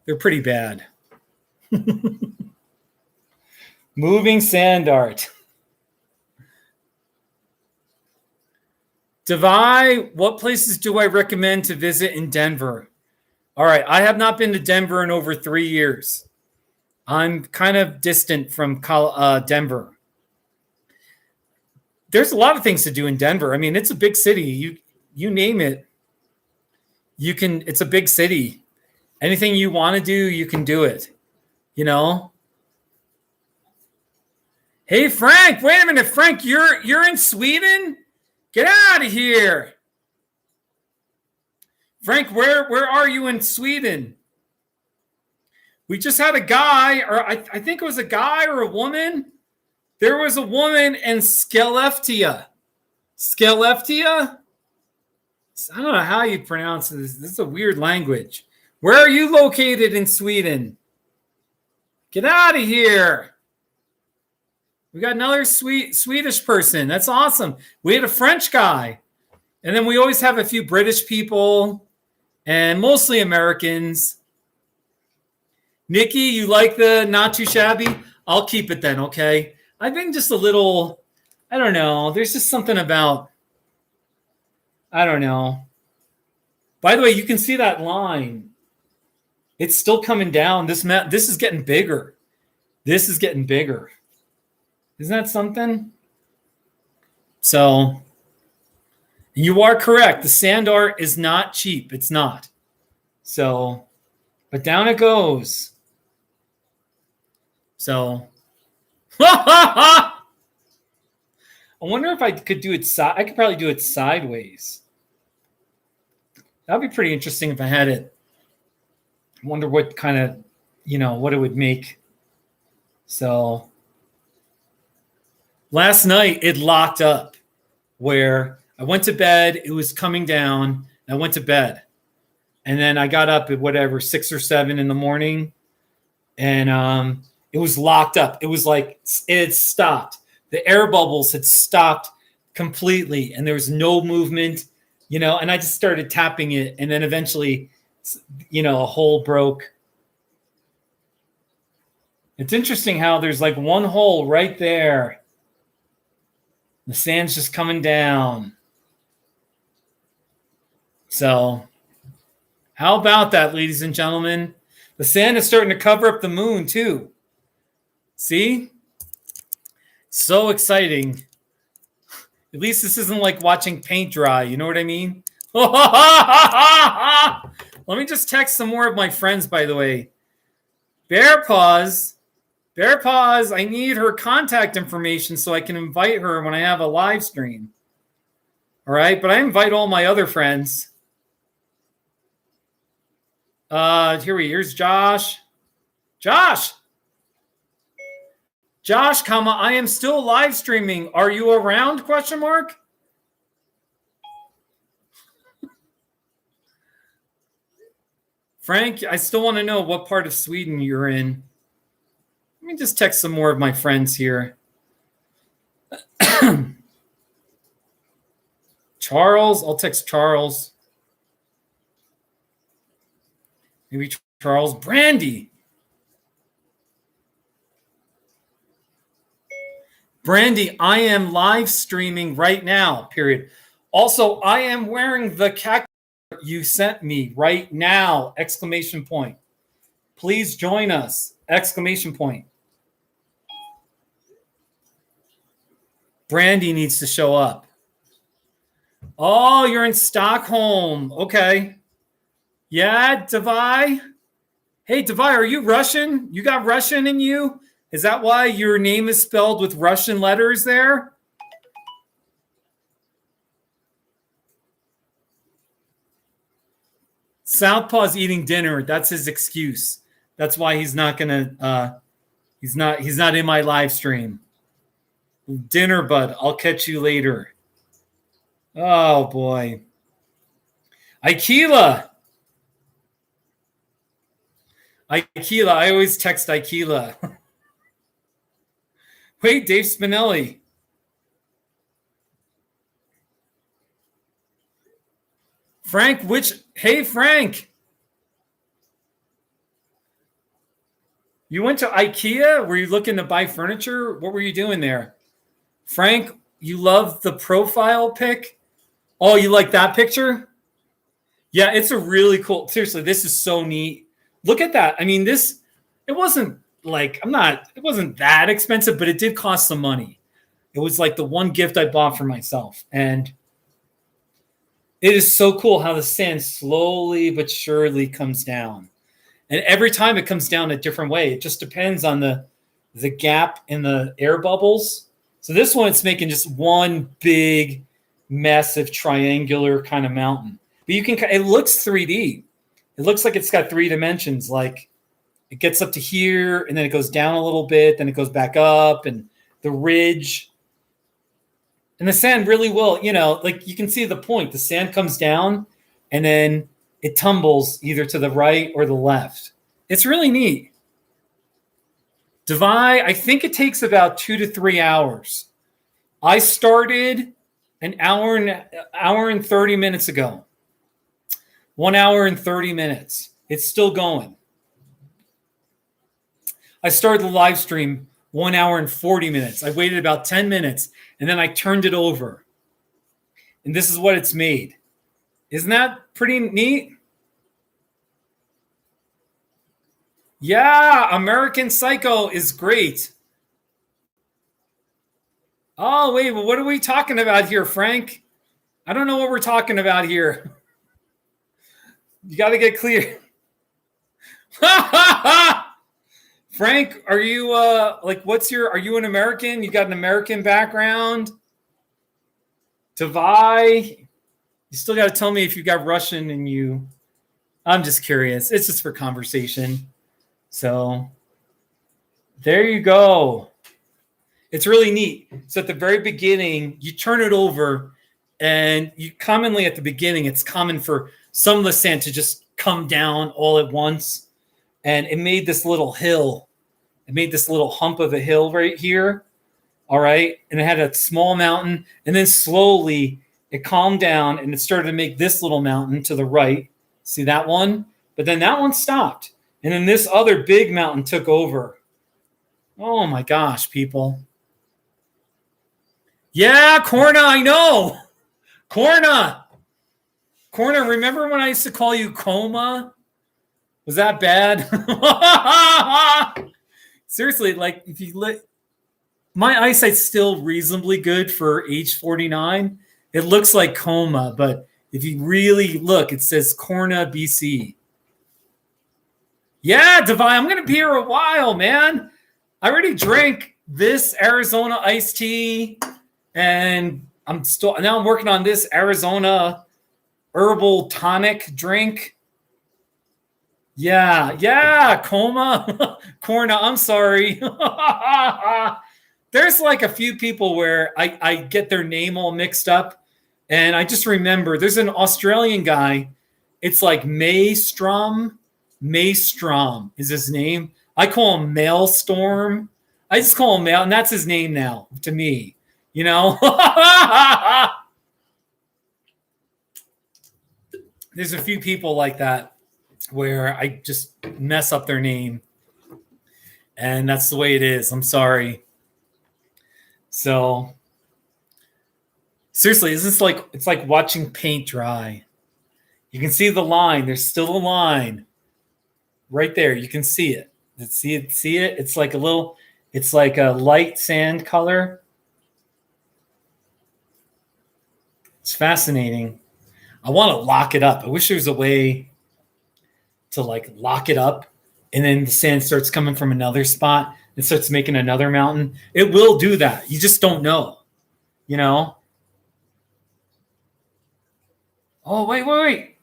They're pretty bad. Moving sand art. Devi, what places do I recommend to visit in Denver? All right, I have not been to Denver in over 3 years. I'm kind of distant from Denver. There's a lot of things to do in Denver. I mean, it's a big city. You name it. You can. It's a big city. Anything you want to do, you can do it. You know. Hey, Frank. Wait a minute, Frank. You're in Sweden? Get out of here, Frank. Where are you in Sweden? We just had a guy, or I think it was a guy or a woman. There was a woman in Skellefteå. Skellefteå? I don't know how you pronounce this. This is a weird language. Where are you located in Sweden? Get out of here. We got another Swedish person. That's awesome. We had a French guy. And then we always have a few British people and mostly Americans. Nikki, you like the not too shabby? I'll keep it then, okay? I've been just a little, I don't know. There's just something about, I don't know. By the way, you can see that line. It's still coming down. This is getting bigger. This is getting bigger. Isn't that something? So you are correct. The sand art is not cheap. It's not. So, but down it goes. So, I wonder if I could do it. I could probably do it sideways. That'd be pretty interesting if I had it. I wonder what kind of, what it would make. So last night it locked up where I went to bed. It was coming down. I went to bed. And then I got up at 6 or 7 in the morning. And it was locked up. It was like it had stopped. The air bubbles had stopped completely. And there was no movement, and I just started tapping it. And then eventually, a hole broke. It's interesting how there's like one hole right there. The sand's just coming down. So how about that, ladies and gentlemen? The sand is starting to cover up the moon too. See? So exciting. At least this isn't like watching paint dry. You know what I mean? Let me just text some more of my friends, by the way. Bear Paws, I need her contact information so I can invite her when I have a live stream. All right, but I invite all my other friends. Here's Josh. Josh, I am still live streaming. Are you around? ? Frank, I still want to know what part of Sweden you're in. Let me just text some more of my friends here. Charles, I'll text Charles. Maybe Charles. Brandi. Brandi, I am live streaming right now, period. Also, I am wearing the cactus you sent me right now, exclamation point. Please join us, exclamation point. Brandi needs to show up. Oh, you're in Stockholm. Okay. Yeah, Davai. Hey, Davai, are you Russian? You got Russian in you? Is that why your name is spelled with Russian letters there? Southpaw's eating dinner. That's his excuse. That's why he's not gonna. He's not in my live stream. Dinner, bud. I'll catch you later. Oh boy. Aikila. Aikila. I always text Aikila. Wait, Dave Spinelli. Frank, hey, Frank. You went to IKEA? Were you looking to buy furniture? What were you doing there? Frank, you love the profile pic? Oh, you like that picture? Yeah, it's a really cool. Seriously, this is so neat. Look at that. I mean, it wasn't that expensive, but it did cost some money. It was like the one gift I bought for myself. And it is so cool how the sand slowly but surely comes down. And every time it comes down a different way. It just depends on the gap in the air bubbles. So this one, it's making just one big, massive, triangular kind of mountain. But it looks 3D. It looks like it's got 3 dimensions. Like it gets up to here, and then it goes down a little bit, then it goes back up, and the ridge. And the sand really will, like you can see the point. The sand comes down, and then it tumbles either to the right or the left. It's really neat. Davai, I think it takes about 2 to 3 hours. I started an hour and 30 minutes ago. 1 hour and 30 minutes. It's still going. I started the live stream 1 hour and 40 minutes. I waited about 10 minutes, and then I turned it over. And this is what it's made. Isn't that pretty neat? Yeah, American Psycho is great. Oh, wait, well, what are we talking about here, Frank? I don't know what we're talking about here. You got to get clear. Frank, are you are you an American? You got an American background? Tavai, you still got to tell me if you got Russian in you. I'm just curious. It's just for conversation. So there you go. It's really neat. So at the very beginning, you turn it over, and you commonly at the beginning, it's common for some of the sand to just come down all at once. And it made this little hill. It made this little hump of a hill right here. All right. And it had a small mountain. And then slowly it calmed down, and it started to make this little mountain to the right. See that one? But then that one stopped. And then this other big mountain took over. Oh my gosh, people. Yeah, Corna, I know. Corna, remember when I used to call you Coma? Was that bad? Seriously, like if you my eyesight's still reasonably good for age 49. It looks like Coma, but if you really look, it says Corna, BC. Yeah, Devine, I'm going to be here a while, man. I already drank this Arizona iced tea, and I'm working on this Arizona herbal tonic drink. Yeah, Coma, Corna, I'm sorry. There's like a few people where I get their name all mixed up, and I just remember there's an Australian guy. It's like Maelstrom is his name. I call him Maelstrom. I just call him Mail, and that's his name now to me. You know? There's a few people like that where I just mess up their name. And that's the way it is. I'm sorry. So seriously, is this like it's like watching paint dry? You can see the line. There's still a line right there. You can see it. See it? See it? It's like a little, it's like a light sand color. It's fascinating. I want to lock it up. I wish there was a way to like lock it up and then the sand starts coming from another spot and starts making another mountain. It will do that. You just don't know, you know? Oh, wait.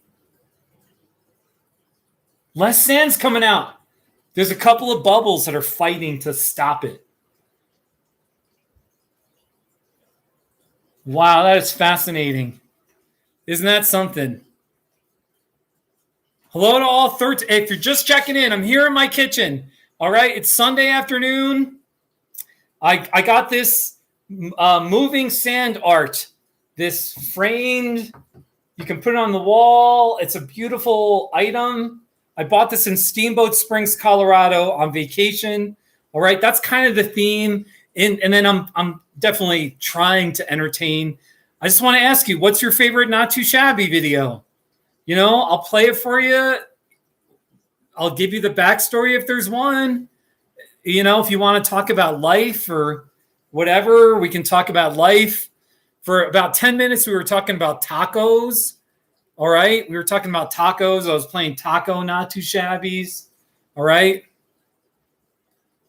Less sand's coming out. There's a couple of bubbles that are fighting to stop it. Wow, that is fascinating. Isn't that something? Hello to all 13. If you're just checking in, I'm here in my kitchen. All right, it's Sunday afternoon. I got this moving sand art. This framed, you can put it on the wall. It's a beautiful item. I bought this in Steamboat Springs, Colorado on vacation. All right, that's kind of the theme. And then I'm definitely trying to entertain. I just want to ask you, what's your favorite Not Too Shabby video? You know, I'll play it for you. I'll give you the backstory if there's one. You know, if you want to talk about life or whatever, we can talk about life. For about 10 minutes, we were talking about tacos. All right. We were talking about tacos. I was playing taco Not Too Shabbies. All right.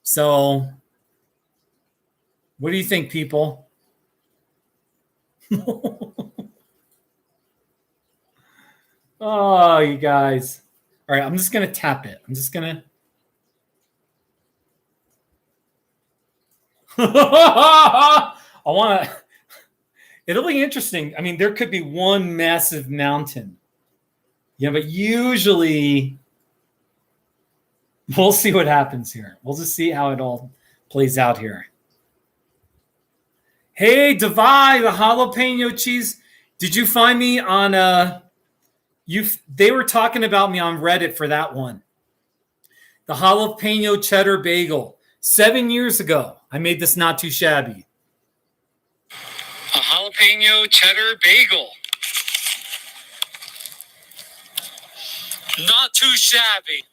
So what do you think, people? Oh, you guys. All right. I'm just going to tap it. I'm just going to. I want to. It'll be interesting. I mean, there could be one massive mountain. Yeah, but usually we'll see what happens here. We'll just see how it all plays out here. Hey, Devi, the jalapeno cheese. Did you find me on they were talking about me on Reddit for that one. The jalapeno cheddar bagel. 7 years ago, I made this Not Too Shabby. A jalapeno cheddar bagel. Not too shabby.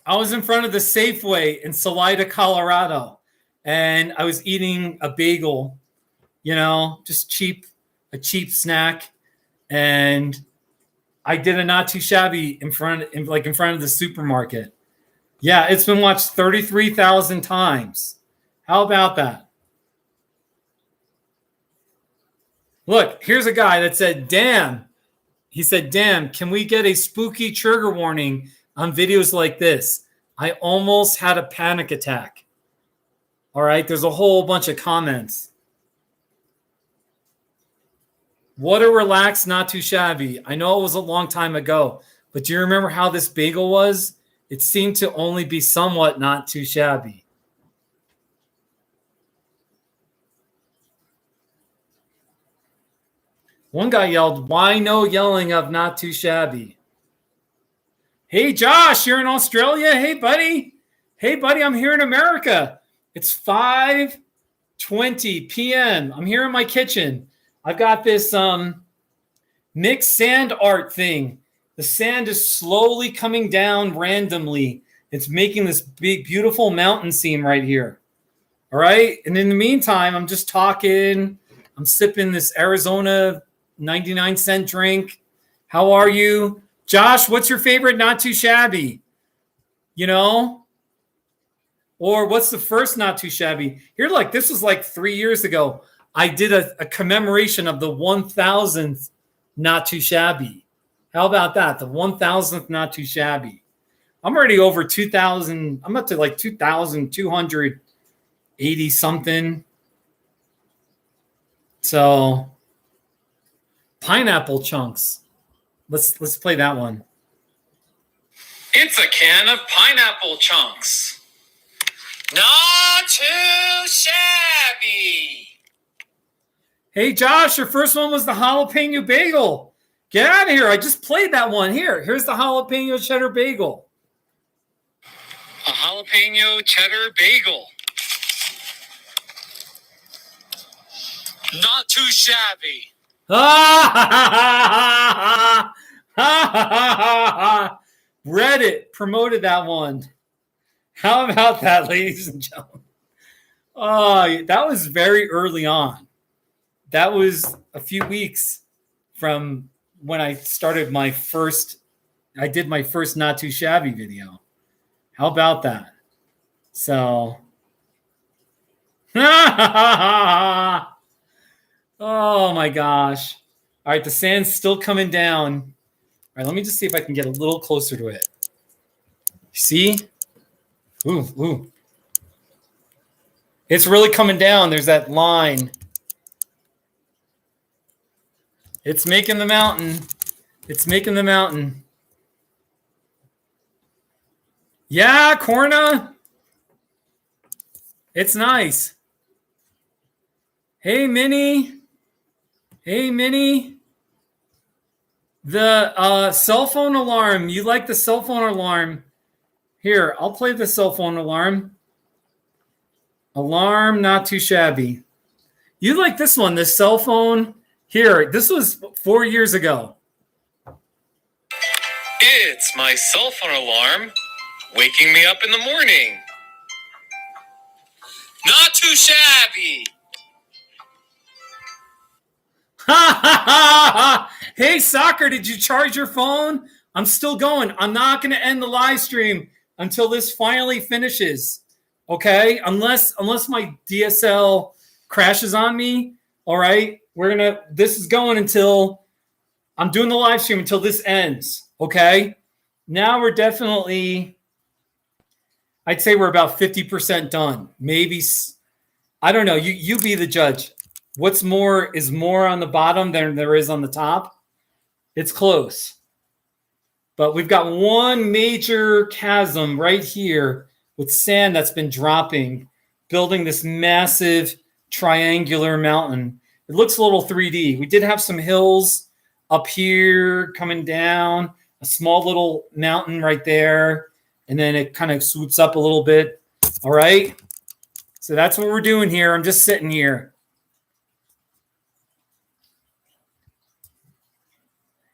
I was in front of the Safeway in Salida, Colorado, and I was eating a bagel, you know, just a cheap snack, and I did a Not Too Shabby in front of the supermarket. Yeah, it's been watched 33,000 times. How about that? Look, here's a guy that said, damn. He said, damn, can we get a spooky trigger warning on videos like this? I almost had a panic attack. All right, there's a whole bunch of comments. What a relaxed Not Too Shabby. I know it was a long time ago, but do you remember how this bagel was? It seemed to only be somewhat not too shabby. One guy yelled, why no yelling of Not Too Shabby? Hey, Josh, you're in Australia? Hey, buddy. Hey, buddy, I'm here in America. It's 5:20 p.m. I'm here in my kitchen. I've got this mixed sand art thing. The sand is slowly coming down randomly. It's making this big, beautiful mountain scene right here. All right. And in the meantime, I'm just talking. I'm sipping this Arizona 99-cent drink. How are you? Josh, what's your favorite Not Too Shabby? You know? Or what's the first Not Too Shabby? Here, like, this was like 3 years ago. I did a commemoration of the 1,000th Not Too Shabby. How about that? The 1,000th Not Too Shabby. I'm already over 2,000. I'm up to like 2,280 something. So pineapple chunks. Let's play that one. It's a can of pineapple chunks. Not too shabby. Hey, Josh, your first one was the jalapeno bagel. Get out of here. I just played that one. Here's the jalapeno cheddar bagel. A jalapeno cheddar bagel. Not too shabby. Reddit promoted that one. How about that, ladies and gentlemen? Oh, that was very early on. That was a few weeks from when I started I did my first Not Too Shabby video. How about that? So, oh my gosh. All right, the sand's still coming down. All right, let me just see if I can get a little closer to it. See? Ooh. It's really coming down. There's that line. It's making the mountain. It's making the mountain. Yeah, Corna. It's nice. Hey, Minnie. Hey, Minnie. The cell phone alarm. You like the cell phone alarm? Here, I'll play the cell phone alarm. Alarm, not too shabby. You like this one, the cell phone. Here, this was 4 years ago. It's my cell phone alarm waking me up in the morning. Not too shabby. Hey, Soccer, did you charge your phone? I'm still going. I'm not going to end the live stream until this finally finishes. Okay? Unless my DSL crashes on me. All right? This is going until I'm doing the live stream until this ends. Okay? Now we're definitely, I'd say we're about 50% done. Maybe, I don't know. You be the judge. What's more is more on the bottom than there is on the top. It's close. But we've got one major chasm right here with sand that's been dropping, building this massive triangular mountain. It looks a little 3D. We did have some hills up here coming down, a small little mountain right there, and then it kind of swoops up a little bit. All right. So that's what we're doing here. I'm just sitting here.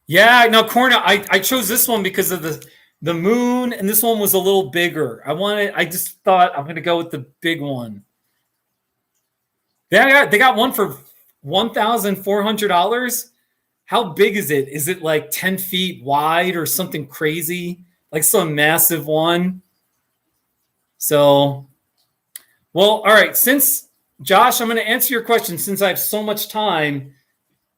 Yeah, no, Corna, I chose this one because of the moon, and this one was a little bigger. I just thought I'm going to go with the big one. They got one for $1,400. How big is it? Is it like 10 feet wide or something crazy? Like some massive one? So, well, all right. Since, Josh, I'm going to answer your question since I have so much time.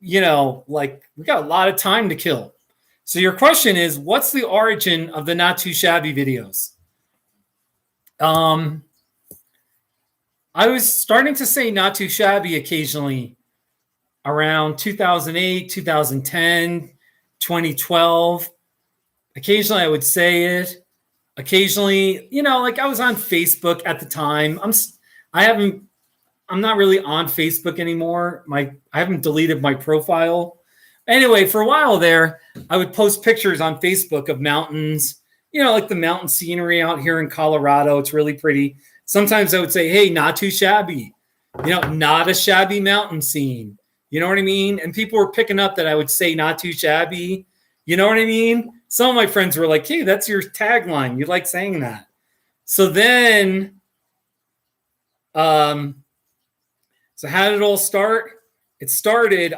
We got a lot of time to kill. So your question is, what's the origin of the Not Too Shabby videos? I was starting to say Not Too Shabby occasionally around 2008, 2010, 2012. Occasionally I would say it. Occasionally, I was on Facebook at the time. I'm not really on Facebook anymore. I haven't deleted my profile. Anyway, for a while there, I would post pictures on Facebook of mountains, like the mountain scenery out here in Colorado. It's really pretty. Sometimes I would say, hey, not too shabby, not a shabby mountain scene. You know what I mean? And people were picking up that I would say not too shabby. You know what I mean? Some of my friends were like, hey, that's your tagline. You like saying that. So then, so how did it all start? It started,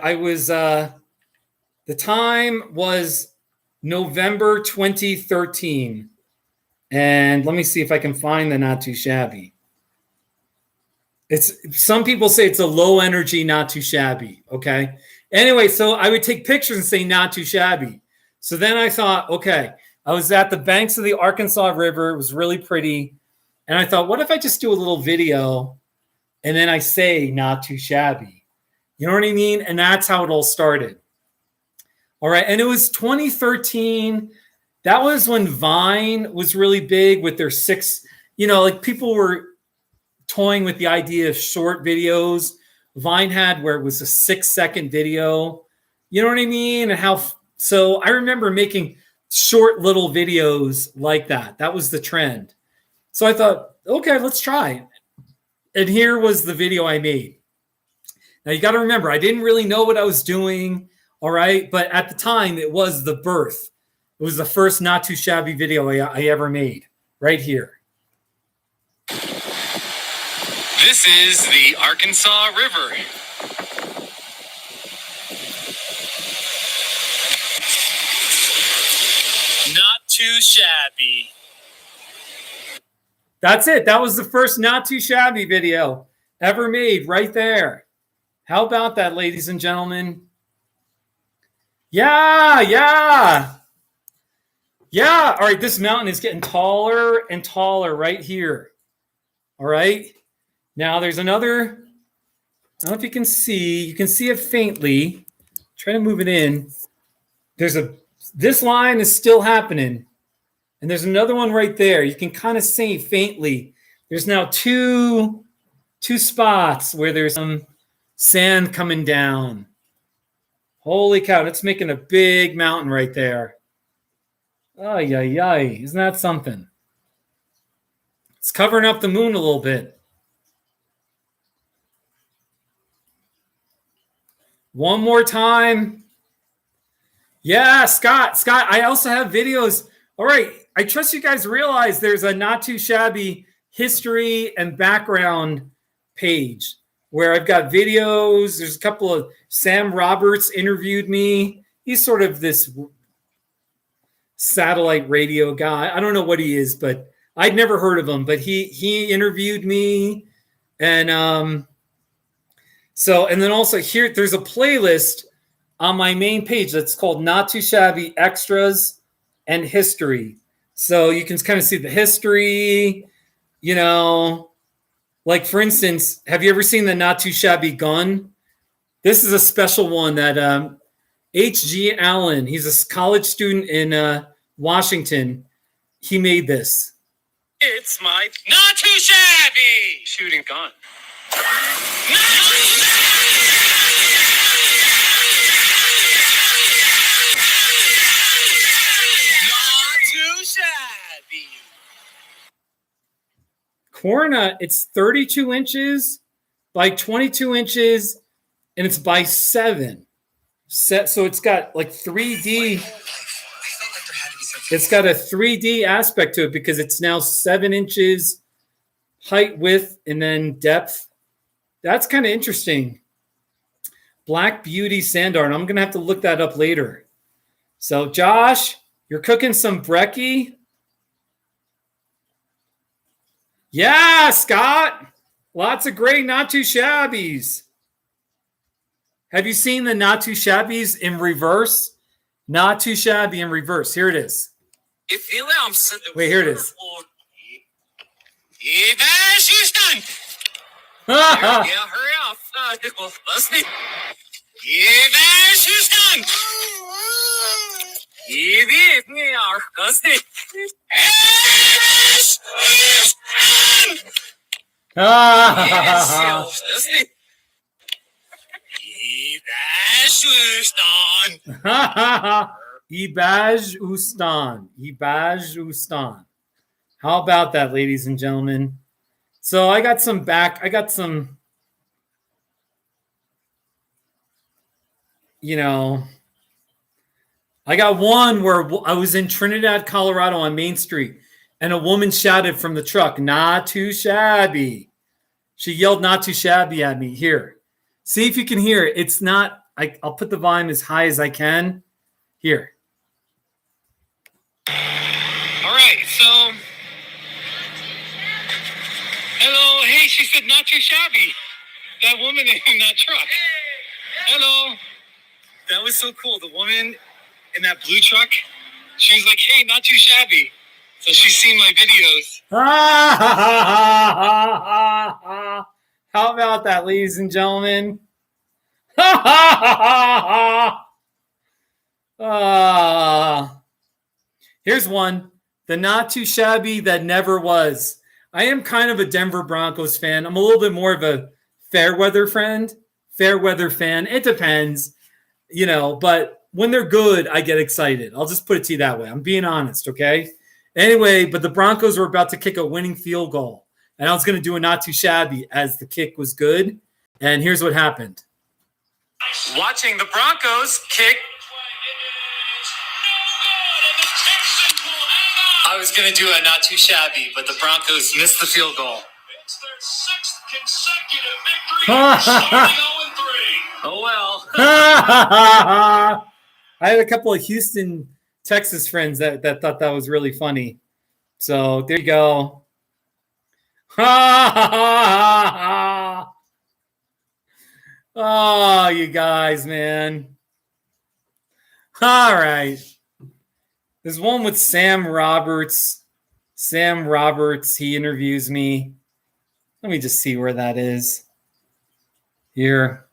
the time was November 2013. And let me see if I can find the Not Too Shabby. Some people say it's a low energy, not too shabby. Okay. Anyway, so I would take pictures and say not too shabby. So then I thought, okay, I was at the banks of the Arkansas River. It was really pretty. And I thought, what if I just do a little video and then I say not too shabby? You know what I mean? And that's how it all started. All right. And it was 2013. That was when Vine was really big with their 6, people were toying with the idea of short videos. Vine had where it was a 6-second video. You know what I mean? And so I remember making short little videos like that. That was the trend. So I thought, okay, let's try. And here was the video I made. Now you got to remember, I didn't really know what I was doing. All right. But at the time, it was the birth. It was the first not too shabby video I ever made right here. This is the Arkansas River. Not too shabby. That's it. That was the first not too shabby video ever made right there. How about that, ladies and gentlemen? Yeah. All right, this mountain is getting taller and taller right here. All right. Now there's another, I don't know if you can see it faintly. Try to move it in. This line is still happening. And there's another one right there. You can kind of see faintly. There's now two spots where there's some sand coming down. Holy cow, it's making a big mountain right there. Ay. Isn't that something? It's covering up the moon a little bit. One more time. Yeah, Scott, I also have videos. All right, I trust you guys realize there's a not too shabby history and background page where I've got videos. There's a couple of Sam Roberts interviewed me. He's sort of this satellite radio guy. I don't know what he is, but I'd never heard of him, but he interviewed me. And and then also here, there's a playlist on my main page that's called Not Too Shabby Extras and History. So you can kind of see the history, like for instance, have you ever seen the Not Too Shabby gun? This is a special one that H.G. Allen, he's a college student in Washington. He made this. It's my not too shabby shooting gun. Not too shabby. Corna, it's 32 inches by 22 inches, and it's by 7. So it's got like 3D. It's got a 3D aspect to it because it's now 7 inches height, width, and then depth. That's kind of interesting. Black Beauty sand art. I'm going to have to look that up later. So, Josh, you're cooking some brekkie? Yeah, Scott. Lots of great not too shabbies. Have you seen the not too shabbies in reverse? Not too shabby in reverse. Here it is. Wait, here it is. Yeah, hurry up. Ibaj Ustan. How about that, ladies and gentlemen? So I got some, I got one where I was in Trinidad, Colorado on Main Street, and a woman shouted from the truck, "Not too shabby." She yelled, "Not too shabby" at me. Here. See if you can hear it. It's not, I'll put the volume as high as I can. Here. All right, so hello, hey, she said not too shabby. That woman in that truck. Hello. That was so cool. The woman in that blue truck, she was like, hey, not too shabby. So she's seen my videos. How about that, ladies and gentlemen? Here's one. The not too shabby that never was. I am kind of a Denver Broncos fan. I'm a little bit more of a fair weather fan. It depends, but when they're good, I get excited. I'll just put it to you that way. I'm being honest, okay? Anyway, but the Broncos were about to kick a winning field goal, and I was going to do a not too shabby as the kick was good. And here's what happened. Watching the Broncos kick. I was going to do a not too shabby, but the Broncos missed the field goal. It's their 6th consecutive victory, starting 0-3. Oh, well. I had a couple of Houston, Texas friends that thought that was really funny. So there you go. Oh, you guys, man. All right. There's one with Sam Roberts. Sam Roberts, he interviews me. Let me just see where that is. Here.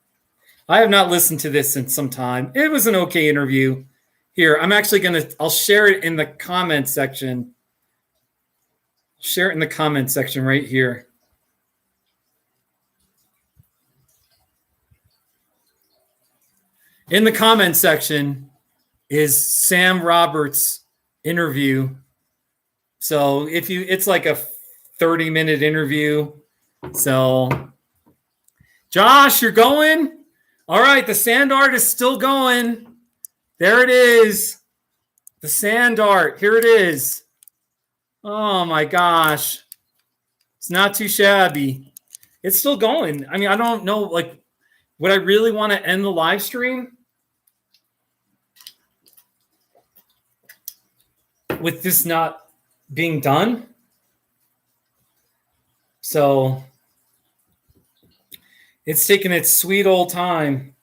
I have not listened to this in some time. It was an okay interview. Here, I'm actually I'll share it in the comment section. Share it in the comment section right here. In the comment section is Sam Roberts' interview. So it's like a 30-minute interview. So, Josh, you're going? All right, the sand art is still going. There it is. The sand art. Here it is. Oh, my gosh. It's not too shabby. It's still going. I mean, I don't know, would I really want to end the live stream with this not being done? So it's taking its sweet old time.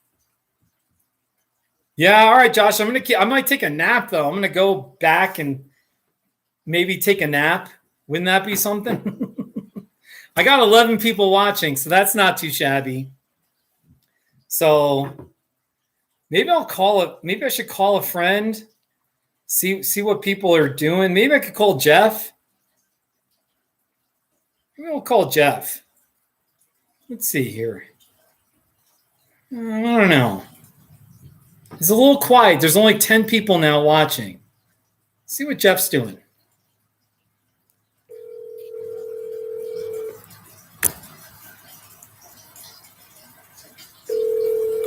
Yeah, all right, Josh. I might take a nap though. I'm gonna go back and maybe take a nap. Wouldn't that be something? I got 11 people watching, so that's not too shabby. So maybe I'll call it. Maybe I should call a friend. See what people are doing. Maybe I could call Jeff. Maybe I'll call Jeff. Let's see here. I don't know. It's a little quiet. There's only 10 people now watching. See what Jeff's doing.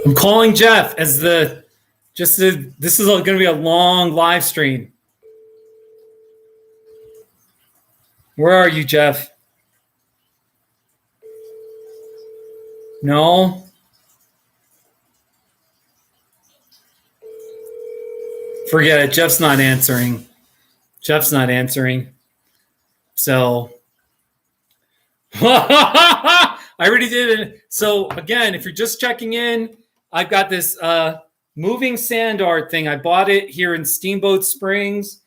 I'm calling Jeff as this is going to be a long live stream. Where are you, Jeff? No. Forget it. Jeff's not answering. So I already did it. So again, if you're just checking in, I've got this moving sand art thing. I bought it here in Steamboat Springs.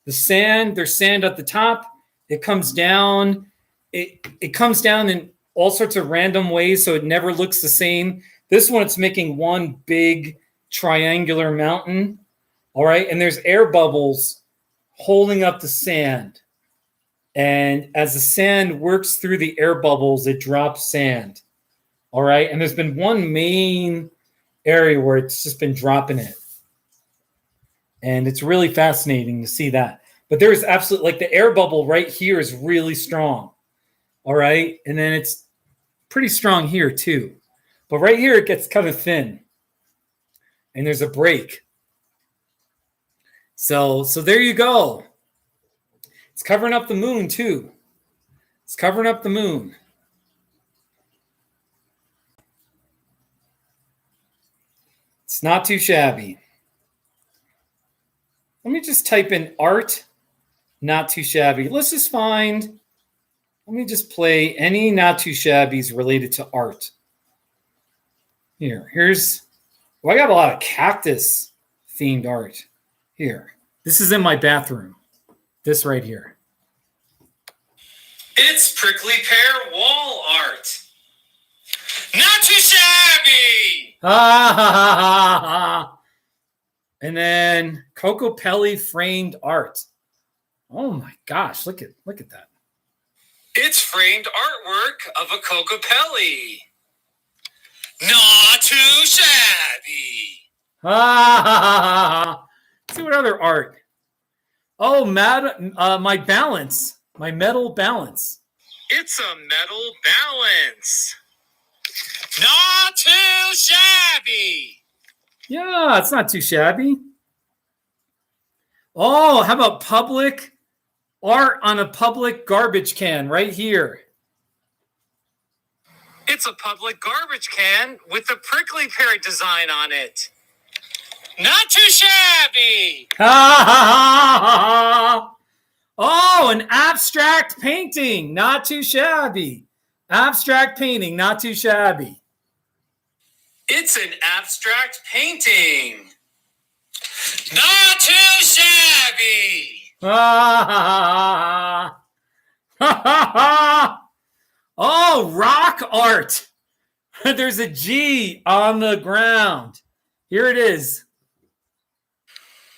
There's sand at the top. It comes down. It comes down in all sorts of random ways, so it never looks the same. This one, it's making one big triangular mountain. All right, and there's air bubbles holding up the sand. And as the sand works through the air bubbles, it drops sand. All right, and there's been one main area where it's just been dropping it. And it's really fascinating to see that. But there is absolutely, the air bubble right here is really strong. All right, and then it's pretty strong here too. But right here, it gets kind of thin. And there's a break. So there you go. It's covering up the moon too. It's covering up the moon. It's not too shabby. Let me just type in art, not too shabby. Let me just play any not too shabbies related to art. I got a lot of cactus themed art. Here, this is in my bathroom. This right here. It's prickly pear wall art. Not too shabby. And then Coco Pelli framed art. Oh my gosh, look at that. It's framed artwork of a Cocapelli. Not too shabby. See what other art? Oh, my balance. My metal balance. It's a metal balance. Not too shabby. Yeah, it's not too shabby. Oh, how about public art on a public garbage can right here? It's a public garbage can with a prickly pear design on it. Not too shabby. Oh, an abstract painting. Not too shabby. Abstract painting. Not too shabby. It's an abstract painting. Not too shabby. Oh, rock art. There's a G on the ground. Here it is.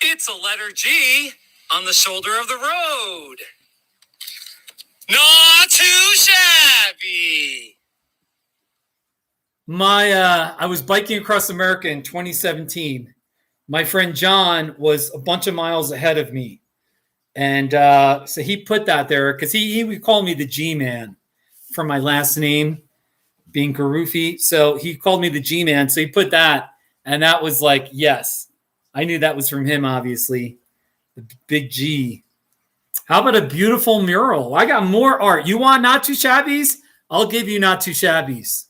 It's a letter G on the shoulder of the road. Not too shabby. I was biking across America in 2017. My friend John was a bunch of miles ahead of me. And so he put that there because he would call me the G-Man from my last name being Garufi. So he called me the G-Man. So he put that. And that was like, yes, I knew that was from him, obviously. The big G. How about a beautiful mural? I got more art. You want not too shabbies? I'll give you not too shabbies.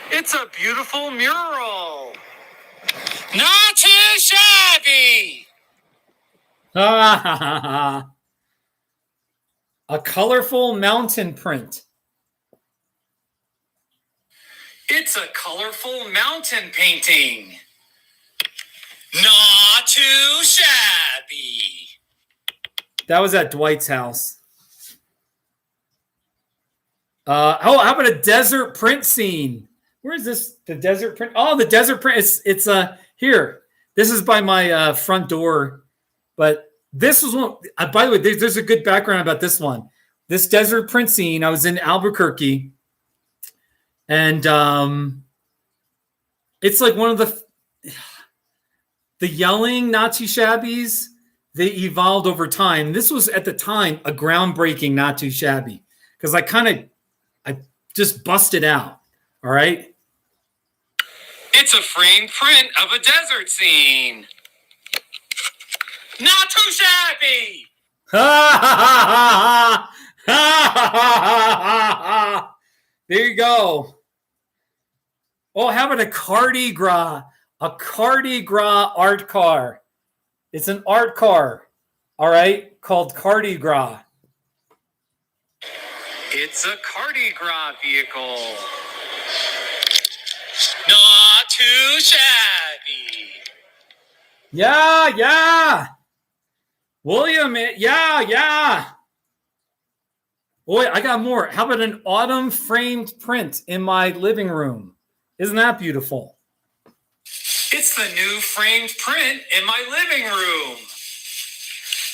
It's a beautiful mural. Not too shabby. A colorful mountain print. It's a colorful mountain painting. Not too shabby. That was at Dwight's house. How about a desert print scene? Where is this? The desert print? Oh, the desert print. It's here. This is by my front door. But this was one. By the way, there's a good background about this one. This desert print scene. I was in Albuquerque, and it's like one of the yelling not too shabbies. They evolved over time. This was at the time a groundbreaking not too shabby because I just busted out. All right. It's a framed print of a desert scene. Not too shabby. There you go. Oh, how about a Cardi Gras? A Cardi Gras art car. It's an art car, all right, called Cardi Gras. It's a Cardi Gras vehicle. Not too shabby. Yeah. William, yeah. Boy, I got more. How about an autumn framed print in my living room? Isn't that beautiful? It's the new framed print in my living room.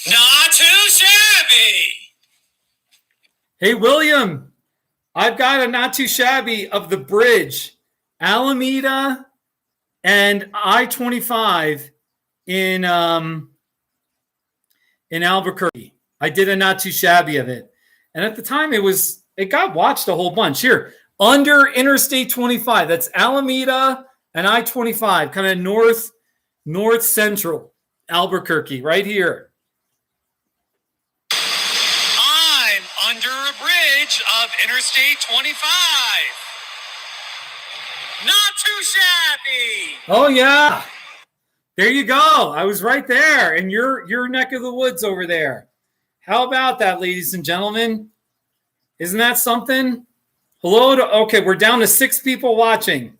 Not too shabby. Hey, William, I've got a not too shabby of the bridge, Alameda and I-25 in Albuquerque. I did a not too shabby of it. And at the time it got watched a whole bunch. Here, under Interstate 25, that's Alameda and I-25, kind of north central Albuquerque, right here. I'm under a bridge of Interstate 25. Not too shabby. Oh yeah. There you go. I was right there in your neck of the woods over there. How about that, ladies and gentlemen? Isn't that something? Okay, we're down to 6 people watching.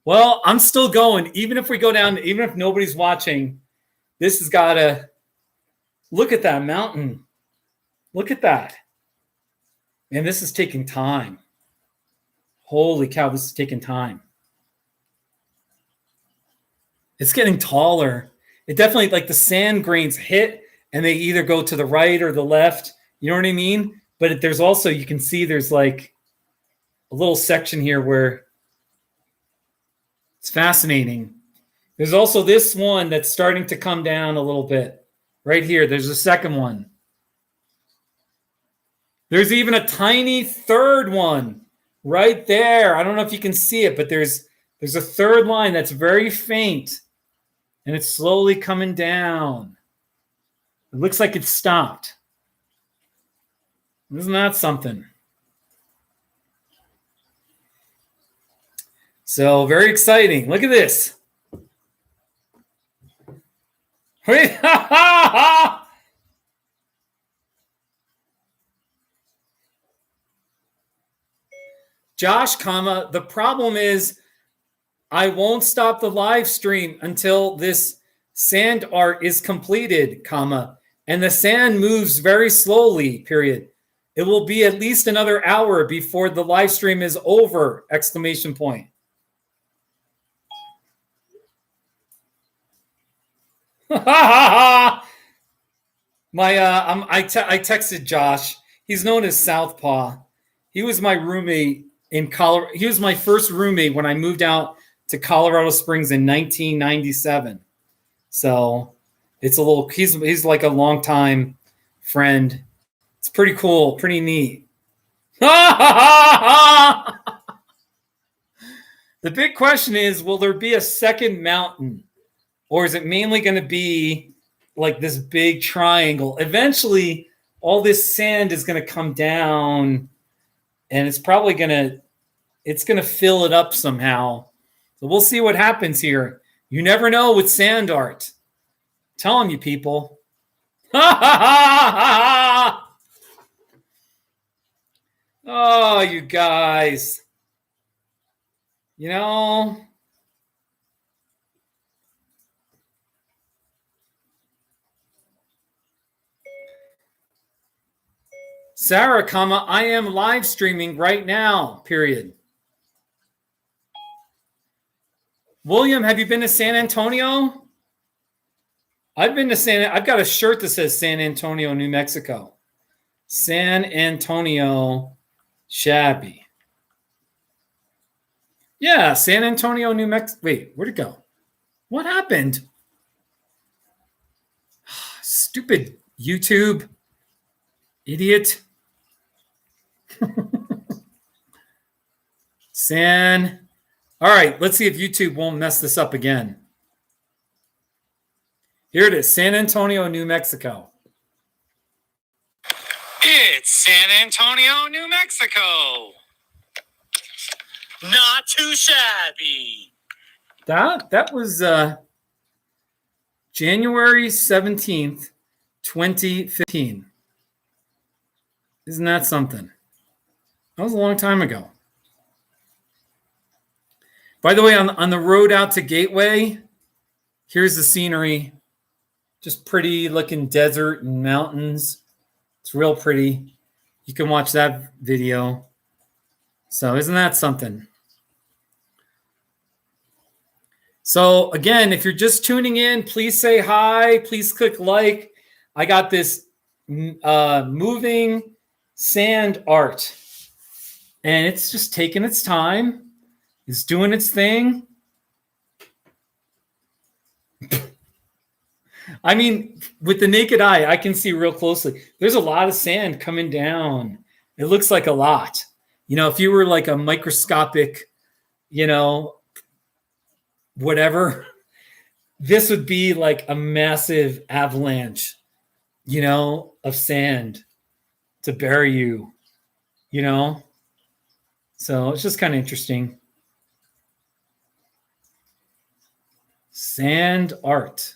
Well, I'm still going. Even if we go down, even if nobody's watching, this has got to look at that mountain. Look at that. Man, this is taking time. Holy cow, this is taking time. It's getting taller. It definitely, like the sand grains hit and they either go to the right or the left. You know what I mean? But there's also, you can see there's like a little section here where it's fascinating. There's also this one that's starting to come down a little bit. Right here, there's a second one. There's even a tiny third one right there. I don't know if you can see it, but there's a third line that's very faint, and it's slowly coming down. It looks like it's stopped. Isn't that something? So very exciting. Look at this. Josh, the problem is I won't stop the live stream until this sand art is completed, and the sand moves very slowly, period. It will be at least another hour before the live stream is over, exclamation point. I texted Josh. He's known as Southpaw. He was my roommate in Colorado. He was my first roommate when I moved out to Colorado Springs in 1997. So it's a little, he's like a longtime friend. It's pretty cool, pretty neat. The big question is, will there be a second mountain? Or is it mainly going to be like this big triangle? Eventually, all this sand is going to come down, and it's probably going to fill it up somehow. So we'll see what happens here. You never know with sand art. I'm telling you, people. Oh, you guys. You know. Sarah, I am live streaming right now, period. William, have you been to San Antonio? I've got a shirt that says San Antonio, New Mexico. San Antonio, shabby. Yeah, San Antonio, New Mexico. Wait, where'd it go? What happened? Stupid YouTube. Idiot. All right, let's see if YouTube won't mess this up again. Here it is, San Antonio, New Mexico. It's San Antonio, New Mexico. Not too shabby. That was January 17th, 2015. Isn't that something? That was a long time ago. By the way, on the road out to Gateway, here's the scenery. Just pretty looking desert and mountains. It's real pretty. You can watch that video. So isn't that something? So again, if you're just tuning in, please say hi. Please click like. I got this moving sand art. And it's just taking its time. It's doing its thing. I mean, with the naked eye, I can see real closely. There's a lot of sand coming down. It looks like a lot. You know, if you were like a microscopic, whatever, this would be like a massive avalanche, of sand to bury you, So it's just kind of interesting. Sand art.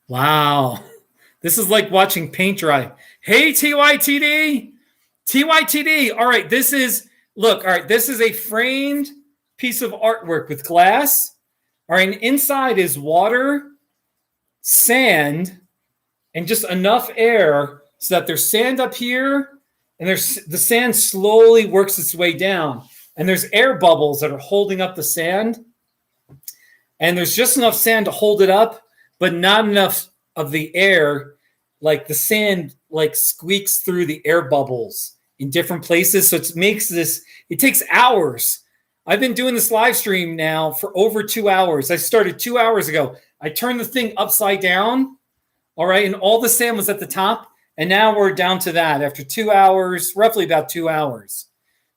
Wow. This is like watching paint dry. Hey, TYTD. TYTD. All right. This is a framed piece of artwork with glass. All right. And inside is water, sand, and just enough air so that there's sand up here, and the sand slowly works its way down. And there's air bubbles that are holding up the sand. and there's just enough sand to hold it up, but not enough of the air. Like the sand like squeaks through the air bubbles in different places. So it makes this, it takes hours. I've been doing this live stream now for over 2 hours. I started 2 hours ago. I turned the thing upside down. All right. And all the sand was at the top. And now we're down to that after 2 hours, roughly about 2 hours.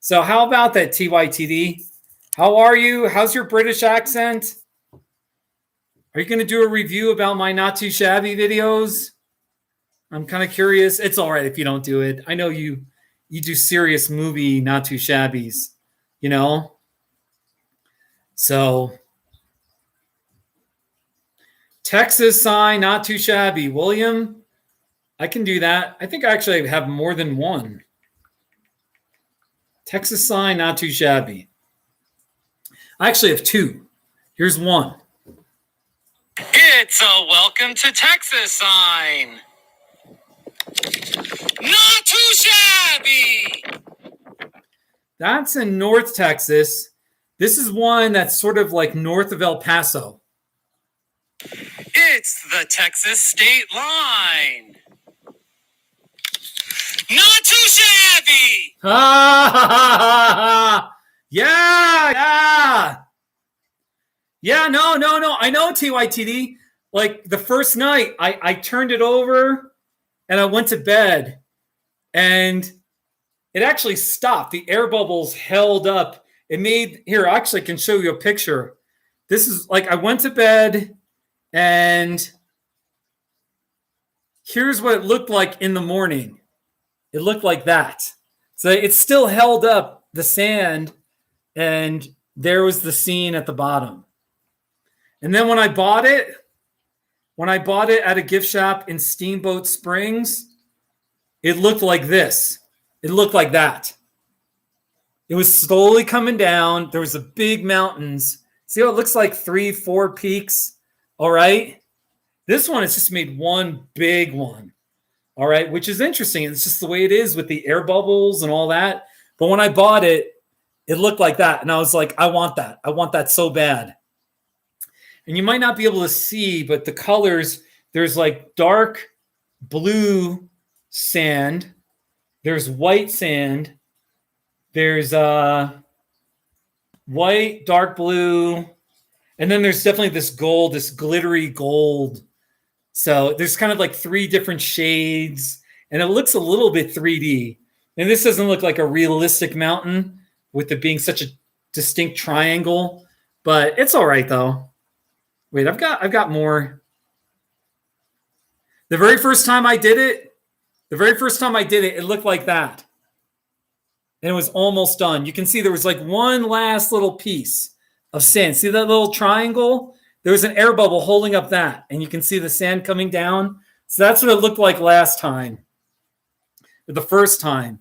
So how about that, TYTD? How are you? How's your British accent? Are you going to do a review about my not too shabby videos? I'm kind of curious. It's all right if you don't do it. I know you do serious movie not too shabbies, you know? So Texas sign, not too shabby. William, I can do that. I think I actually have more than one. Texas sign, not too shabby. I actually have two. Here's one. It's a welcome to Texas sign. Not too shabby. That's in North Texas. This is one that's sort of like north of El Paso. It's the Texas state line. Not too shabby. Yeah, no. I know TYTD. Like the first night, I turned it over and I went to bed and it actually stopped. The air bubbles held up. It made, here, I actually can show you a picture. This is like, I went to bed and here's what it looked like in the morning. It looked like that. So it still held up the sand and there was the scene at the bottom. And then when I bought it at a gift shop in Steamboat Springs, it looked like this. It looked like that. It was slowly coming down. There was a big mountains. See how it looks like 3-4 peaks? All right. This one has just made one big one. All right. Which is interesting. It's just the way it is with the air bubbles and all that. But when I bought it, it looked like that. And I was like, I want that. I want that so bad. And you might not be able to see, but the colors, there's like dark blue sand. There's white sand. There's white, dark blue. And then there's definitely this gold, this glittery gold. So there's kind of like 3 different shades. And it looks a little bit 3D. And this doesn't look like a realistic mountain with it being such a distinct triangle. But it's all right, though. Wait, I've got more. The very first time I did it, it looked like that. And it was almost done. You can see there was like one last little piece of sand. See that little triangle? There was an air bubble holding up that. And you can see the sand coming down. So that's what it looked like last time. Or the first time.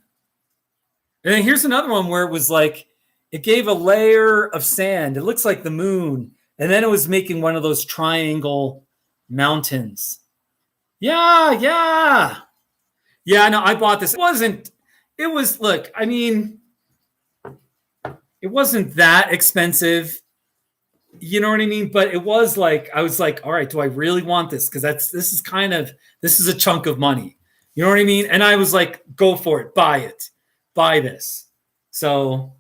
And then here's another one where it was like, it gave a layer of sand. It looks like the moon. And then it was making one of those triangle mountains. Yeah, no, I bought this. Look, I mean, it wasn't that expensive. You know what I mean? But it was like, I was like, all right, do I really want this? Because this is a chunk of money. You know what I mean? And I was like, go for it, buy it, buy this. So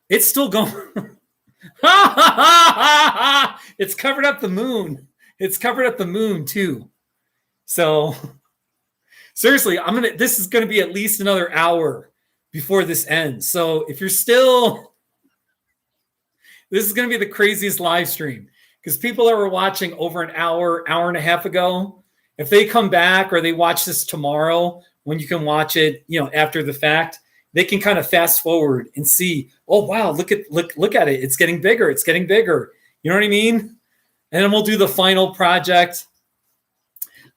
it's still going. It's covered up the moon. It's covered up the moon too. So seriously, this is going to be at least another hour before this ends. So if you're still, this is going to be the craziest live stream because people that were watching over an hour and a half ago, if they come back or they watch this tomorrow, when you can watch it, after the fact, they can kind of fast forward and see, oh, wow, look at it. It's getting bigger. It's getting bigger. You know what I mean? And then we'll do the final project.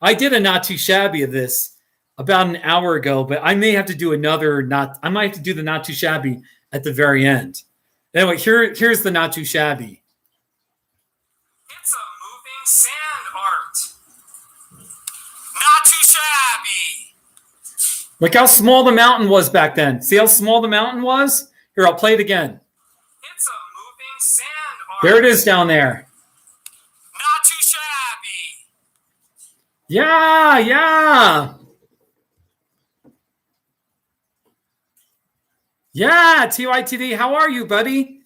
I did a not too shabby of this about an hour ago, but I may have to do I might have to do the not too shabby at the very end. Anyway, here's the not too shabby. It's a moving sand art. Not too shabby. Look how small the mountain was back then. See how small the mountain was? Here, I'll play it again. It's a moving sand art. There it is down there. Yeah, yeah. Yeah, TYTD, how are you, buddy?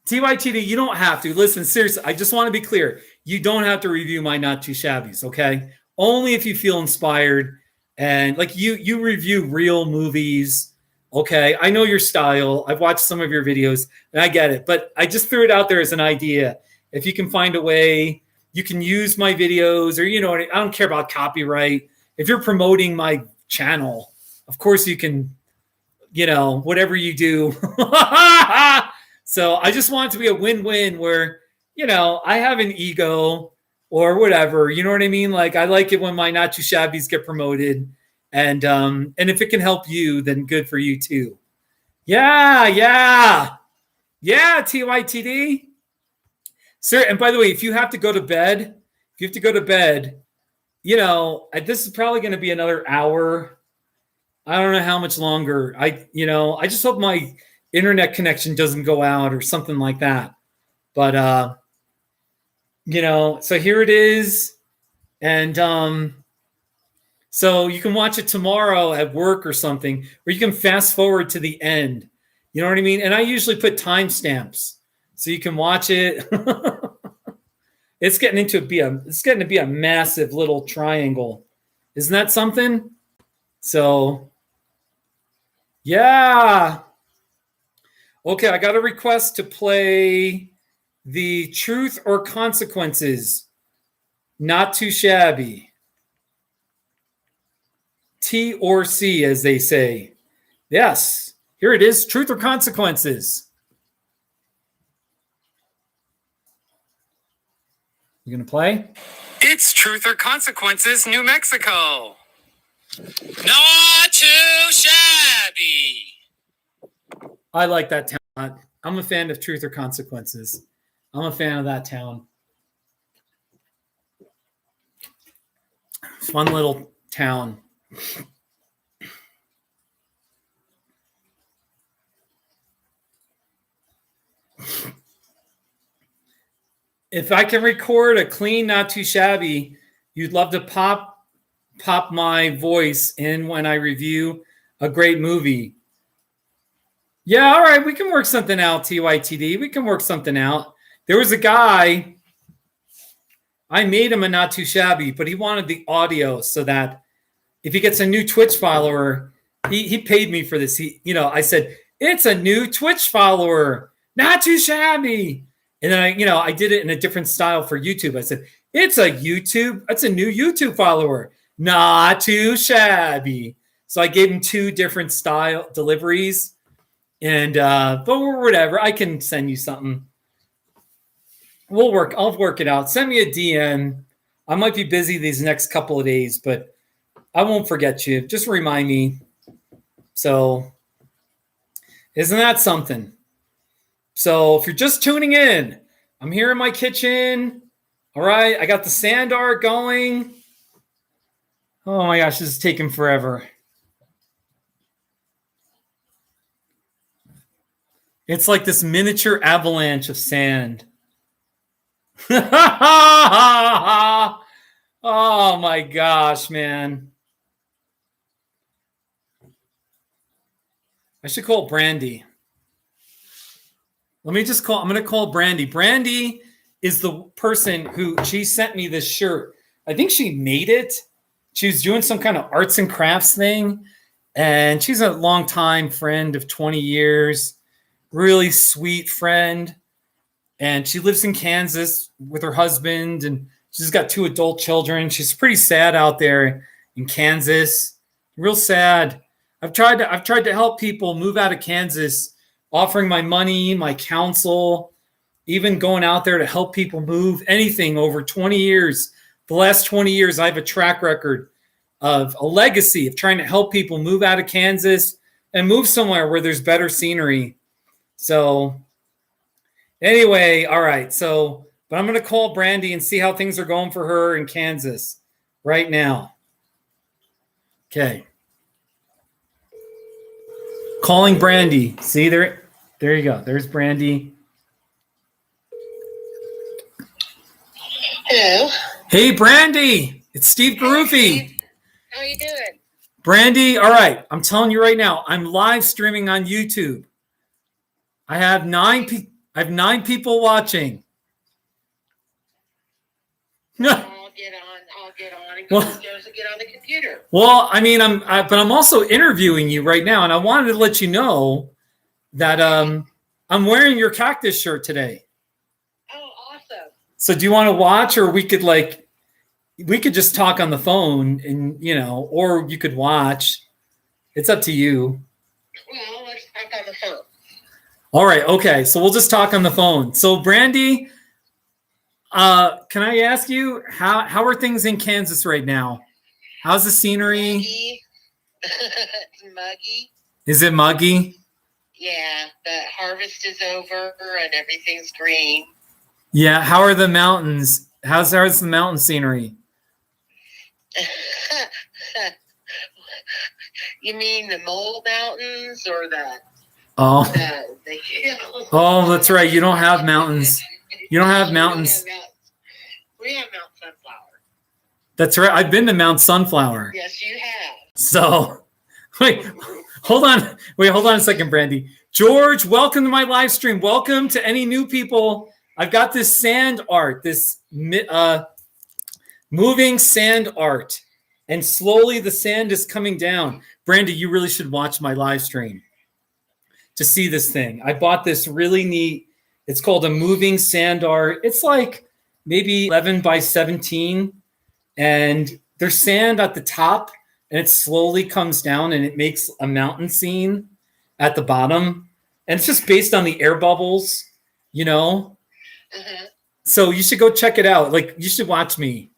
TYTD, you don't have to. Listen, seriously, I just want to be clear. You don't have to review my Not Too Shabbies, okay? Only if you feel inspired and like you review real movies, okay? I know your style. I've watched some of your videos and I get it, but I just threw it out there as an idea. If you can find a way, you can use my videos or I don't care about copyright. If you're promoting my channel, of course you can, whatever you do. So I just want it to be a win-win where, I have an ego or whatever. You know what I mean? Like I like it when my Not Too Shabbies get promoted. And if it can help you, then good for you too. Yeah, yeah. Yeah, TYTD. Sir, and by the way, if you have to go to bed, this is probably going to be another hour. I don't know how much longer. I just hope my internet connection doesn't go out or something like that. But so here it is. And so you can watch it tomorrow at work or something, or you can fast forward to the end. You know what I mean? And I usually put timestamps so you can watch it. It's getting to be a massive little triangle. Isn't that something? So yeah. Okay, I got a request to play the Truth or Consequences. Not Too Shabby. T or C, as they say. Yes, here it is. Truth or Consequences. You gonna play? It's Truth or Consequences, New Mexico. Not too shabby. I like that town. I'm a fan of Truth or Consequences. I'm a fan of that town. Fun little town. If I can record a clean, Not Too Shabby, you'd love to pop my voice in when I review a great movie. Yeah, all right, we can work something out, TYTD. We can work something out. There was a guy, I made him a Not Too Shabby, but he wanted the audio so that if he gets a new Twitch follower, he paid me for this. I said, it's a new Twitch follower, Not Too Shabby. And then I did it in a different style for YouTube. I said, it's a new YouTube follower, Not Too Shabby. So I gave him two different style deliveries. And but whatever, I can send you something. I'll work it out. Send me a DM. I might be busy these next couple of days, but I won't forget you. Just remind me. So isn't that something? So if you're just tuning in, I'm here in my kitchen. All right. I got the sand art going. Oh my gosh, this is taking forever. It's like this miniature avalanche of sand. Oh my gosh, man. I should call Brandi. I'm going to call Brandi. Brandi is the person who she sent me this shirt. I think she made it. She was doing some kind of arts and crafts thing. And she's a longtime friend of 20 years. Really sweet friend. And she lives in Kansas with her husband. And she's got 2 adult children. She's pretty sad out there in Kansas. Real sad. I've tried to help people move out of Kansas, offering my money, my counsel, even going out there to help people move, anything over 20 years. The last 20 years, I have a track record of a legacy of trying to help people move out of Kansas and move somewhere where there's better scenery. So anyway, all right. But I'm going to call Brandi and see how things are going for her in Kansas right now. Okay. Calling Brandi. See there you go. There's Brandi. Hello. Hey, Brandi. It's Steve Garufi. How you doing? Brandi, all right. I'm telling you right now, I'm live streaming on YouTube. I have nine people watching. I'll get on and go upstairs and get on the computer. Well, I mean, but I'm also interviewing you right now, and I wanted to let you know that I'm wearing your cactus shirt today. Oh, awesome. So do you want to watch, or we could just talk on the phone, and or you could watch. It's up to you. Well, let's talk on the phone. All right. Okay. So we'll just talk on the phone. So Brandi, can I ask you how are things in Kansas right now? How's the scenery? Muggy. It's muggy. Is it muggy? Yeah, the harvest is over and everything's green. Yeah. How are the mountains? How's the mountain scenery? You mean the mole mountains or the hills? Oh, that's right. You don't have mountains. You don't have mountains. We have Mount Sunflower. That's right. I've been to Mount Sunflower. Yes, you have. So, wait, hold on. Hold on a second, Brandi. George, welcome to my live stream. Welcome to any new people. I've got this sand art, this moving sand art. And slowly the sand is coming down. Brandi, you really should watch my live stream to see this thing. I bought this really neat, it's called a moving sand art. It's like maybe 11 by 17. And there's sand at the top, and it slowly comes down, and it makes a mountain scene at the bottom. And it's just based on the air bubbles, Mm-hmm. So you should go check it out. Like, you should watch me.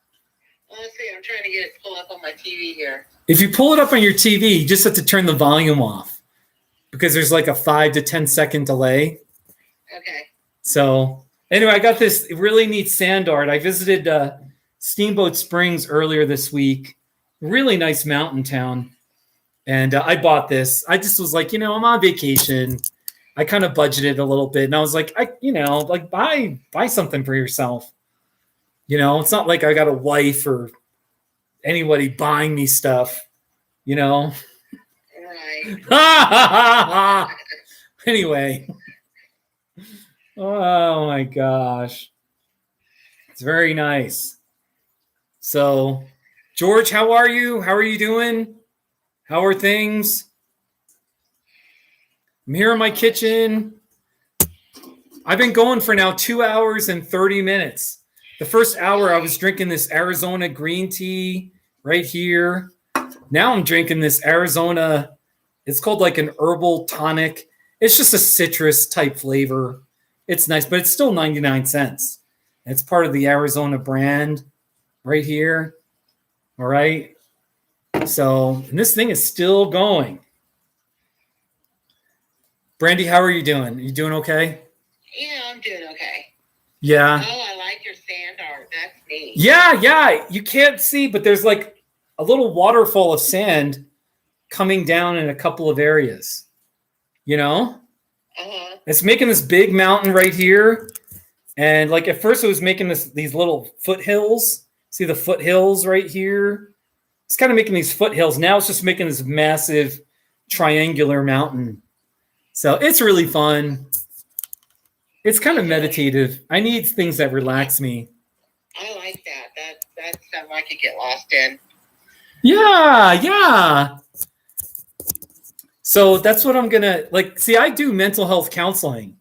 Let's see, I'm trying to get it pulled up on my TV here. If you pull it up on your TV, you just have to turn the volume off because there's like a 5 to 10 second delay. Okay. So anyway, I got this really neat sand art. I visited Steamboat Springs earlier this week. Really nice mountain town. And I bought this. I just was like, I'm on vacation. I kind of budgeted a little bit. And I was like, buy something for yourself. It's not like I got a wife or anybody buying me stuff, Right. Anyway. Oh my gosh. It's very nice. So, George, how are you? How are you doing? How are things? I'm here in my kitchen. I've been going for now 2 hours and 30 minutes. The first hour I was drinking this Arizona green tea right here. Now I'm drinking this Arizona. It's called like an herbal tonic. It's just a citrus type flavor. It's nice, but it's still 99 cents. It's part of the Arizona brand right here. All right. So, and this thing is still going. Brandi, how are you doing? Are you doing okay? Yeah, I'm doing okay. Yeah. Oh, I like your sand art. That's neat. Yeah. You can't see, but there's like a little waterfall of sand coming down in a couple of areas. Uh-huh. It's making this big mountain right here. And like at first it was making these little foothills. See the foothills right here? It's kind of making these foothills. Now it's just making this massive triangular mountain. So it's really fun. It's kind of meditative. I need things that relax me. I like that. That's something I could get lost in. Yeah. So that's what I'm going to see. I do mental health counseling.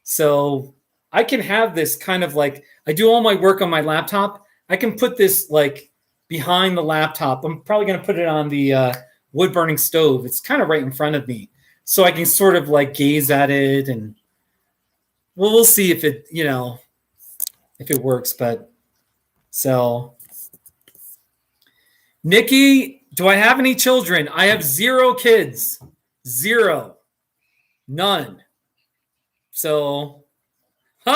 So I can have this kind of like, I do all my work on my laptop. I can put this like behind the laptop. I'm probably going to put it on the wood burning stove. It's kind of right in front of me. So I can sort of like gaze at it, and we'll see if it, if it works. But so, Nikki, do I have any children? I have 0 kids. 0. None. So, yeah,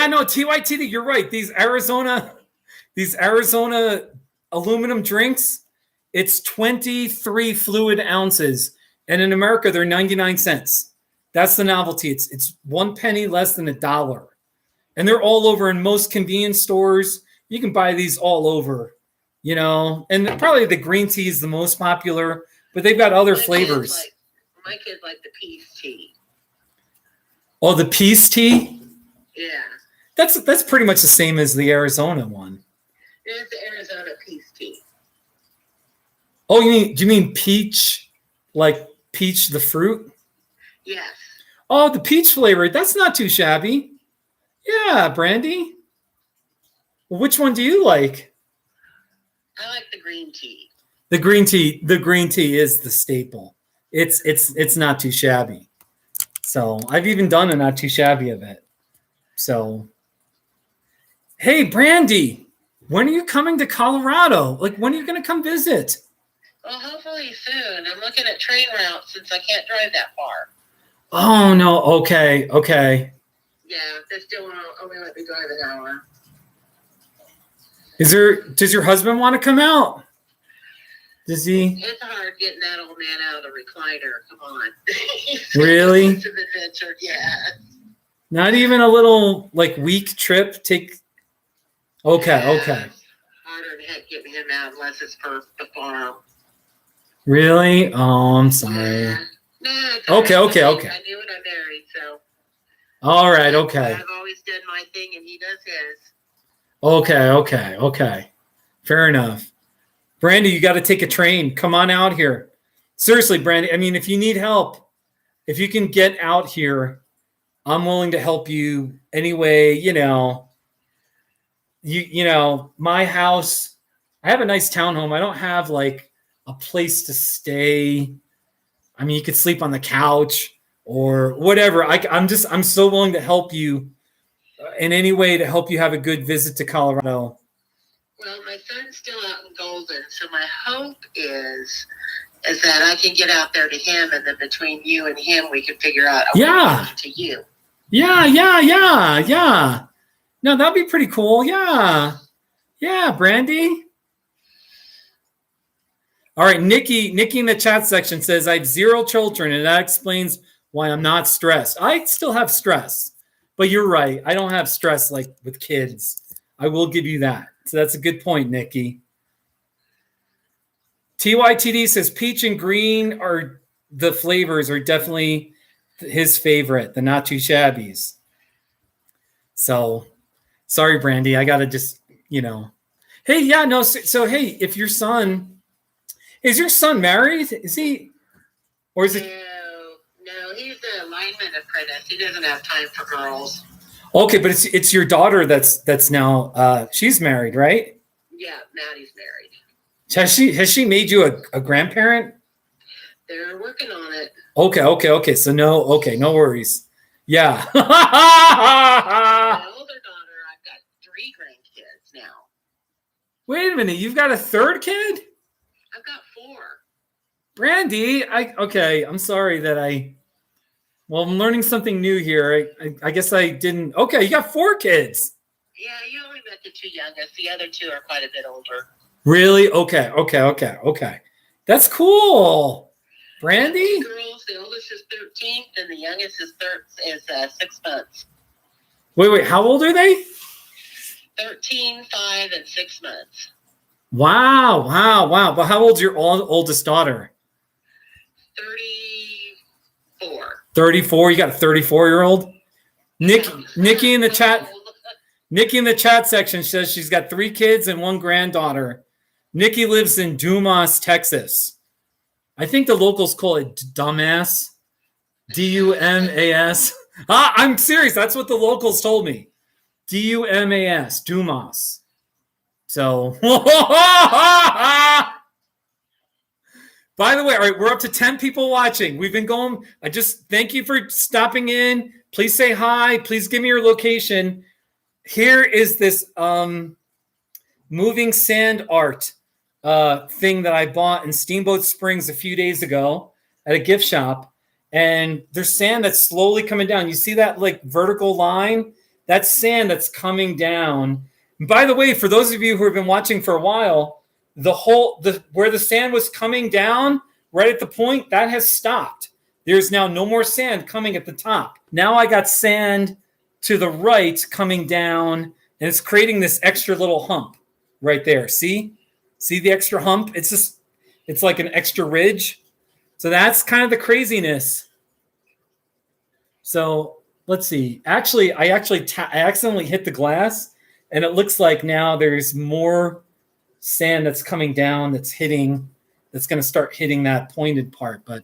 no, TYT, you're right. These Arizona aluminum drinks, it's 23 fluid ounces. And in America, they're 99 cents. That's the novelty. It's 1 penny less than $1. And they're all over in most convenience stores. You can buy these all over, and probably the green tea is the most popular, but they've got other flavors. My kids like the peace tea. Oh, the peace tea? Yeah. That's pretty much the same as the Arizona one. It's the Arizona peace tea. Oh, do you mean peach, like peach the fruit? Yes. Oh, the peach flavor. That's not too shabby. Yeah, Brandi. Well, which one do you like? I like the green tea. The green tea is the staple. It's not too shabby. So I've even done a not too shabby of it. So, hey, Brandi, when are you coming to Colorado? Like, when are you going to come visit? Well, hopefully soon. I'm looking at train routes since I can't drive that far. Oh, no. Okay. Yeah, they still only let me drive an hour. Does your husband want to come out? Does he? It's hard getting that old man out of the recliner. Come on. Really? It's an adventure, yeah. Not even a little week trip? Okay. Harder than heck getting him out unless it's for the farm. Really? Oh, I'm sorry. Yeah. No, it's Okay. I knew when I married, so. All right. Okay. I've always done my thing and he does his. Okay. Fair enough. Brandi, you got to take a train. Come on out here. Seriously, Brandi. I mean, if you need help, if you can get out here, I'm willing to help you anyway. My house, I have a nice townhome. I don't have a place to stay. I mean, you could sleep on the couch or whatever. I'm so willing to help you in any way to help you have a good visit to Colorado. Well, my son's still out in Golden, so my hope is that I can get out there to him, and then between you and him, we can figure out a way to you. Yeah. No, that'd be pretty cool. Yeah, Brandi. All right, Nikki in the chat section says, I have 0 children, and that explains why I'm not stressed. I still have stress, but you're right. I don't have stress like with kids. I will give you that. So that's a good point, Nikki. TYTD says peach and green are the flavors are definitely his favorite, the not too shabbies. So sorry, Brandi. I got to just, Hey, yeah, no. So, hey, if is your son married? Is he, or is it? No, he's a lineman apprentice. He doesn't have time for girls. Okay, but it's your daughter that's now she's married, right? Yeah, Maddie's married. Has she made you a grandparent? They're working on it. Okay. So no worries. Yeah. My older daughter, I've got 3 grandkids now. Wait a minute, you've got a 3rd kid? I've got 4. Brandi, I'm sorry that I'm learning something new here. I guess I didn't. Okay, you got 4 kids. Yeah, you only met the 2 youngest. The other 2 are quite a bit older. Really? Okay. That's cool. Brandi? Girls, the oldest is 13th, and the youngest is 6 months. Wait, how old are they? 13, 5, and 6 months. Wow. But how old's your oldest daughter? 34. 34. You got a 34-year-old? Nikki in the chat. Nikki in the chat section says she's got 3 kids and 1 granddaughter. Nikki lives in Dumas, Texas. I think the locals call it Dumas. Dumas. I'm serious. That's what the locals told me. Dumas. Dumas. So, by the way, all right, we're up to 10 people watching. We've been going. I just thank you for stopping in. Please say hi. Please give me your location. Here is this moving sand art thing that I bought in Steamboat Springs a few days ago at a gift shop. And there's sand that's slowly coming down. You see that vertical line? That's sand that's coming down. And by the way, for those of you who have been watching for a while, where the sand was coming down right at the point, that has stopped. there's now no more sand coming at the top. Now I got sand to the right coming down, and it's creating this extra little hump right there. See the extra hump? It's like an extra ridge. So that's kind of the craziness. So let's see. Actually, I accidentally hit the glass, and it looks like now there's more sand that's coming down that's going to start hitting that pointed part. But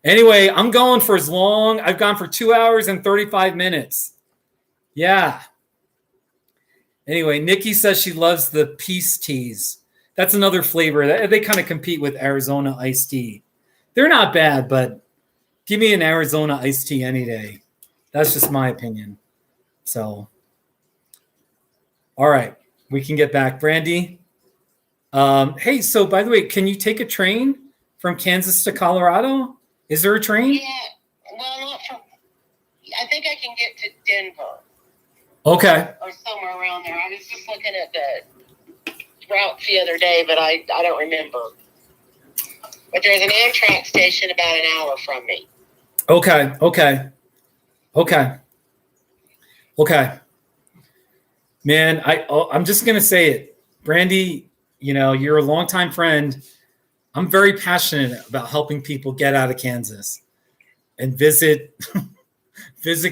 anyway, I'm going for I've gone for 2 hours and 35 minutes. Yeah. Anyway, Nikki says she loves the peace teas. That's another flavor. They kind of compete with Arizona iced tea. They're not bad, but give me an Arizona iced tea any day. That's just my opinion. So, all right, we can get back. Brandi, hey, so by the way, can you take a train from Kansas to Colorado? Is there a train? Yeah, well, not from. I think I can get to Denver. Okay. Or somewhere around there. I was just looking at the route the other day, but I don't remember. But there's an Amtrak station about an hour from me. Okay. Man, I'm just going to say it. Brandi, you're a longtime friend. I'm very passionate about helping people get out of Kansas and visit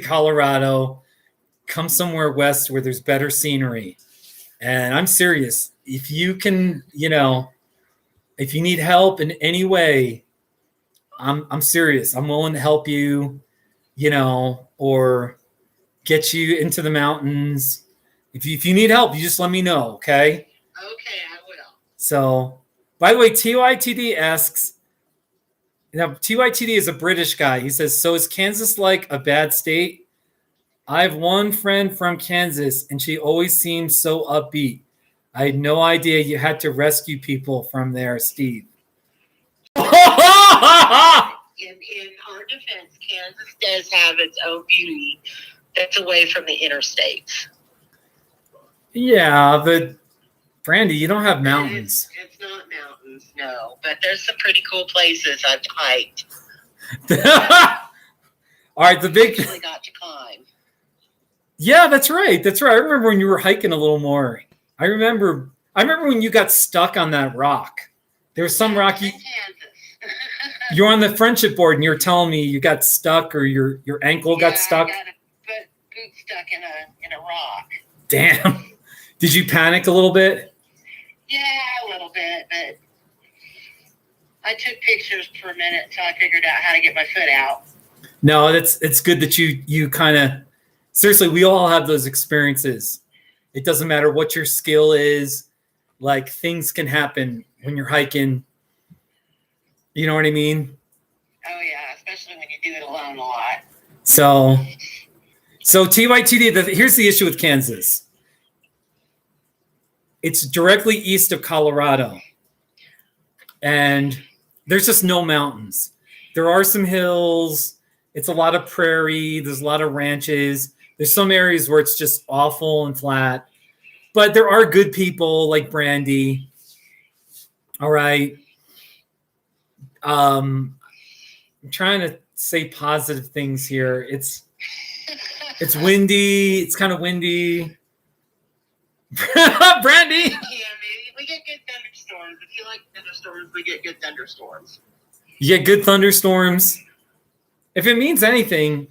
Colorado, come somewhere west where there's better scenery. And I'm serious. If you can, if you need help in any way, I'm serious. I'm willing to help you, or get you into the mountains. If you need help, you just let me know, okay? Okay, I will. So, by the way, TYTD asks, now TYTD is a British guy. He says, so is Kansas like a bad state? I have one friend from Kansas, and she always seems so upbeat. I had no idea you had to rescue people from there, Steve. In our defense, Kansas does have its own beauty that's away from the interstates. Yeah, but Brandi, you don't have mountains. It's not mountains, no. But there's some pretty cool places I've hiked. All right, the big. Actually got to climb. Yeah, that's right. I remember when you were hiking a little more. I remember when you got stuck on that rock. There was some rock you're on the friendship board, and you're telling me you got stuck, or your ankle got stuck. I got a boot stuck in a rock. Damn. Did you panic a little bit? Yeah, a little bit, but I took pictures for a minute until I figured out how to get my foot out. No, it's good that you kind of, seriously, we all have those experiences. It doesn't matter what your skill is. Like, things can happen when you're hiking. You know what I mean? Oh, yeah, especially when you do it alone a lot. So TYTD, here's the issue with Kansas. It's directly east of Colorado. And there's just no mountains. There are some hills. It's a lot of prairie. There's a lot of ranches. There's some areas where it's just awful and flat. But there are good people like Brandi. All right. I'm trying to say positive things here. It's windy. It's kind of windy. Brandi. Yeah, we get good thunderstorms. If you like thunderstorms, we get good thunderstorms. You get good thunderstorms. If it means anything,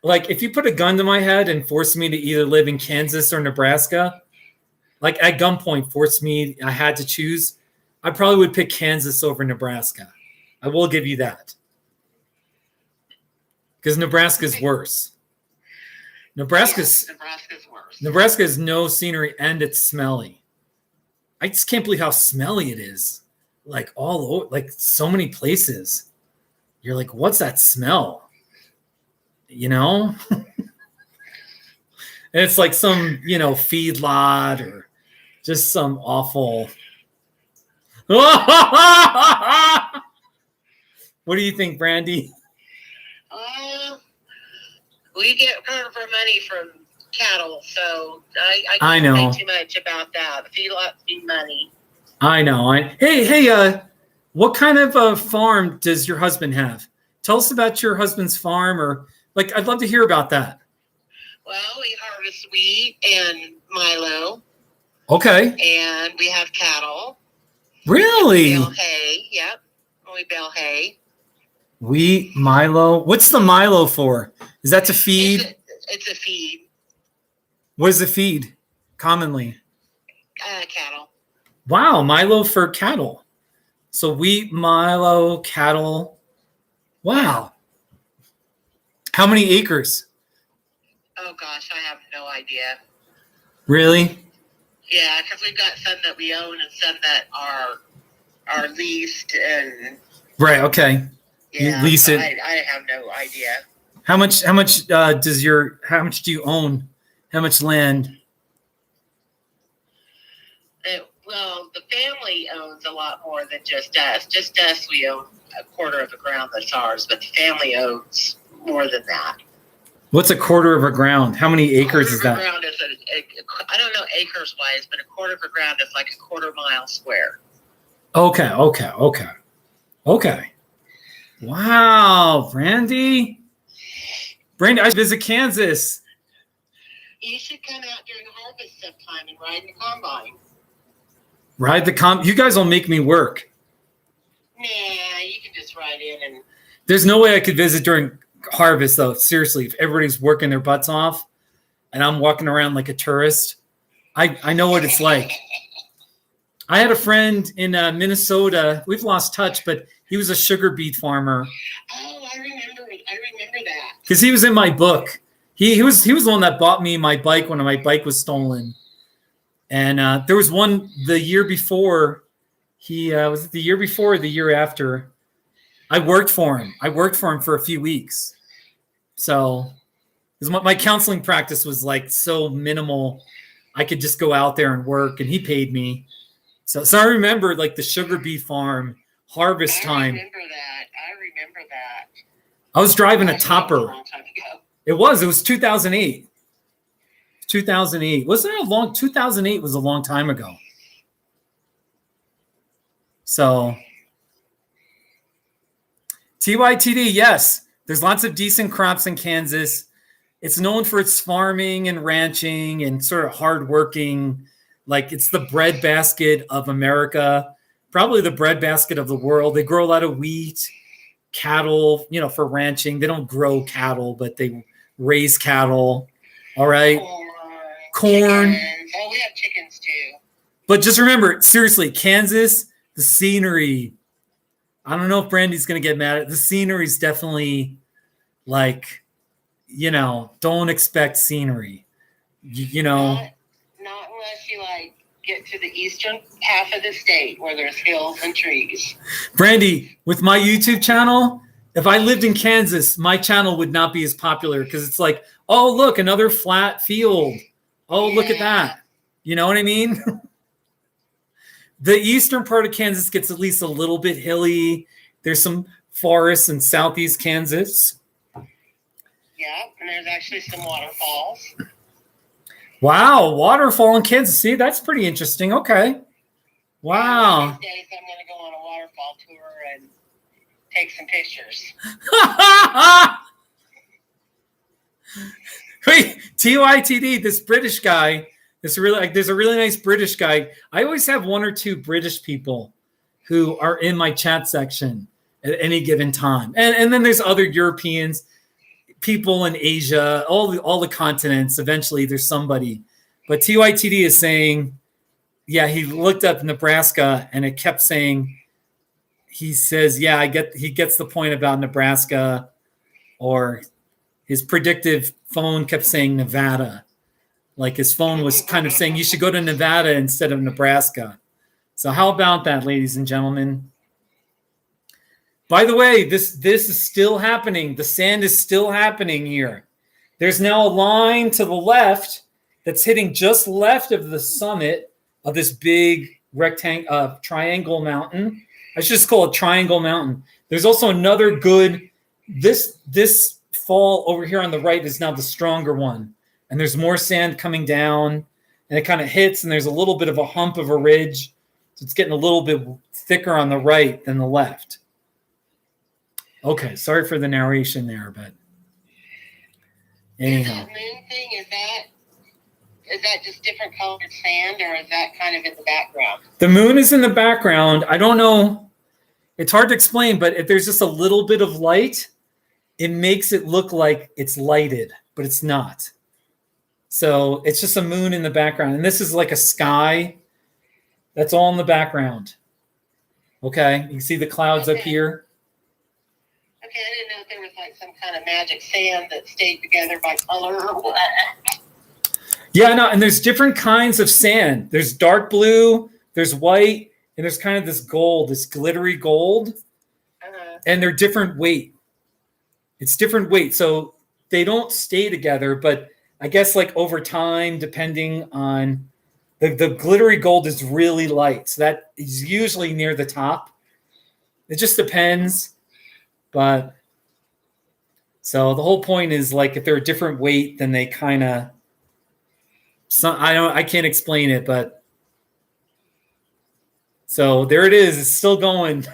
like if you put a gun to my head and forced me to either live in Kansas or Nebraska, like at gunpoint forced me, I had to choose, I probably would pick Kansas over Nebraska. I will give you that. Because Nebraska's worse. Nebraska's worse. Nebraska has no scenery and it's smelly. I just can't believe how smelly it is. Like all over, like so many places. You're like, what's that smell? And it's like some, feedlot or just some awful. What do you think, Brandi? We get our money from cattle, so I I can't know. think too much about that. The feedlots need money. I know. Hey, what kind of a farm does your husband have? Tell us about your husband's farm, or like, I'd love to hear about that. Well, we harvest wheat and milo. Okay. And we have cattle. Really? We bale hay. Yep. We bale hay. Wheat, milo. What's the milo for? Is that to feed? It's a feed. What is the feed commonly? Cattle. Wow, milo for cattle. So wheat, milo, cattle. Wow. How many acres? Oh gosh, I have no idea. Really? Yeah, because we've got some that we own and some that are leased and. Right. Okay. Yeah, you lease it. I have no idea. How much do you own? How much land? Well, the family owns a lot more than just us. Just us, we own a quarter of the ground that's ours, but the family owns more than that. What's a quarter of a ground? How many acres is that? Ground is I don't know acres wise, but a quarter of a ground is like a quarter mile square. Okay. Wow, Brandi, I visit Kansas. You should come out during harvest sometime and ride the combine. You guys will make me work. Nah, you can just ride in and. There's no way I could visit during harvest, though. Seriously, if everybody's working their butts off and I'm walking around like a tourist, I know what it's like. I had a friend in Minnesota. We've lost touch, but he was a sugar beet farmer. Oh, I remember that. Because he was in my book. He was the one that bought me my bike when my bike was stolen. And there was one the year before. Was it the year before or the year after? I worked for him. For a few weeks. So my counseling practice was like so minimal. I could just go out there and work, and he paid me. So I remember like the sugar beet farm harvest time. I remember that. I was driving a topper. A long time ago. It was 2008. 2008. Wasn't it 2008 was a long time ago. So TYTD, yes. There's lots of decent crops in Kansas. It's known for its farming and ranching and sort of hardworking. Like it's the breadbasket of America, probably the breadbasket of the world. They grow a lot of wheat, cattle, for ranching. They don't grow cattle, but they raise cattle. All right. Corn. Chickens. Oh, we have chickens too. But just remember, seriously, Kansas, the scenery. I don't know if Brandy's going to get mad at it. The scenery is definitely like, don't expect scenery. Not unless you get to the eastern half of the state where there's hills and trees. Brandi, with my YouTube channel, if I lived in Kansas, my channel would not be as popular because it's like, oh, look, another flat field. Oh, look at that. You know what I mean? The eastern part of Kansas gets at least a little bit hilly. There's some forests in southeast Kansas. Yeah, and there's actually some waterfalls. Wow, waterfall in Kansas. See, that's pretty interesting. Okay. Wow. These days I'm going to go on a waterfall tour and take some pictures. Wait, TYTD, this British guy, there's a really nice British guy. I always have one or two British people who are in my chat section at any given time. And then there's other Europeans, people in Asia, all the continents. Eventually there's somebody. But TYTD is saying, yeah, he looked up Nebraska and it kept saying, he says, yeah, he gets the point about Nebraska, or his predictive phone kept saying Nevada. Like his phone was kind of saying you should go to Nevada instead of Nebraska. So how about that, ladies and gentlemen? By the way, this is still happening. The sand is still happening here. There's now a line to the left that's hitting just left of the summit of this big triangle mountain. I should just call it Triangle Mountain. There's also another good, this fall over here on the right is now the stronger one. And there's more sand coming down, and it kind of hits, and there's a little bit of a hump of a ridge. So it's getting a little bit thicker on the right than the left. Okay, sorry for the narration there, but anyhow. That moon thing, is that just different colored sand, or is that kind of in the background? The moon is in the background. I don't know. It's hard to explain, but if there's just a little bit of light, it makes it look like it's lighted, but it's not. So it's just a moon in the background. And this is like a sky. That's all in the background. Okay, you can see the clouds up here. Okay, I didn't know if there was like some kind of magic sand that stayed together by color or what. Yeah, no, and there's different kinds of sand. There's dark blue, there's white, and there's kind of this gold, this glittery gold. And they're different weight. It's different weight. So they don't stay together, but I guess like over time, depending on the glittery gold is really light. So that is usually near the top. It just depends. But so the whole point is like if they're a different weight, then they kind of I can't explain it, but so there it is. It's still going.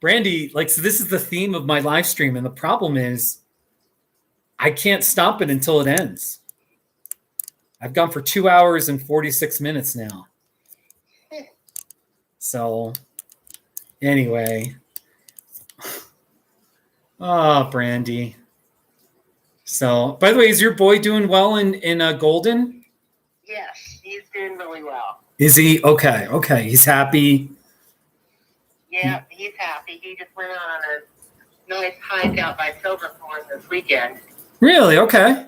Brandi, like, so this is the theme of my live stream, and the problem is I can't stop it until it ends. I've gone for 2 hours and 46 minutes now. So anyway. Oh, Brandi. So, by the way, is your boy doing well in Golden? Yes, he's doing really well. Is he? Okay, okay. He's happy. Yeah, he's happy. He just went on a nice hike out by Silverthorne this weekend. Really? Okay.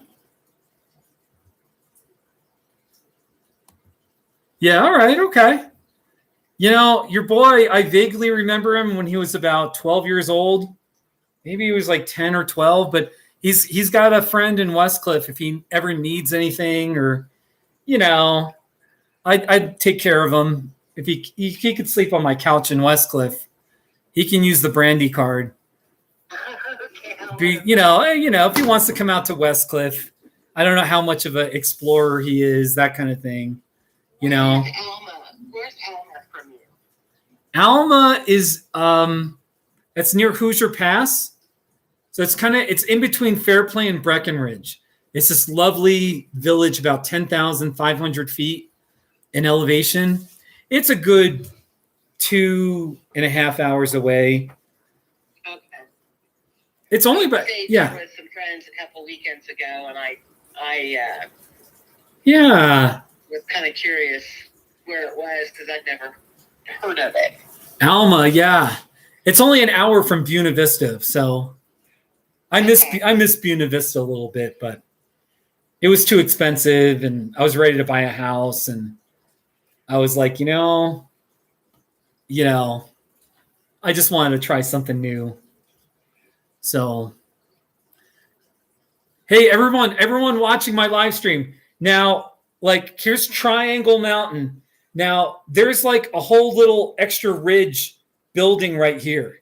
Yeah, all right, okay. You know, your boy, I vaguely remember him when he was about 12 years old. Maybe he was like 10 or 12, but he's got a friend in Westcliff if he ever needs anything, or, you know, I'd take care of him. If he could sleep on my couch in Westcliff, he can use the Brandi card. Okay, You know, if he wants to come out to Westcliff, I don't know how much of an explorer he is, that kind of thing. You know, Where's Alma from you? Alma is it's near Hoosier Pass. So it's in between Fairplay and Breckenridge. It's this lovely village about 10,500 feet in elevation. It's a good 2.5 hours away. Okay. It's only about, yeah. With some friends a couple weekends ago, and I yeah. was kind of curious where it was because I'd never heard of it. Alma, yeah. It's only an hour from Buena Vista, so I miss Buena Vista a little bit, but it was too expensive, and I was ready to buy a house, and I was like, you know, I just wanted to try something new. So, hey, everyone watching my live stream. Now, like, here's Triangle Mountain. Now, there's like a whole little extra ridge building right here.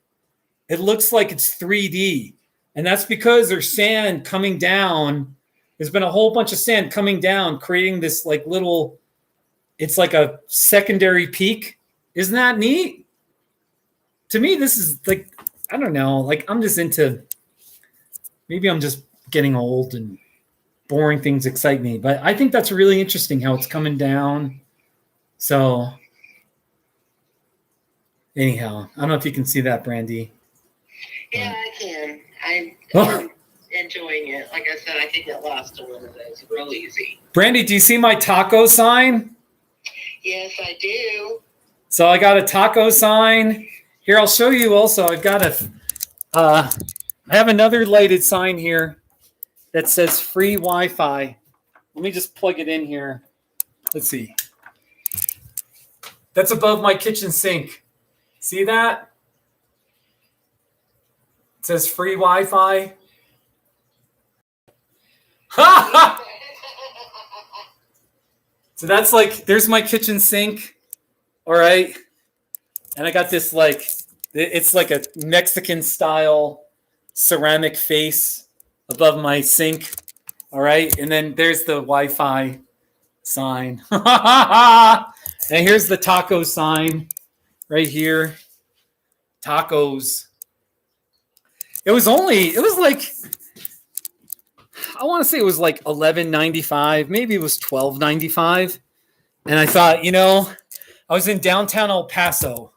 It looks like it's 3D. And that's because there's sand coming down. There's been a whole bunch of sand coming down, creating this like little, it's like a secondary peak. Isn't that neat? To me, this is like, I don't know, like maybe I'm just getting old and boring things excite me, but I think that's really interesting how it's coming down. So anyhow, I don't know if you can see that, Brandi. Yeah, I can. I'm enjoying it. Like I said, I could get lost in one of those real easy. Brandi, do you see my taco sign? Yes, I do. So I got a taco sign. Here, I'll show you also. I've got I have another lighted sign here that says free Wi-Fi. Let me just plug it in here. Let's see. That's above my kitchen sink. See that? It says free Wi-Fi. So that's like, there's my kitchen sink. All right. And I got this like, it's like a Mexican style ceramic face above my sink. All right. And then there's the Wi-Fi sign. And here's the taco sign right here. Tacos. It was like, I want to say it was like $11.95, maybe it was $12.95. And I thought, I was in downtown El Paso,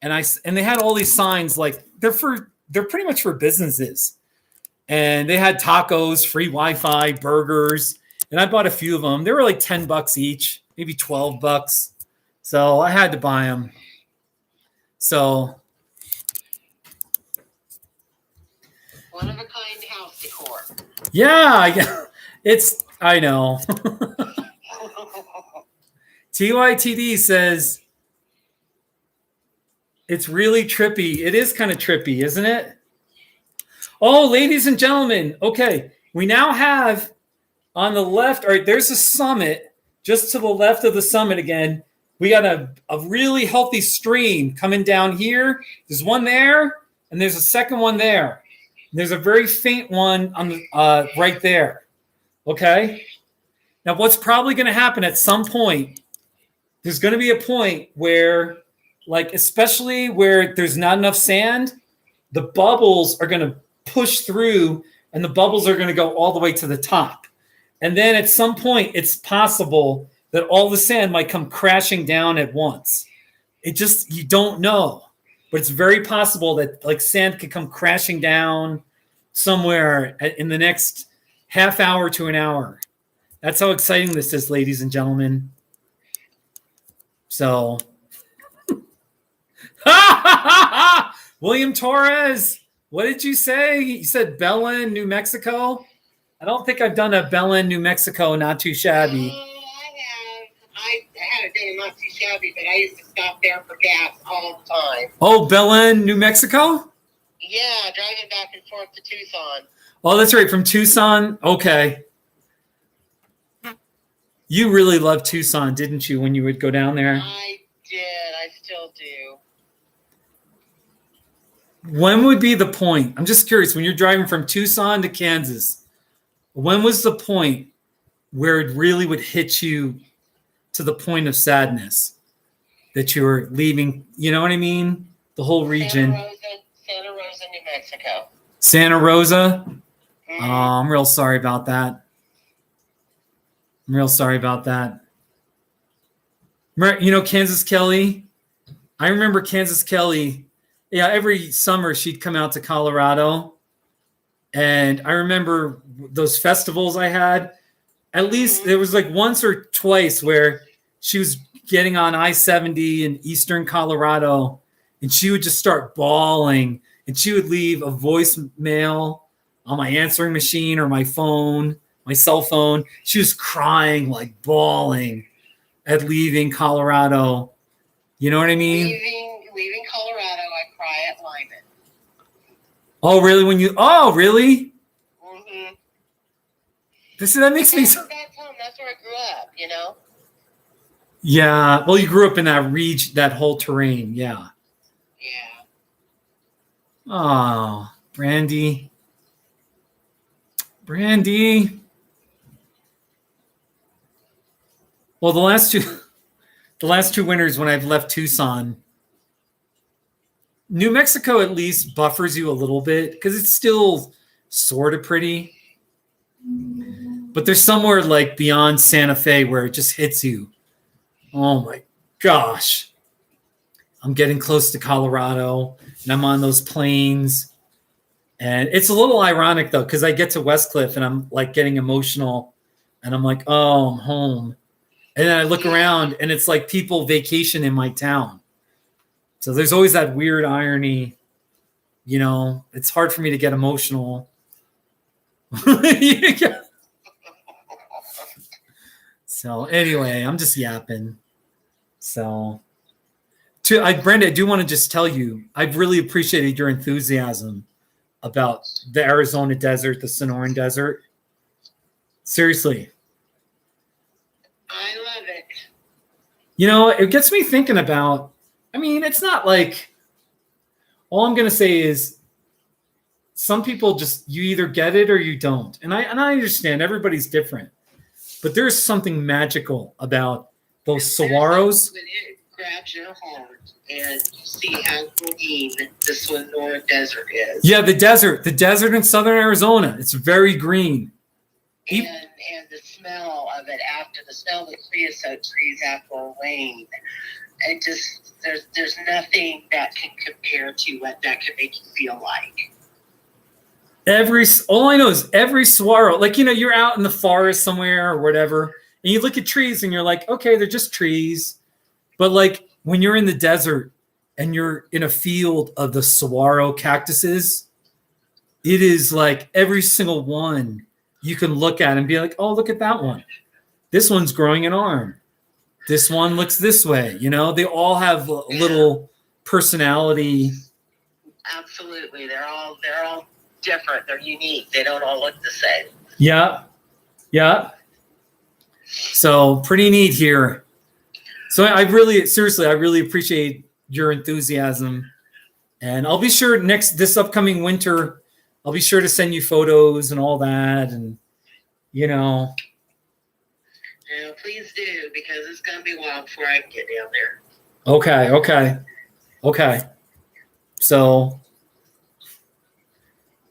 and they had all these signs like they're pretty much for businesses. And they had tacos, free Wi-Fi, burgers, and I bought a few of them. They were like $10 each, maybe $12. So I had to buy them. So one of a kind house decor. Yeah, I know. TYTD says it's really trippy. It is kind of trippy, isn't it? Oh, ladies and gentlemen. Okay, we now have on the left. All right, there's a summit just to the left of the summit again. We got a really healthy stream coming down here. There's one there, and there's a second one there. There's a very faint one on the right there. Okay. Now, what's probably going to happen at some point? There's going to be a point where, like, especially where there's not enough sand, the bubbles are going to push through, and the bubbles are going to go all the way to the top. And then at some point, it's possible that all the sand might come crashing down at once. You don't know. But it's very possible that like sand could come crashing down somewhere in the next half hour to an hour. That's how exciting this is, ladies and gentlemen. So, William Torres, what did you say? You said Belen, New Mexico? I don't think I've done a Belen, New Mexico, not too shabby. I had a day not too shabby, but I used to stop there for gas all the time. Oh, Belen, New Mexico? Yeah, driving back and forth to Tucson. Oh, that's right, from Tucson? Okay. You really loved Tucson, didn't you, when you would go down there? I did. I still do. When would be the point? I'm just curious, when you're driving from Tucson to Kansas, when was the point where it really would hit you to the point of sadness that you were leaving? You know what I mean? The whole region. Santa Rosa, New Mexico. Santa Rosa? Mm-hmm. Oh, I'm real sorry about that. Kansas Kelly? I remember Kansas Kelly. Yeah, every summer she'd come out to Colorado. And I remember those festivals I had. At least there was like once or twice where she was getting on I-70 in eastern Colorado, and she would just start bawling, and she would leave a voicemail on my answering machine or my phone, my cell phone. She was crying, like bawling at leaving Colorado. You know what I mean? Leaving Colorado, I cry at Lyman. Oh, really? Really? Mm-hmm. That makes me so. That's where I grew up, Yeah. Well, you grew up in that region, that whole terrain. Yeah. Yeah. Oh, Brandi. Well, the last two winters when I've left Tucson, New Mexico at least buffers you a little bit because it's still sort of pretty. But there's somewhere like beyond Santa Fe where it just hits you. Oh my gosh. I'm getting close to Colorado and I'm on those plains. And it's a little ironic though, because I get to Westcliff and I'm like getting emotional and I'm like, oh, I'm home. And then I look around and it's like people vacation in my town. So there's always that weird irony. It's hard for me to get emotional. So anyway, I'm just yapping. So, Brenda, I do want to just tell you, I've really appreciated your enthusiasm about the Arizona desert, the Sonoran desert. Seriously. I love it. It gets me thinking about, it's not like, all I'm going to say is some people you either get it or you don't. And I understand everybody's different, but there's something magical about those saguaros. grabs your heart and you see how green the Sonora Desert is. Yeah, the desert in southern Arizona. It's very green. And the smell of it after the smell of the creosote trees after a rain. And just there's nothing that can compare to what that can make you feel like. All I know is every saguaro, like, you're out in the forest somewhere or whatever, and you look at trees and you're like, okay, they're just trees. But like when you're in the desert and you're in a field of the saguaro cactuses, it is like every single one you can look at and be like, oh, look at that one. This one's growing an arm. This one looks this way. They all have a little personality. Absolutely. They're all different. They're unique. They don't all look the same. Yeah. Yeah. So pretty neat here. So I really appreciate your enthusiasm. And I'll be sure this upcoming winter, I'll be sure to send you photos and all that. And, Yeah, please do, because it's going to be a while before I can get down there. Okay.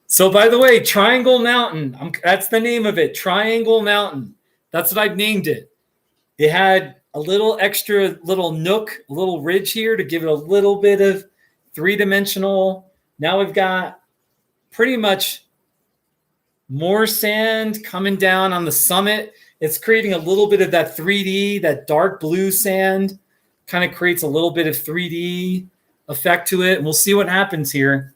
So by the way, Triangle Mountain, that's the name of it, Triangle Mountain. That's what I've named it. It had a little extra little nook, a little ridge here to give it a little bit of three-dimensional. Now we've got pretty much more sand coming down on the summit. It's creating a little bit of that 3D, that dark blue sand kind of creates a little bit of 3D effect to it. And we'll see what happens here.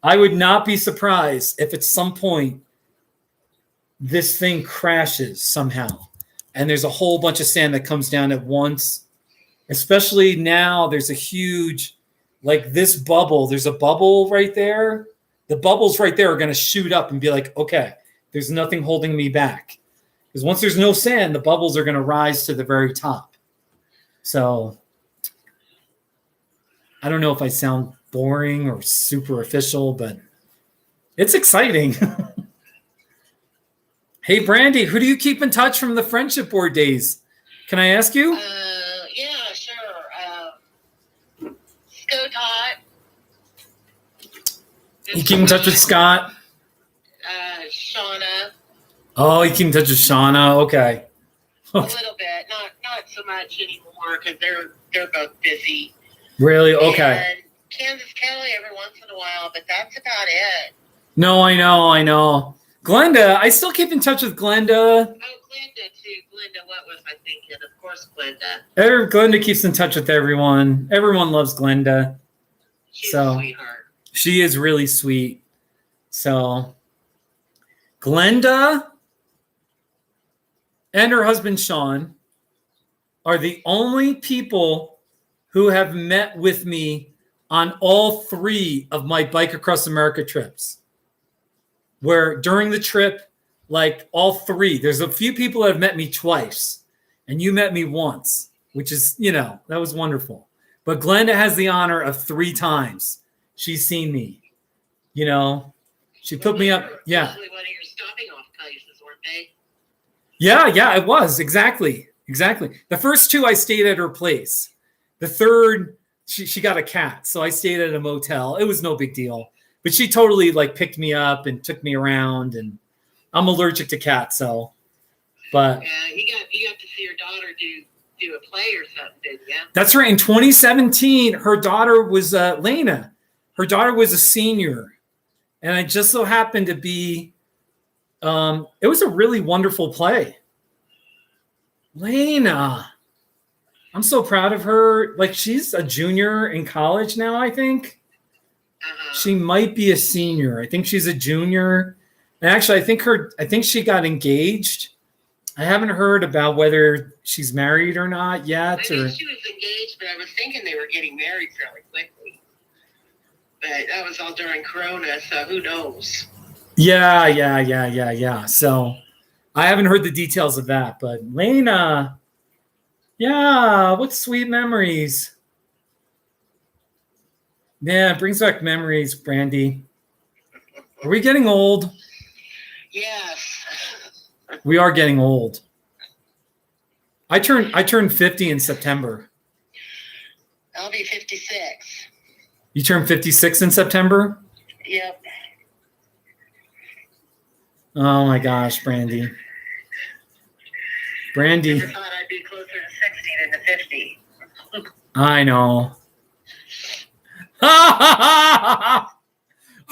I would not be surprised if at some point this thing crashes somehow and there's a whole bunch of sand that comes down at once. Especially now there's a huge, like this bubble, there's a bubble right there. The bubbles right there are going to shoot up and be like, okay, there's nothing holding me back. Because once there's no sand, the bubbles are going to rise to the very top. So I don't know if I sound boring or super official, but it's exciting. Hey, Brandi, who do you keep in touch from the Friendship Board days? Can I ask you? Yeah, sure. Scott. You keep in touch with Scott? Shauna. Oh, you keep in touch with Shauna. Okay. A little bit, not so much anymore because they're both busy. Really? Okay. And Kansas Kelly every once in a while, but that's about it. No, I know. Glenda, I still keep in touch with Glenda. Oh, Glenda too. Glenda, what was I thinking? Of course, Glenda. Glenda keeps in touch with everyone. Everyone loves Glenda. She's a sweetheart. She is really sweet. So Glenda and her husband Sean are the only people who have met with me on all 3 of my Bike Across America trips. Where during the trip, like all 3, there's a few people that have met me twice, and you met me once, which is, that was wonderful. But Glenda has the honor of 3 times she's seen me. She put me up. Yeah. One of your stopping off places, weren't they? Yeah, it was. Exactly. The first 2, I stayed at her place. The third, she got a cat, so I stayed at a motel. It was no big deal. But she totally picked me up and took me around, and I'm allergic to cats, so. But yeah, you got to see your daughter do a play or something, didn't you? That's right. In 2017, her daughter was Lena. Her daughter was a senior, and I just so happened to be. It was a really wonderful play. Lena, I'm so proud of her. She's a junior in college now, I think. She might be a senior. I think she's a junior. And actually, I think she got engaged. I haven't heard about whether she's married or not yet. I think she was engaged, but I was thinking they were getting married fairly quickly. But that was all during Corona, so who knows? Yeah. So I haven't heard the details of that. But Lena, yeah, what sweet memories. Yeah, it brings back memories, Brandi. Are we getting old? Yes. We are getting old. I turned 50 in September. I'll be 56. You turn 56 in September? Yep. Oh my gosh, Brandi. Brandi. Never thought I'd be closer to 60 than to 50. I know.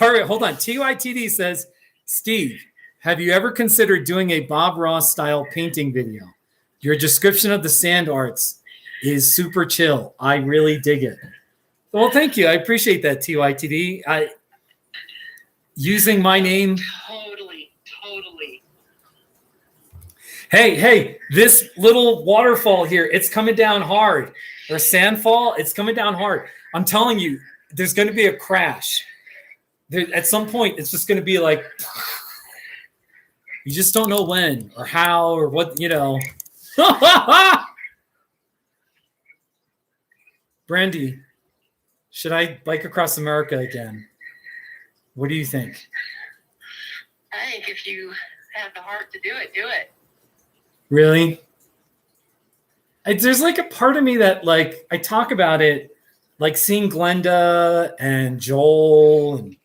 All right, hold on. TYTD says, Steve, have you ever considered doing a Bob Ross style painting video? Your description of the sand arts is super chill. I really dig it. Well, thank you. I appreciate that, TYTD. Using my name. Totally. Hey, this little waterfall here, it's coming down hard. Or sandfall, it's coming down hard. I'm telling you, there's going to be a crash. At some point, it's just going to be like, you just don't know when or how or what, you know. Brandi, should I bike across America again? What do you think? I think if you have the heart to do it, do it. Really? There's like a part of me that like I talk about it, like seeing Glenda and Joel, and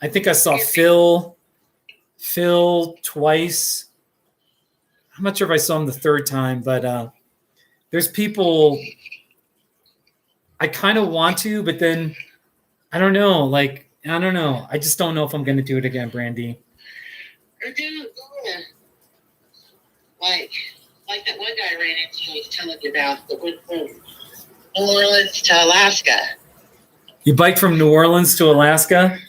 I think I saw Phil twice. I'm not sure if I saw him the third time, but there's people I kind of want to, but then I don't know. Like I don't know. I just don't know if I'm going to do it again, Brandi. Or do like that one guy ran into I was telling you about that went from New Orleans to Alaska. You bike from New Orleans to Alaska?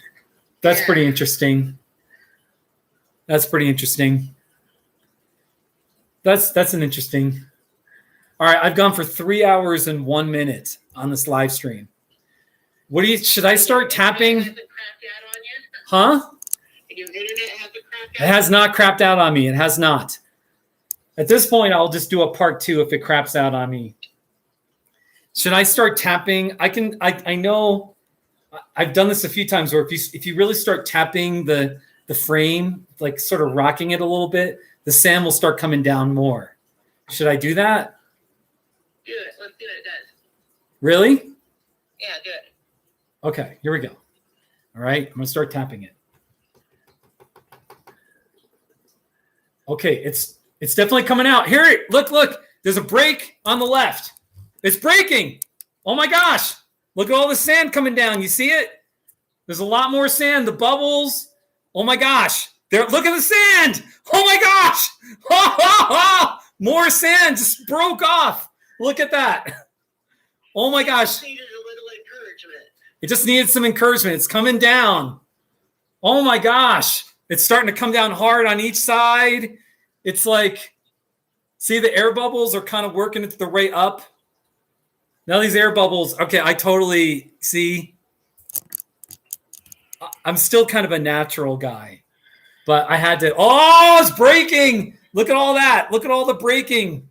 That's Yeah. pretty interesting. That's pretty interesting. That's an interesting. All right, I've gone for 3 hours and 1 minute on this live stream. What do you? Should I start tapping? Hasn't crapped out on you? Huh? Your internet hasn't crapped It out? has not crapped out on me. It has not. At this point, I'll just do a part 2 if it craps out on me. Should I start tapping? I know I've done this a few times where if you really start tapping the frame, like sort of rocking it a little bit, the sand will start coming down more. Should I do that? Do it. Let's see what it does. Really? Yeah, do it. Okay, here we go. All right, I'm going to start tapping it. Okay, it's definitely coming out. Here, look. There's a break on the left. It's breaking. Oh my gosh. Look at all the sand coming down. You see it? There's a lot more sand. The bubbles. Oh my gosh. There. Look at the sand. Oh my gosh. More sand just broke off. Look at that. Oh my gosh. Needed a little encouragement. It just needed some encouragement. It's coming down. Oh my gosh. It's starting to come down hard on each side. It's like, see, the air bubbles are kind of working it the way up. Now these air bubbles, okay, I totally see. I'm still kind of a natural guy, but I had to, it's breaking. Look at all that. Look at all the breaking.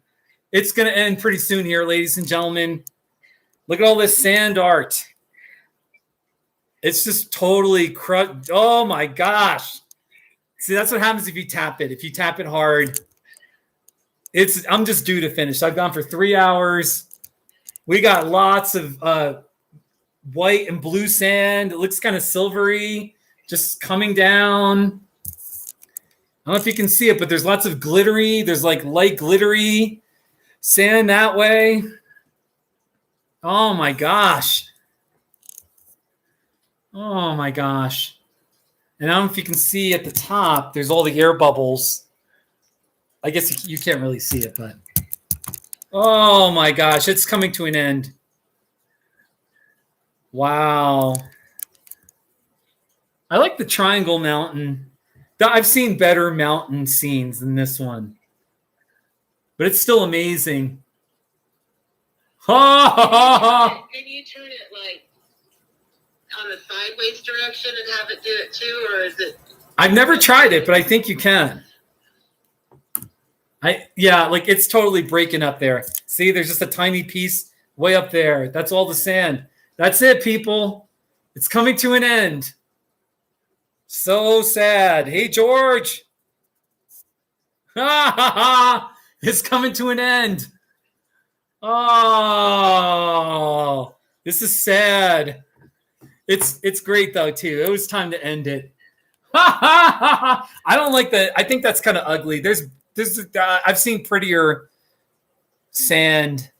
It's going to end pretty soon here, ladies and gentlemen. Look at all this sand art. It's just totally crushed. Oh my gosh. See, that's what happens if you tap it. If you tap it hard, I'm just due to finish. I've gone for 3 hours. We got lots of white and blue sand. It looks kind of silvery, just coming down. I don't know if you can see it, but there's lots of glittery. There's like light glittery sand that way. Oh my gosh. Oh my gosh. And I don't know if you can see at the top, there's all the air bubbles. I guess you can't really see it, but oh my gosh, it's coming to an end. Wow. I like the Triangle Mountain. I've seen better mountain scenes than this one, but it's still amazing. Ha ha ha ha. Can you turn it like on the sideways direction and have it do it too, or is it? I've never tried it, but I think you can. Like it's totally breaking up there. See, there's just a tiny piece way up there. That's all the sand. That's it, people. It's coming to an end. So sad. Hey, George. Ha ha ha. It's coming to an end. Oh, this is sad. It's great though too. It was time to end it. I don't like that. I think that's kind of ugly. There's I've seen prettier sand.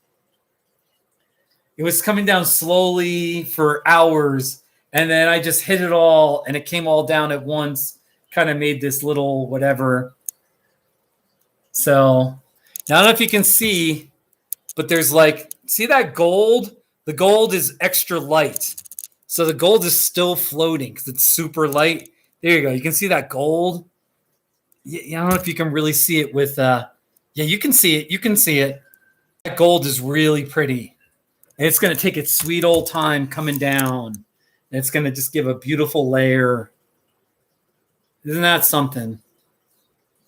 It was coming down slowly for hours, and then I just hit it all, and it came all down at once. Kind of made this little whatever. So now I don't know if you can see, but there's like, see that gold? The gold is extra light. So the gold is still floating because it's super light. There you go. You can see that gold. Yeah, I don't know if you can really see it with, yeah, you can see it. You can see it. That gold is really pretty. And it's going to take its sweet old time coming down. And it's going to just give a beautiful layer. Isn't that something?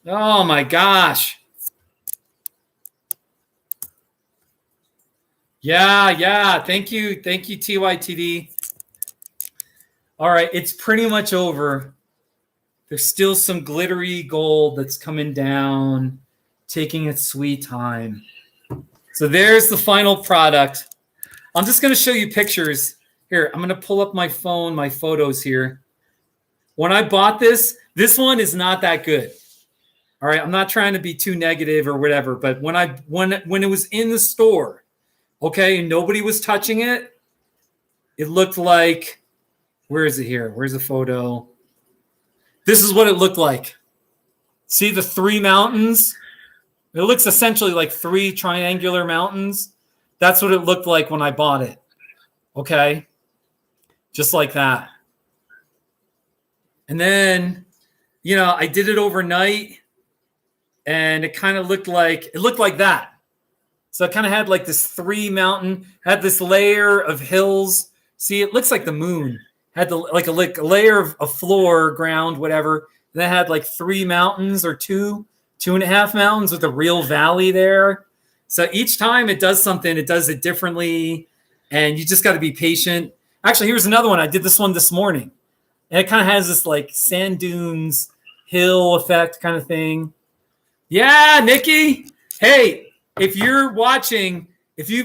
Oh my gosh. Yeah. Thank you, TYTD. All right, it's pretty much over. There's still some glittery gold that's coming down, taking its sweet time. So there's the final product. I'm just going to show you pictures. Here, I'm going to pull up my phone, my photos here. When I bought this one is not that good. All right, I'm not trying to be too negative or whatever, but when it was in the store, okay, nobody was touching it, it looked like, where is it here? Where's the photo? This is what it looked like. See the three mountains? It looks essentially like three triangular mountains. That's what it looked like when I bought it. Okay? Just like that. And then, I did it overnight, and it kind of looked like that. So it kind of had like this three mountain, had this layer of hills. See, it looks like the moon. Had like a layer of floor, ground, whatever. And then it had like three mountains or two and a half mountains with a real valley there. So each time it does something, it does it differently. And you just got to be patient. Actually, here's another one. I did this one this morning. And it kind of has this like sand dunes, hill effect kind of thing. Yeah, Nikki. Hey, if you've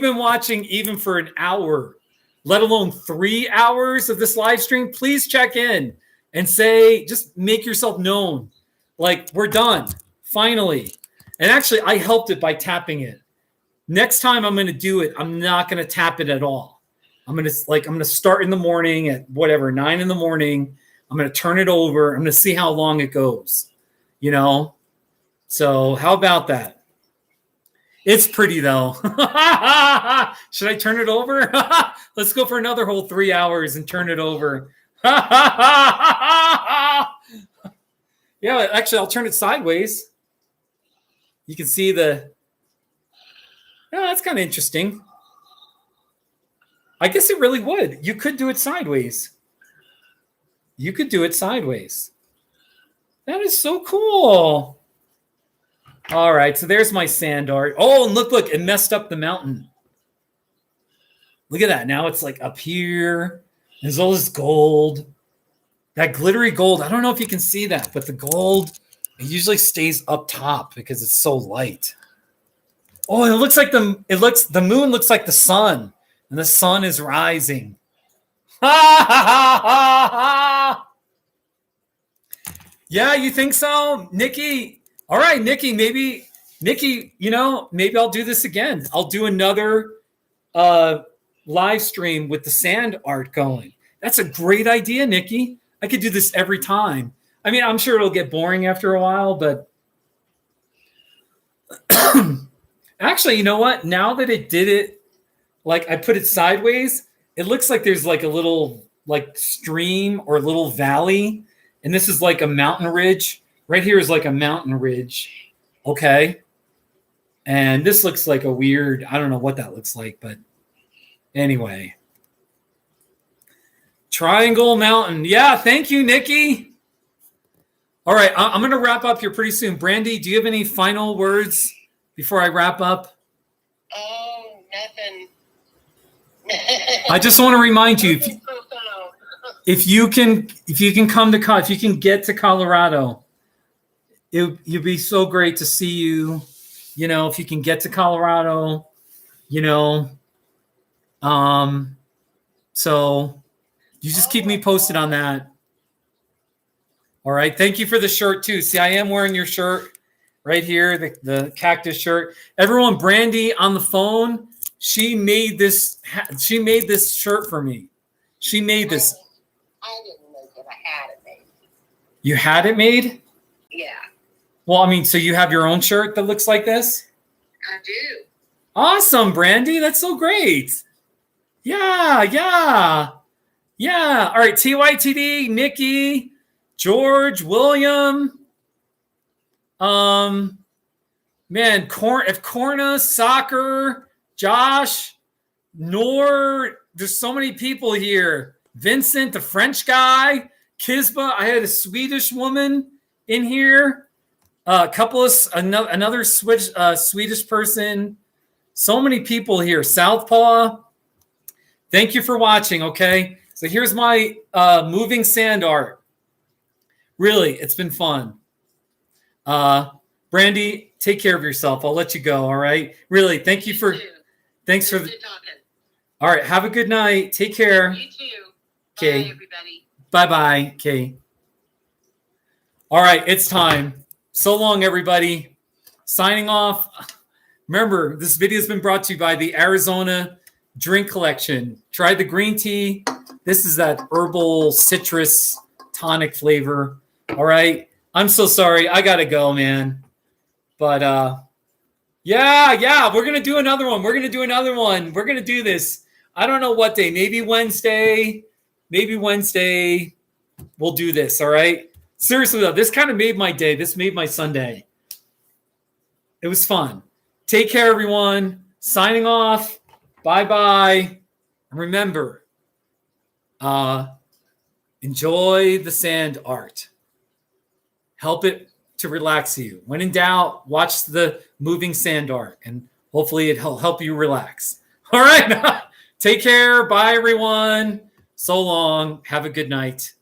been watching even for an hour, let alone 3 hours of this live stream, please check in and just make yourself known. Like, we're done, finally. And actually, I helped it by tapping it. Next time I'm going to do it, I'm not going to tap it at all. I'm going to start in the morning at 9 in the morning. I'm going to turn it over. I'm going to see how long it goes, So how about that? It's pretty though. Should I turn it over? Let's go for another whole 3 hours and turn it over. Yeah, actually, I'll turn it sideways. You can see that's kind of interesting. I guess it really would. You could do it sideways. That is so cool. All right, so there's my sand art. Oh, and look, it messed up the mountain. Look at that. Now it's like up here. There's all this gold. That glittery gold. I don't know if you can see that, but the gold, it usually stays up top because it's so light. Oh, it looks like the moon looks like the sun, and the sun is rising. Yeah, you think so, Nikki? All right, Nikki, maybe I'll do this again. I'll do another live stream with the sand art going. That's a great idea, Nikki. I could do this every time. I mean, I'm sure it'll get boring after a while, but actually, you know what? Now that it did it, like I put it sideways, it looks like there's like a little like stream or a little valley, and this is like a mountain ridge. Right here is like a mountain ridge, okay? And this looks like a weird, I don't know what that looks like, but anyway. Triangle Mountain. Yeah, thank you, Nikki. All right, I'm going to wrap up here pretty soon. Brandi, do you have any final words before I wrap up? Oh, nothing. I just want to remind you, if you can get to Colorado, it'd be so great to see you. If you can get to Colorado, you know. So you just keep me posted on that. All right. Thank you for the shirt too. See, I am wearing your shirt right here, the cactus shirt. Everyone, Brandi on the phone, she made this shirt for me. She made this. I didn't make it. I had it made. You had it made? Yeah, Well, I mean, so you have your own shirt that looks like this? I do. Awesome, Brandi. That's so great. Yeah. All right, TYTD, Nikki, George, William. Man, Corna, Soccer, Josh, Nor, there's so many people here. Vincent, the French guy, Kisba. I had a Swedish woman in here. A couple of another Swedish person. So many people here. Southpaw. Thank you for watching. Okay, so here's my moving sand art. Really, it's been fun. Brandi, take care of yourself. I'll let you go. All right. Really, thank you for. Thanks for. Good talking. All right. Have a good night. Take care. You too. Okay. Bye, everybody. Bye-bye. Okay. All right. It's time. So long, everybody. Signing off. Remember, this video has been brought to you by the Arizona Drink Collection. Tried the green tea. This is that herbal citrus tonic flavor. All right. I'm so sorry. I got to go, man. But yeah, we're going to do another one. We're going to do this. I don't know what day. Maybe Wednesday. We'll do this, all right? Seriously, though, this kind of made my day. This made my Sunday. It was fun. Take care, everyone. Signing off. Bye-bye. And remember, enjoy the sand art. Help it to relax you. When in doubt, watch the moving sand art, and hopefully it'll help you relax. All right. Take care. Bye, everyone. So long. Have a good night.